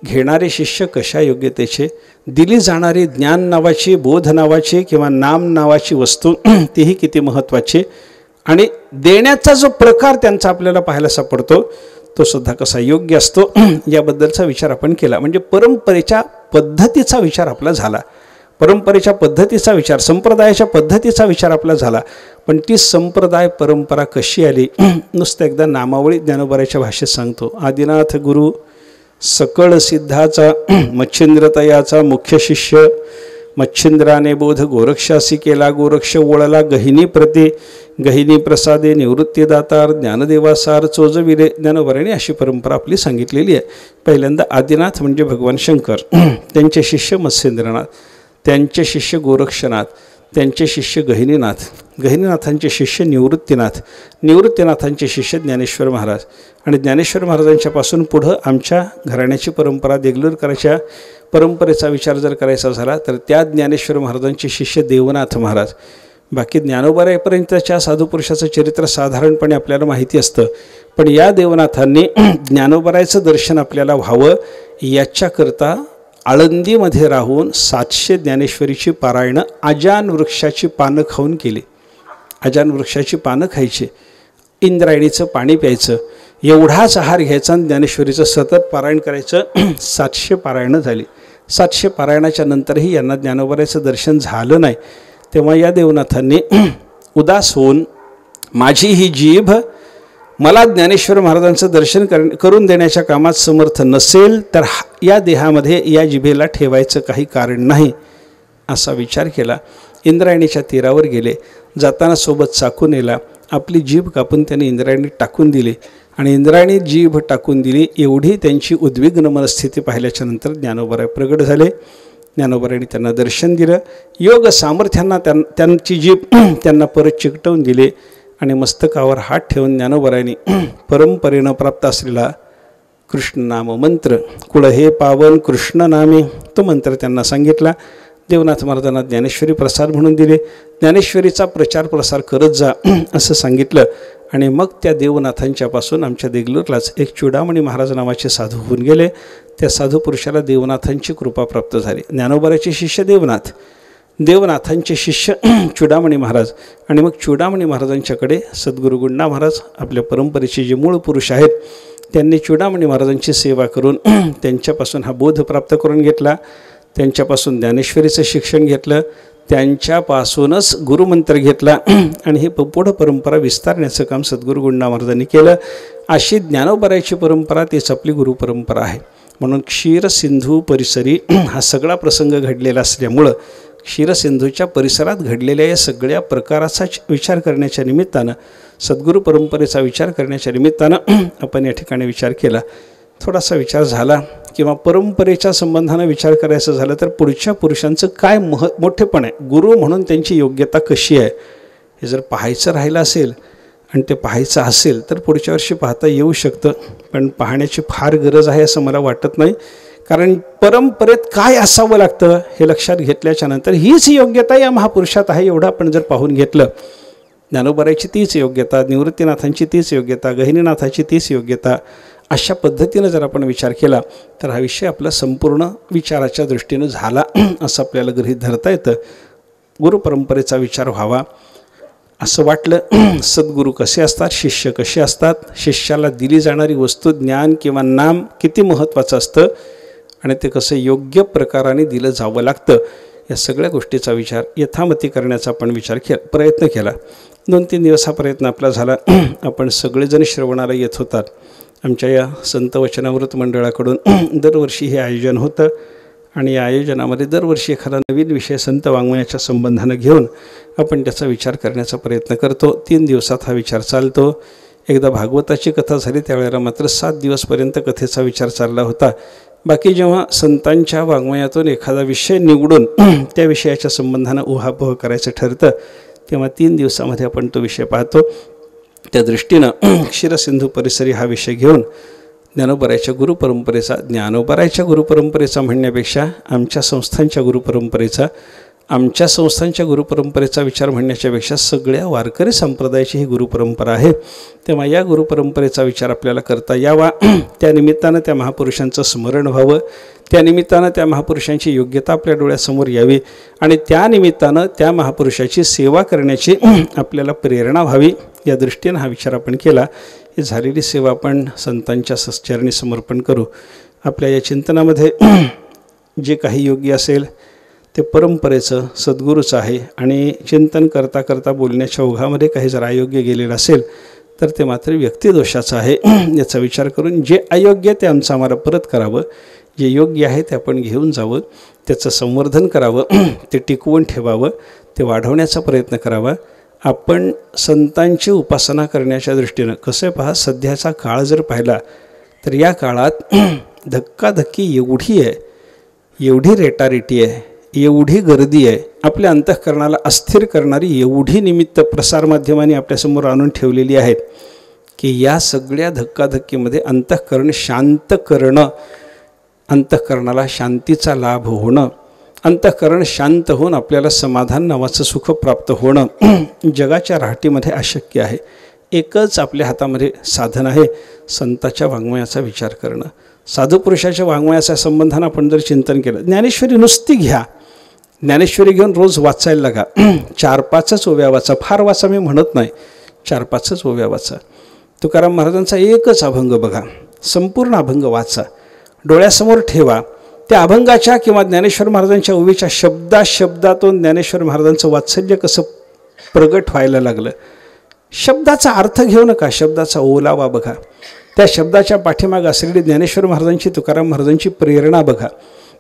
घेणारे शिष्य कशा योग्यतेचे, दिली जाणारी ज्ञान नावाची, बोध नावाची किंवा नाम नावाची वस्तू तीही किती महत्त्वाची, आणि देण्याचा जो प्रकार त्यांचा आपल्याला पाहायला सापडतो तो सुद्धा कसा योग्य असतो याबद्दलचा विचार आपण केला. म्हणजे परंपरेच्या पद्धतीचा विचार आपला झाला, परंपरेच्या पद्धतीचा विचार, संप्रदायाच्या पद्धतीचा विचार आपला झाला. पण ती संप्रदाय परंपरा कशी आली नुसतं एकदा नामावळी ज्ञानोबराच्या भाषेत सांगतो. आदिनाथ गुरु सकळ सिद्धाचा मच्छिंद्रतयाचा मुख्य शिष्य, मच्छिंद्राने बोध गोरक्षासी केला, गोरक्ष ओळला गहिनी प्रती, गहिनी प्रसादे निवृत्तीदातार ज्ञानदेवासार चोजविले. ज्ञानोबरांनी अशी परंपरा आपली सांगितलेली आहे. पहिल्यांदा आदिनाथ म्हणजे भगवान शंकर, त्यांचे शिष्य मत्स्येंद्रनाथ, त्यांचे शिष्य गोरक्षनाथ, त्यांचे शिष्य गहिनीनाथ, गहिनीनाथांचे शिष्य निवृत्तीनाथ, निवृत्तीनाथांचे शिष्य ज्ञानेश्वर महाराज, आणि ज्ञानेश्वर महाराजांच्यापासून पुढं आमच्या घराण्याची परंपरा देगलूरकरांच्या परंपरेचा विचार जर करायचा झाला तर त्या ज्ञानेश्वर महाराजांचे शिष्य देवनाथ महाराज. बाकी ज्ञानोबरापर्यंतच्या साधुपुरुषाचं चरित्र साधारणपणे आपल्याला माहिती असतं, पण या देवनाथांनी ज्ञानोबराचं दर्शन आपल्याला व्हावं याच्याकरता आळंदीमध्ये राहून 700 ज्ञानेश्वरीची पारायणं आजान वृक्षाची पानं खाऊन केली. आजान वृक्षाची पानं खायची, इंद्रायणीचं पाणी प्यायचं, एवढाच आहार घ्यायचा आणि ज्ञानेश्वरीचं सतत पारायण करायचं. 700 पारायणं झाली. 700 पारायणाच्या नंतरही यांना ज्ञानोबराचं दर्शन झालं नाही. तेव्हा या देवनाथांनी उदास होऊन माझी ही जीभ मला ज्ञानेश्वर महाराजांचं दर्शन करून देण्याच्या कामात समर्थ नसेल तर या देहामध्ये या जिभेला ठेवायचं काही कारण नाही असा विचार केला. इंद्रायणीच्या तीरावर गेले, जाताना सोबत चाकू नेला, आपली जीभ कापून त्यांनी इंद्रायणीत टाकून दिली, आणि इंद्रायणीत जीभ टाकून दिली. एवढी त्यांची उद्विग्न मनस्थिती पाहिल्याच्या नंतर ज्ञानोबराय प्रगट झाले. ज्ञानोबरायांनी त्यांना दर्शन दिलं, योग सामर्थ्यांना त्यांची जीभ त्यांना परत चिकटवून दिली, आणि मस्तकावर हात ठेवून ज्ञानोबरायांनी परंपरेनं प्राप्त असलेला कृष्णनाम मंत्र, कुळ हे पावन कृष्ण नामे, तो मंत्र त्यांना सांगितला. देवनाथ महाराजांना ज्ञानेश्वरी प्रसाद म्हणून दिले. ज्ञानेश्वरीचा प्रचार प्रसार करत जा असं सांगितलं. आणि मग त्या देवनाथांच्यापासून आमच्या देगलूरलाच एक चुडामणी महाराज नावाचे साधू होऊन गेले. त्या साधू पुरुषाला देवनाथांची कृपा प्राप्त झाली. ज्ञानोबराचे शिष्य देवनाथ, देवनाथांचे शिष्य चुडामणी महाराज, आणि मग चुडामणी महाराजांच्याकडे सद्गुरू गुंडा महाराज आपल्या परंपरेचे जे मूळ पुरुष आहेत त्यांनी चुडामणी महाराजांची सेवा करून त्यांच्यापासून हा बोध प्राप्त करून घेतला. त्यांच्यापासून ज्ञानेश्वरीचं शिक्षण घेतलं, त्यांच्यापासूनच गुरुमंत्र घेतला, आणि हे पुढं परंपरा विस्तारण्याचं काम सद्गुरू गुंडा महाराजांनी केलं. अशी ज्ञानोबराची परंपरा तीच आपली गुरुपरंपरा आहे. म्हणून क्षीरसिंधू परिसरी हा सगळा प्रसंग घडलेला असल्यामुळं क्षीरसिंधूच्या परिसरात घडलेल्या या सगळ्या प्रकाराचा विचार करण्याच्या निमित्तानं, सद्गुरू परंपरेचा विचार करण्याच्या निमित्तानं आपण या ठिकाणी विचार केला. थोडासा विचार झाला किंवा परंपरेच्या संबंधानं विचार करायचं झालं तर पुढच्या पुरुषांचं काय मोठेपण आहे, गुरु म्हणून त्यांची योग्यता कशी आहे, हे जर पाहायचं राहिलं असेल आणि ते पाहायचं असेल तर पुढच्या वर्षी पाहता येऊ शकतं. पण पाहण्याची फार गरज आहे असं मला वाटत नाही, कारण परंपरेत काय असावं लागतं हे लक्षात घेतल्याच्या नंतर हीच योग्यता या महापुरुषात आहे एवढं आपण जर पाहून घेतलं. ज्ञानोबराची तीच योग्यता, निवृत्तीनाथांची तीच योग्यता, गहिनीनाथाची तीच योग्यता, अशा पद्धतीनं जर आपण विचार केला तर हा विषय आपला संपूर्ण विचाराच्या दृष्टीनं झाला असं आपल्याला गृहीत धरता येतं. गुरुपरंपरेचा विचार व्हावा असं वाटलं. सद्गुरू कसे असतात, शिष्य कसे असतात, शिष्याला दिली जाणारी वस्तू ज्ञान किंवा नाम किती महत्त्वाचं असतं आणि ते कसं योग्य प्रकाराने दिलं जावं लागतं, या सगळ्या गोष्टीचा विचार यथामती करण्याचा आपण प्रयत्न केला. 2-3 दिवस हा प्रयत्न आपला झाला. आपण सगळेजण श्रवणाला येत होतात. आमच्या या संत वचनामृत मंडळाकडून दरवर्षी हे आयोजन होतं आणि या आयोजनामध्ये दरवर्षी एखादा नवीन विषय संत वाङ्मयाच्या संबंधानं घेऊन आपण त्याचा विचार करण्याचा प्रयत्न करतो. 3 दिवसात हा विचार चालतो. एकदा भागवताची कथा झाली त्यावेळेला मात्र 7 दिवसपर्यंत कथेचा विचार चालला होता. बाकी जेव्हा संतांच्या वाङ्मयातून एखादा विषय निवडून त्या विषयाच्या संबंधानं उहापोह करायचं ठरतं तेव्हा 3 दिवसामध्ये आपण तो विषय पाहतो. त्या दृष्टीनं क्षीरसिंधू परिसरी हा विषय घेऊन ज्ञानोबरायच्या गुरुपरंपरेचा म्हणण्यापेक्षा आमच्या संस्थांच्या गुरुपरंपरेचा विचार म्हणण्याच्या पेक्षा सगळ्या वारकरी संप्रदायाची ही गुरुपरंपरा आहे. तेव्हा या गुरुपरंपरेचा विचार आपल्याला करता यावा. त्यानिमित्तानं त्या महापुरुषांचं स्मरण व्हावं, त्यानिमित्तानं त्या महापुरुषांची योग्यता आपल्या डोळ्यासमोर यावी आणि त्यानिमित्तानं त्या महापुरुषाची सेवा करण्याची आपल्याला प्रेरणा व्हावी. या दृष्टीनं हा विचार आपण केला. ही झालेली सेवा आपण संतांच्या सच्चरणी समर्पण करू. आपल्या या चिंतनामध्ये जे काही योग्य असेल ते परंपरेचं सद्गुरूचं आहे आणि चिंतन करता करता बोलण्याच्या ओघामध्ये काही जर अयोग्य गेलेलं असेल तर ते मात्र व्यक्तिदोषाचं आहे. याचा विचार करून जे अयोग्य ते आमचं आम्हाला परत करावं, जे योग्य आहे ते आपण घेऊन जावं, त्याचं संवर्धन करावं, ते टिकवून ठेवावं, ते वाढवण्याचा प्रयत्न करावा. आपण संतांची उपासना करण्याच्या दृष्टीनं कसं आहे पहा, सध्याचा काळ जर पाहिला तर या काळात धक्काधक्की एवढी आहे, एवढी रेटारेटी आहे, एवढी गर्दी आहे, आपल्या अंतःकरणाला अस्थिर करणारी एवढी निमित्त प्रसारमाध्यमांनी आपल्यासमोर आणून ठेवलेली आहेत की या सगळ्या धक्काधक्कीमध्ये अंतःकरण शांत करणं, अंतःकरणाला शांतीचा लाभ होणं, अंतःकरण शांत होऊन आपल्याला समाधान नावाचं सुख प्राप्त होणं जगाच्या राहटीमध्ये अशक्य आहे. एकच आपल्या हातामध्ये साधन आहे, संताच्या वाङ्मयाचा विचार करणं. साधुपुरुषाच्या वाङ्मयाच्या संबंधानं आपण जर चिंतन केलं, ज्ञानेश्वरी नुसती घ्या, ज्ञानेश्वरी घेऊन रोज वाचायला लागा. 4-5च ओव्या वाचा, फार वाचा मी म्हणत नाही, 4-5च ओव्या वाचा. तुकाराम महाराजांचा एकच अभंग बघा, संपूर्ण अभंग वाचा, डोळ्यासमोर ठेवा. त्या अभंगाच्या किंवा ज्ञानेश्वर महाराजांच्या ओवीच्या शब्दातून ज्ञानेश्वर महाराजांचं वात्सल्य कसं प्रगट व्हायला लागलं. शब्दाचा अर्थ घेऊ नका, शब्दाचा ओलावा बघा, त्या शब्दाच्या पाठीमागे असलेली ज्ञानेश्वर महाराजांची, तुकाराम महाराजांची प्रेरणा बघा.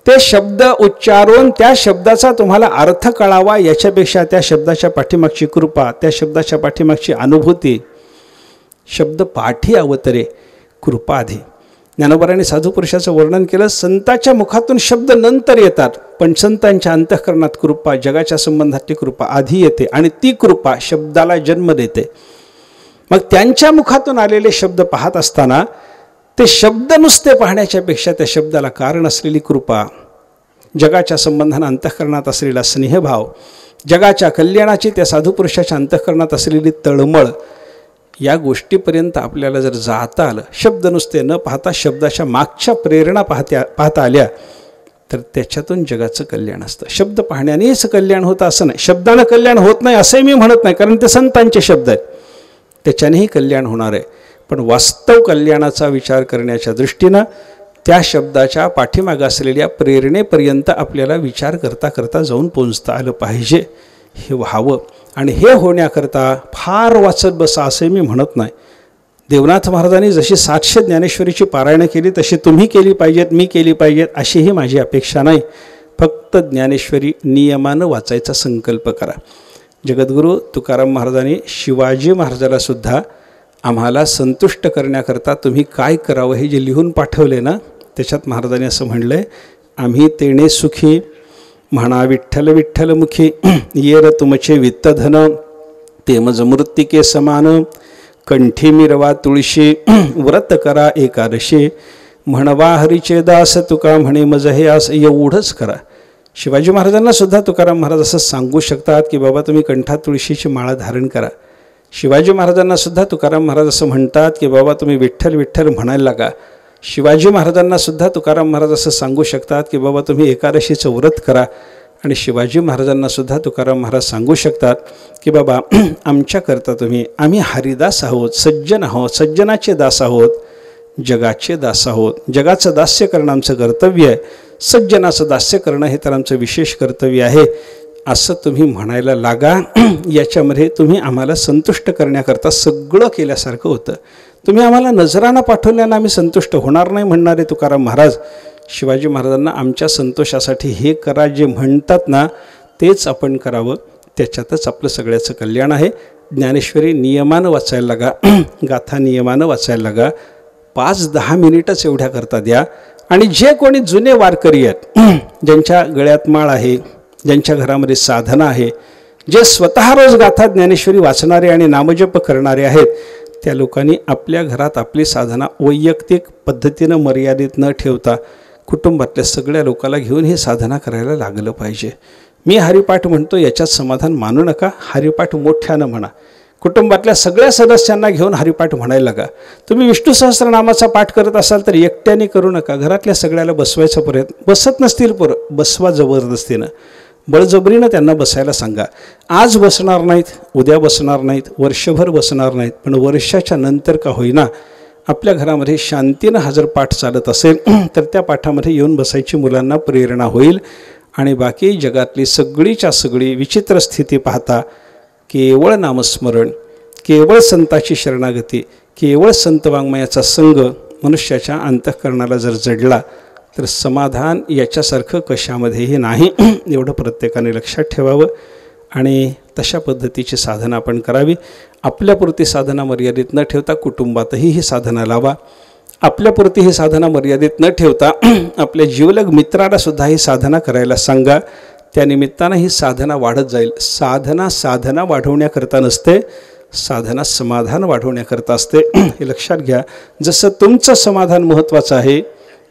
ते शब्द उच्चारून त्या शब्दाचा तुम्हाला अर्थ कळावा याच्यापेक्षा त्या शब्दाच्या पाठीमागची कृपा, त्या शब्दाच्या पाठीमागची अनुभूती, शब्द पाठी अवतरे कृपा आधी. ज्ञानोबरांनी साधुपुरुषाचं वर्णन केलं. संताच्या मुखातून शब्द नंतर येतात, पण संतांच्या अंतःकरणात कृपा, जगाच्या संबंधातली कृपा आधी येते आणि ती कृपा शब्दाला जन्म देते. मग त्यांच्या मुखातून आलेले शब्द पाहत असताना ते शब्द नुसते पाहण्याच्या पेक्षा त्या शब्दाला कारण असलेली कृपा, जगाच्या संबंधानं अंतःकरणात असलेला स्नेहभाव, जगाच्या कल्याणाची त्या साधुपुरुषाच्या अंतःकरणात असलेली तळमळ, या गोष्टीपर्यंत आपल्याला जर जाता आलं, शब्द नुसते न पाहता शब्दाच्या मागच्या प्रेरणा पाहता आल्या तर त्याच्यातून जगाचं कल्याण असतं. शब्द पाहण्यानेच कल्याण होतं असं नाही, शब्दानं कल्याण होत नाही असंही मी म्हणत नाही, कारण ते संतांचे शब्द आहेत, त्याच्यानेही कल्याण होणार आहे. पण वास्तव कल्याणाचा विचार करण्याच्या दृष्टीनं त्या शब्दाच्या पाठीमागं असलेल्या प्रेरणेपर्यंत आपल्याला विचार करता करता जाऊन पोहोचता आलं पाहिजे. हे व्हावं आणि हे होण्याकरता फार वाचत बसा असं मी म्हणत नाही. देवनाथ महाराजांनी जशी 700 ज्ञानेश्वरीची पारायणं केली तशी तुम्ही केली पाहिजेत, मी केली पाहिजेत अशी ही माझी अपेक्षा नाही. फक्त ज्ञानेश्वरी नियमानं वाचायचा संकल्प करा. जगद्गुरू तुकाराम महाराजांनी शिवाजी महाराजाला सुद्धा आम्हाला संतुष्ट करण्याकरता तुम्ही काय करावं हे जे लिहून पाठवले ना, त्याच्यात महाराजांनी असं म्हणलं आहे, आम्ही तेणे सुखी म्हणा विठ्ठल विठ्ठल मुखी, येर तुमचे वित्तधन तेमज मृत्तिके समान, कंठी मिरवा तुळशी व्रत करा एकादशी, म्हणवा हरीचे दास तुका म्हणे मज हे आस. एवढंच करा. शिवाजी महाराजांना सुद्धा तुकाराम महाराज असं सांगू शकतात की बाबा तुम्ही कंठात तुळशीची माळा धारण करा. शिवाजी महाराजांना सुद्धा तुकाराम महाराज असं म्हणतात की बाबा तुम्ही विठ्ठल विठ्ठल म्हणायला लागा. शिवाजी महाराजांना सुद्धा तुकाराम महाराज असं सांगू शकतात की बाबा तुम्ही एकादशीचं व्रत करा. आणि शिवाजी महाराजांना सुद्धा तुकाराम महाराज सांगू शकतात की बाबा आमच्याकरता तुम्ही, आम्ही हरिदास आहोत, सज्जन आहोत, सज्जनाचे दास आहोत, जगाचे दास आहोत. जगाचं दास्य करणं आमचं कर्तव्य आहे, सज्जनाचं दास्य करणं हे तर आमचं विशेष कर्तव्य आहे. असं तुम्ही म्हणायला लागा. याच्यामध्ये तुम्ही आम्हाला संतुष्ट करण्याकरता सगळं केल्यासारखं होतं. तुम्ही आम्हाला नजराना पाठवल्यानं आम्ही संतुष्ट होणार नाही म्हणणारे तुकाराम महाराज शिवाजी महाराजांना आमच्या संतोषासाठी हे करा जे म्हणतात ना तेच आपण करावं, त्याच्यातच आपलं सगळ्याचं कल्याण आहे. ज्ञानेश्वरी नियमानं वाचायला लागा, गाथा नियमानं वाचायला लागा, 5-10 मिनिटच एवढ्या करता द्या. आणि जे कोणी जुने वारकरी आहेत, ज्यांच्या गळ्यात माळ आहे, ज्यांच्या घरामध्ये साधना आहे, जे स्वतः रोज गाथा ज्ञानेश्वरी वाचणारे आणि नामजप करणारे आहेत, त्या लोकांनी आपल्या घरात आपली साधना वैयक्तिक पद्धतीनं मर्यादित न ठेवता कुटुंबातल्या सगळ्या लोकांना घेऊन ही साधना करायला लागलं पाहिजे. मी हरिपाठ म्हणतो याच्यात समाधान मानू नका, हरिपाठ मोठ्यानं म्हणा. कुटुंबातल्या सगळ्या सदस्यांना घेऊन हरिपाठ म्हणायला लागा. तुम्ही विष्णू सहस्रनामाचा पाठ करत असाल तर एकट्याने करू नका, घरातल्या सगळ्याला बसवायचा प्रयत्न, बसत नसतील बसवा जबरदस्तीनं, बळजबरीनं त्यांना बसायला सांगा. आज बसणार नाहीत, उद्या बसणार नाहीत, वर्षभर बसणार नाहीत, पण वर्षाच्या नंतर का होईना आपल्या घरामध्ये शांतीनं हजर पाठ चालत असेल तर त्या पाठामध्ये येऊन बसायची मुलांना प्रेरणा होईल. आणि बाकी जगातली सगळीच्या सगळी विचित्र स्थिती पाहता केवळ नामस्मरण, केवळ संताची शरणागती, केवळ संत वाङ्मयाचा संग मनुष्याच्या अंतःकरणाला जर जडला तर समाधान याच्यासारखं कशामध्येही नाही. एवढं प्रत्येकाने लक्षात ठेवावं आणि तशा पद्धतीची साधना आपण करावी. आपल्यापुरती साधना मर्यादित न ठेवता कुटुंबातही ही साधना लावा. आपल्यापुरती ही साधना मर्यादित न ठेवता आपल्या जीवलग मित्राला सुद्धा ही साधना करायला सांगा. त्यानिमित्तानं ही साधना वाढत जाईल. साधना वाढवण्याकरता नसते, साधना समाधान वाढवण्याकरता असते. हे लक्षात घ्या. जसं तुमचं समाधान महत्त्वाचं आहे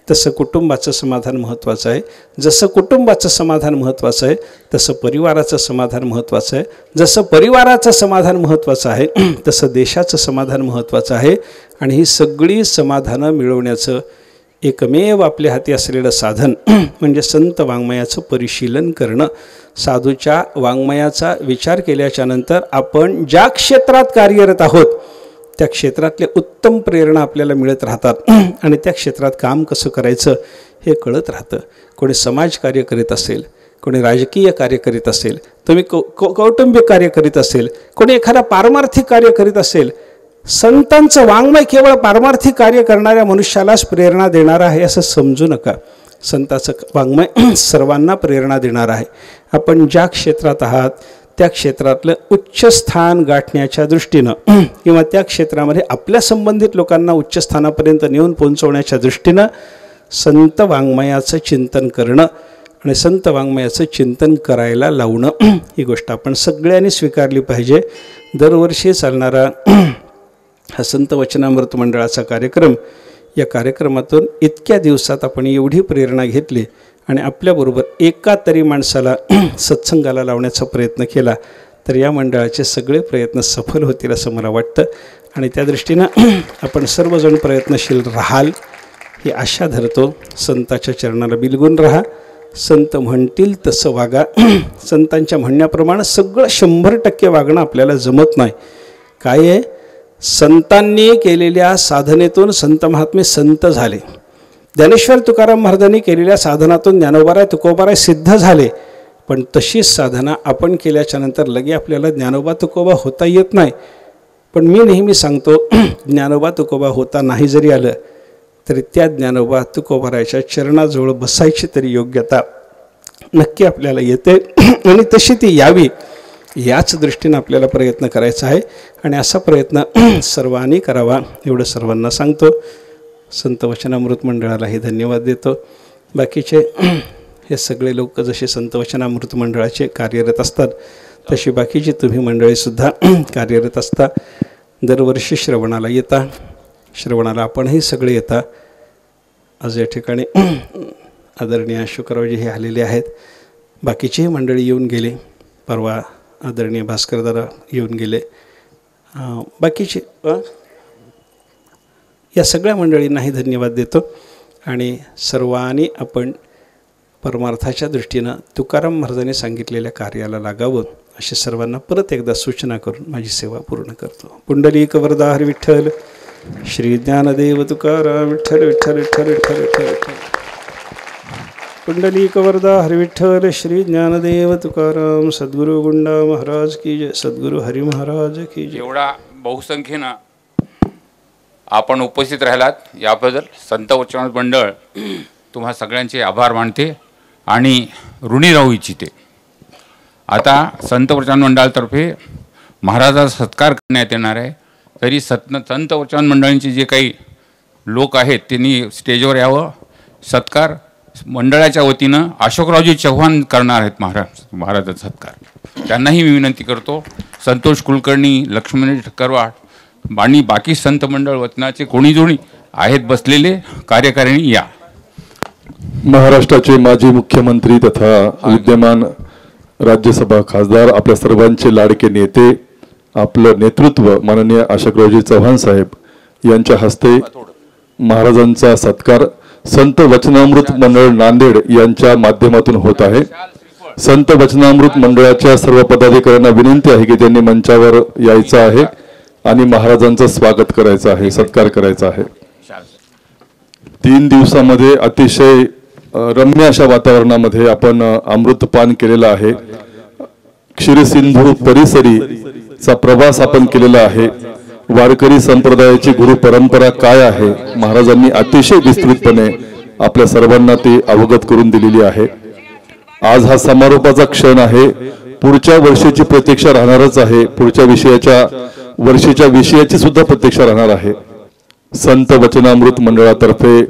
तसं कुटुंबाचं समाधान महत्त्वाचं आहे. जसं कुटुंबाचं समाधान महत्त्वाचं आहे तसं परिवाराचं समाधान महत्त्वाचं आहे. जसं परिवाराचं समाधान महत्त्वाचं आहे तसं देशाचं समाधान महत्त्वाचं आहे. आणि ही सगळी समाधानं मिळवण्याचं एकमेव आपल्या हाती असलेलं साधन म्हणजे संत वाङ्मयाचं परिशीलन करणं. साधूच्या वाङ्मयाचा विचार केल्याच्यानंतर आपण ज्या क्षेत्रात कार्यरत आहोत त्या क्षेत्रातले उत्तम प्रेरणा आपल्याला मिळत राहतात आणि त्या क्षेत्रात काम कसं करायचं हे कळत राहतं. कोणी समाजकार्य करीत असेल, कोणी राजकीय कार्य करीत असेल, तुम्ही कौटुंबिक कार्य करीत असेल, कोणी एखादा पारमार्थिक कार्य करीत असेल, संतांचं वाङ्मय केवळ पारमार्थिक कार्य करणाऱ्या मनुष्यालाच प्रेरणा देणारं आहे असं समजू नका. संतांचं वाङ्मय सर्वांना प्रेरणा देणार आहे. आपण ज्या क्षेत्रात आहात त्या क्षेत्रातलं उच्च स्थान गाठण्याच्या दृष्टीनं किंवा त्या क्षेत्रामध्ये आपल्या संबंधित लोकांना उच्च स्थानापर्यंत नेऊन पोहोचवण्याच्या दृष्टीनं संत वाङ्मयाचं चिंतन करणं आणि संत वाङ्मयाचं चिंतन करायला लावणं ही गोष्ट आपण सगळ्यांनी स्वीकारली पाहिजे. दरवर्षी चालणारा हा संत वचनामृत मंडळाचा कार्यक्रम, या कार्यक्रमातून इतक्या दिवसात आपण एवढी प्रेरणा घेतली आणि आपल्याबरोबर एका तरी माणसाला सत्संगाला लावण्याचा प्रयत्न केला तर या मंडळाचे सगळे प्रयत्न सफल होतील असं मला वाटतं. आणि त्या दृष्टीनं आपण सर्वजण प्रयत्नशील राहाल ही आशा धरतो. संताच्या चरणाला बिलगून राहा, संत म्हणतील तसं वागा. संतांच्या म्हणण्याप्रमाणे सगळं 100% वागणं आपल्याला जमत नाही. काय आहे, संतांनी केलेल्या साधनेतून संत महात्मे संत झाले. ज्ञानेश्वर तुकाराम महाराजांनी केलेल्या साधनातून ज्ञानोबाराय तुकोबाराय सिद्ध झाले. पण तशीच साधना आपण केल्याच्या नंतर लगे आपल्याला ज्ञानोबा तुकोबा होता येत नाही. पण मी नेहमी सांगतो, ज्ञानोबा तुकोबा होता नाही जरी आलं तरी त्या ज्ञानोबा तुकोबारायच्या चरणाजवळ बसायची तरी योग्यता नक्की आपल्याला येते आणि तशी ती यावी याच दृष्टीनं आपल्याला प्रयत्न करायचा आहे. आणि असा प्रयत्न सर्वांनी करावा एवढं सर्वांना सांगतो. संत वचनामृत मंडळालाही धन्यवाद देतो. बाकीचे हे सगळे लोक जसे संत वचनामृत मंडळाचे कार्यरत असतात तशी बाकीची तुम्ही मंडळीसुद्धा कार्यरत असता. दरवर्षी श्रवणाला येता, श्रवणाला आपणही सगळे येता. आज या ठिकाणी आदरणीय शुक्ररावजी हे आलेले आहेत. बाकीचीही मंडळी येऊन गेली. परवा आदरणीय भास्करदादा येऊन गेले. बाकीचे या सगळ्या मंडळींनाही धन्यवाद देतो. आणि सर्वांनी आपण परमार्थाच्या दृष्टीनं तुकाराम महाराजांनी सांगितलेल्या कार्याला लागावं अशी सर्वांना परत एकदा सूचना करून माझी सेवा पूर्ण करतो. पुंडलिक वरदा हरी विठ्ठल, श्री ज्ञानदेव तुकाराम विठ्ठल विठ्ठल विठ्ठल विठ्ठल विठ्ठल विठ्ठल. पुंडलिक वरदा हरी विठ्ठल, श्री ज्ञानदेव तुकाराम, सद्गुरु गुंडा महाराज की जय, सद्गुरु हरी महाराज की जय. एवढा बहुसंख्येनं आपण उपस्थित राहिलात याबद्दल संत वचनामृत मंडळ तुम्हा सगळ्यांचे आभार मानते आणि ऋणी राहू इच्छिते। आता संत वचनामृत मंडळातर्फे महाराजाचा सत्कार करण्यात येणार आहे। तरी संत वचनामृत मंडळांचे जे काही लोक आहेत त्यांनी स्टेजवर यावं। सत्कार मंडळाच्या वतीनं अशोकरावजी चव्हाण करणार आहेत महाराजाचा सत्कार। त्यांनाही मी विनंती करतो, संतोष कुलकर्णी, लक्ष्मण ठक्करवाड आणि बाकी संत मंडळ वचनाचे कोणी जोणी आहेत बसलेले कार्यकारिणी या। महाराष्ट्राचे माजी मुख्यमंत्री तथा विद्यमान राज्यसभा खासदार, आपल्या सर्वांचे लाडके नेते, आपलं नेतृत्व माननीय अशोकरावजी चव्हाण साहेब यांच्या हस्ते महाराजांचा सत्कार संत वचनामृत मंडळ नांदेड यांच्या माध्यमातून होत आहे। संत वचनामृत मंडळाच्या सर्व पदाधिकाऱ्यांना विनंती आहे की त्यांनी मंचावर यायचं आहे आणि महाराजांचं स्वागत करायचं आहे, सत्कार करायचा आहे। 3 दिवसामध्ये अतिशय रम्य अशा वातावरणामध्ये आपण अमृतपान केलेलं आहे। क्षीरसिंधू परिसरीचा प्रवास आपण केलेला आहे। वारकरी संप्रदायाची गुरु परंपरा काय आहे महाराजांनी अतिशय विस्तृतपणे आपल्या सर्वांना ती अवगत करून दिलेली आहे। आज हा समारोपाचा क्षण आहे। पुढच्या वर्षीची प्रतीक्षा राहणारच आहे। पुढच्या वर्षीच्या विषयाची सुद्धा प्रतीक्षा राहणार आहे। संत वचनामृत मंडळातर्फे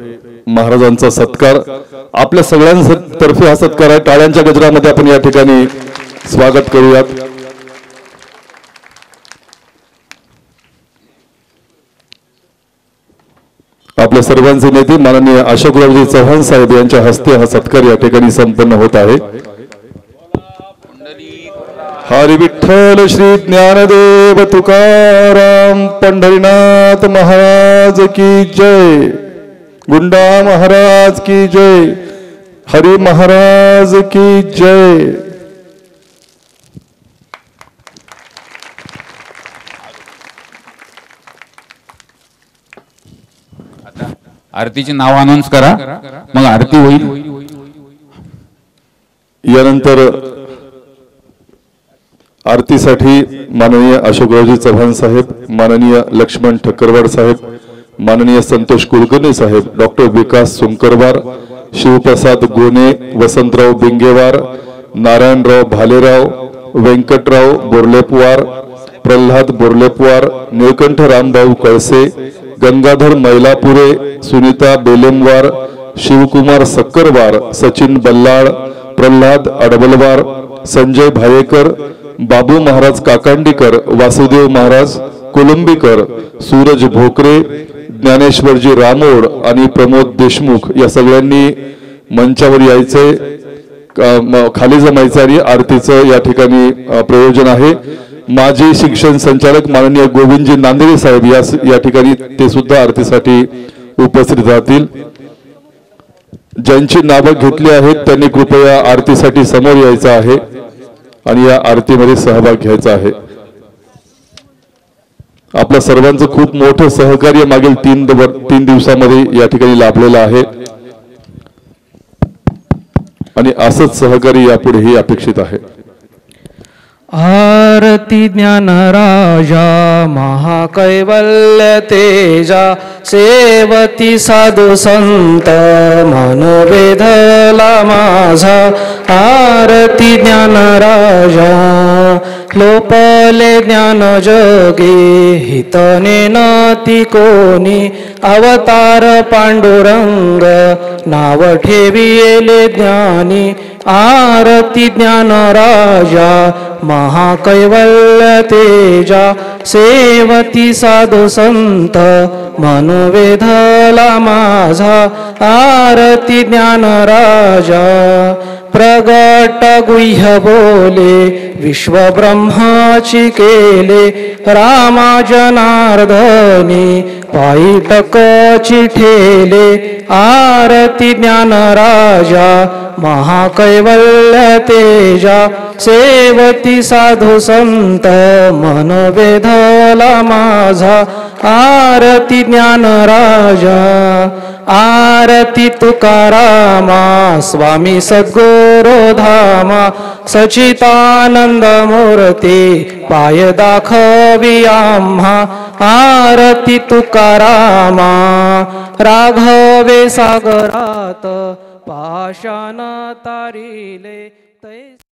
महाराजांचा सत्कार आपल्या सगळ्यांतर्फे हा सत्कार आहे। टाळ्यांच्या गजरामध्ये आपण या ठिकाणी स्वागत करूयात। आपल्या सर्वांचे नेते माननीय अशोकरावजी चव्हाण साहेब यांच्या हस्ते हा सत्कार या ठिकाणी संपन्न होत आहे। हरी विठ्ठल श्री ज्ञानदेव तुकाराम पंढरीनाथ महाराज की जय, गुंडा महाराज की जय, हरी महाराज की जय। आरतीचे नाव अनाउन्स करा, मग आरती होईल। यानंतर आरतीसाठी माननीय अशोकरावजी चव्हाण साहेब, माननीय लक्ष्मण ठक्करवाड साहेब, माननीय संतोष कुलकर्णी साहेब, डॉक्टर विकास सुंकरवार, शिवप्रसाद गोने, वसंतराव बिंगेवार, नारायणराव भालेराव, व्यंकटराव बोर्लेपवार, प्रल्हाद बोर्लेपवार, निळकंठ रामभाऊ कळसे, गंगाधर मैलापुरे, सुनीता बेलेमवार, शिवकुमार सक्करवार, सचिन बल्लाळ, प्रल्हाद अडबलवार, संजय भायेकर, बाबू महाराज काकांडीकर, वासुदेव महाराज कोलंबीकर, सूरज भोकरे, ज्ञानेश्वरजी रामोड आणि प्रमोद देशमुख या सगळ्यांनी मंचावर यायचे, खाली जमायचं आणि आरतीचं या ठिकाणी प्रयोजन आहे। माजी शिक्षण संचालक माननीय गोविंदजी नांदेडे साहेब या ठिकाणी ते सुद्धा आरतीसाठी उपस्थित राहतील। ज्यांची नावे घेतली आहेत त्यांनी कृपया आरतीसाठी समोर यायचं आहे आणि या आरतीमध्ये सहभाग घ्यायचा आहे। आपल्या सर्वांचं खूप मोठं सहकार्य मागील 3 दिवसामध्ये या ठिकाणी लाभलेलं आहे आणि असंच सहकार्य यापुढेही अपेक्षित आहे। आरती ज्ञान राजा महाकैवल्य तेजा, सेवती साधु संत मन वेधला माझा। आरती ज्ञान राजा लोपले ज्ञान जगे, हितने नती कोणी अवतार पांडुरंग, नाव ठेविले ज्ञानी। आरती ज्ञान राजा महाकैवल्य तेजा, सेवती साधु संत मन वेधला माझा। आरती ज्ञान राजा प्रगट गुह्य बोले, विश्व ब्रह्माची केले, रामा जनार्दनी पायी टकची ठेले। आरती ज्ञान राजा महाकैवल्य तेजा, सेवती साधु संत मन वेधला माझा। आरती ज्ञान राजा आरती तुकारामा, स्वामी सद्गुरु धामा। सचितानंद मूर्ती पाय दाखवी आम्हा आरती तुकारामा राघवे सागरात पाषाण तारिले तै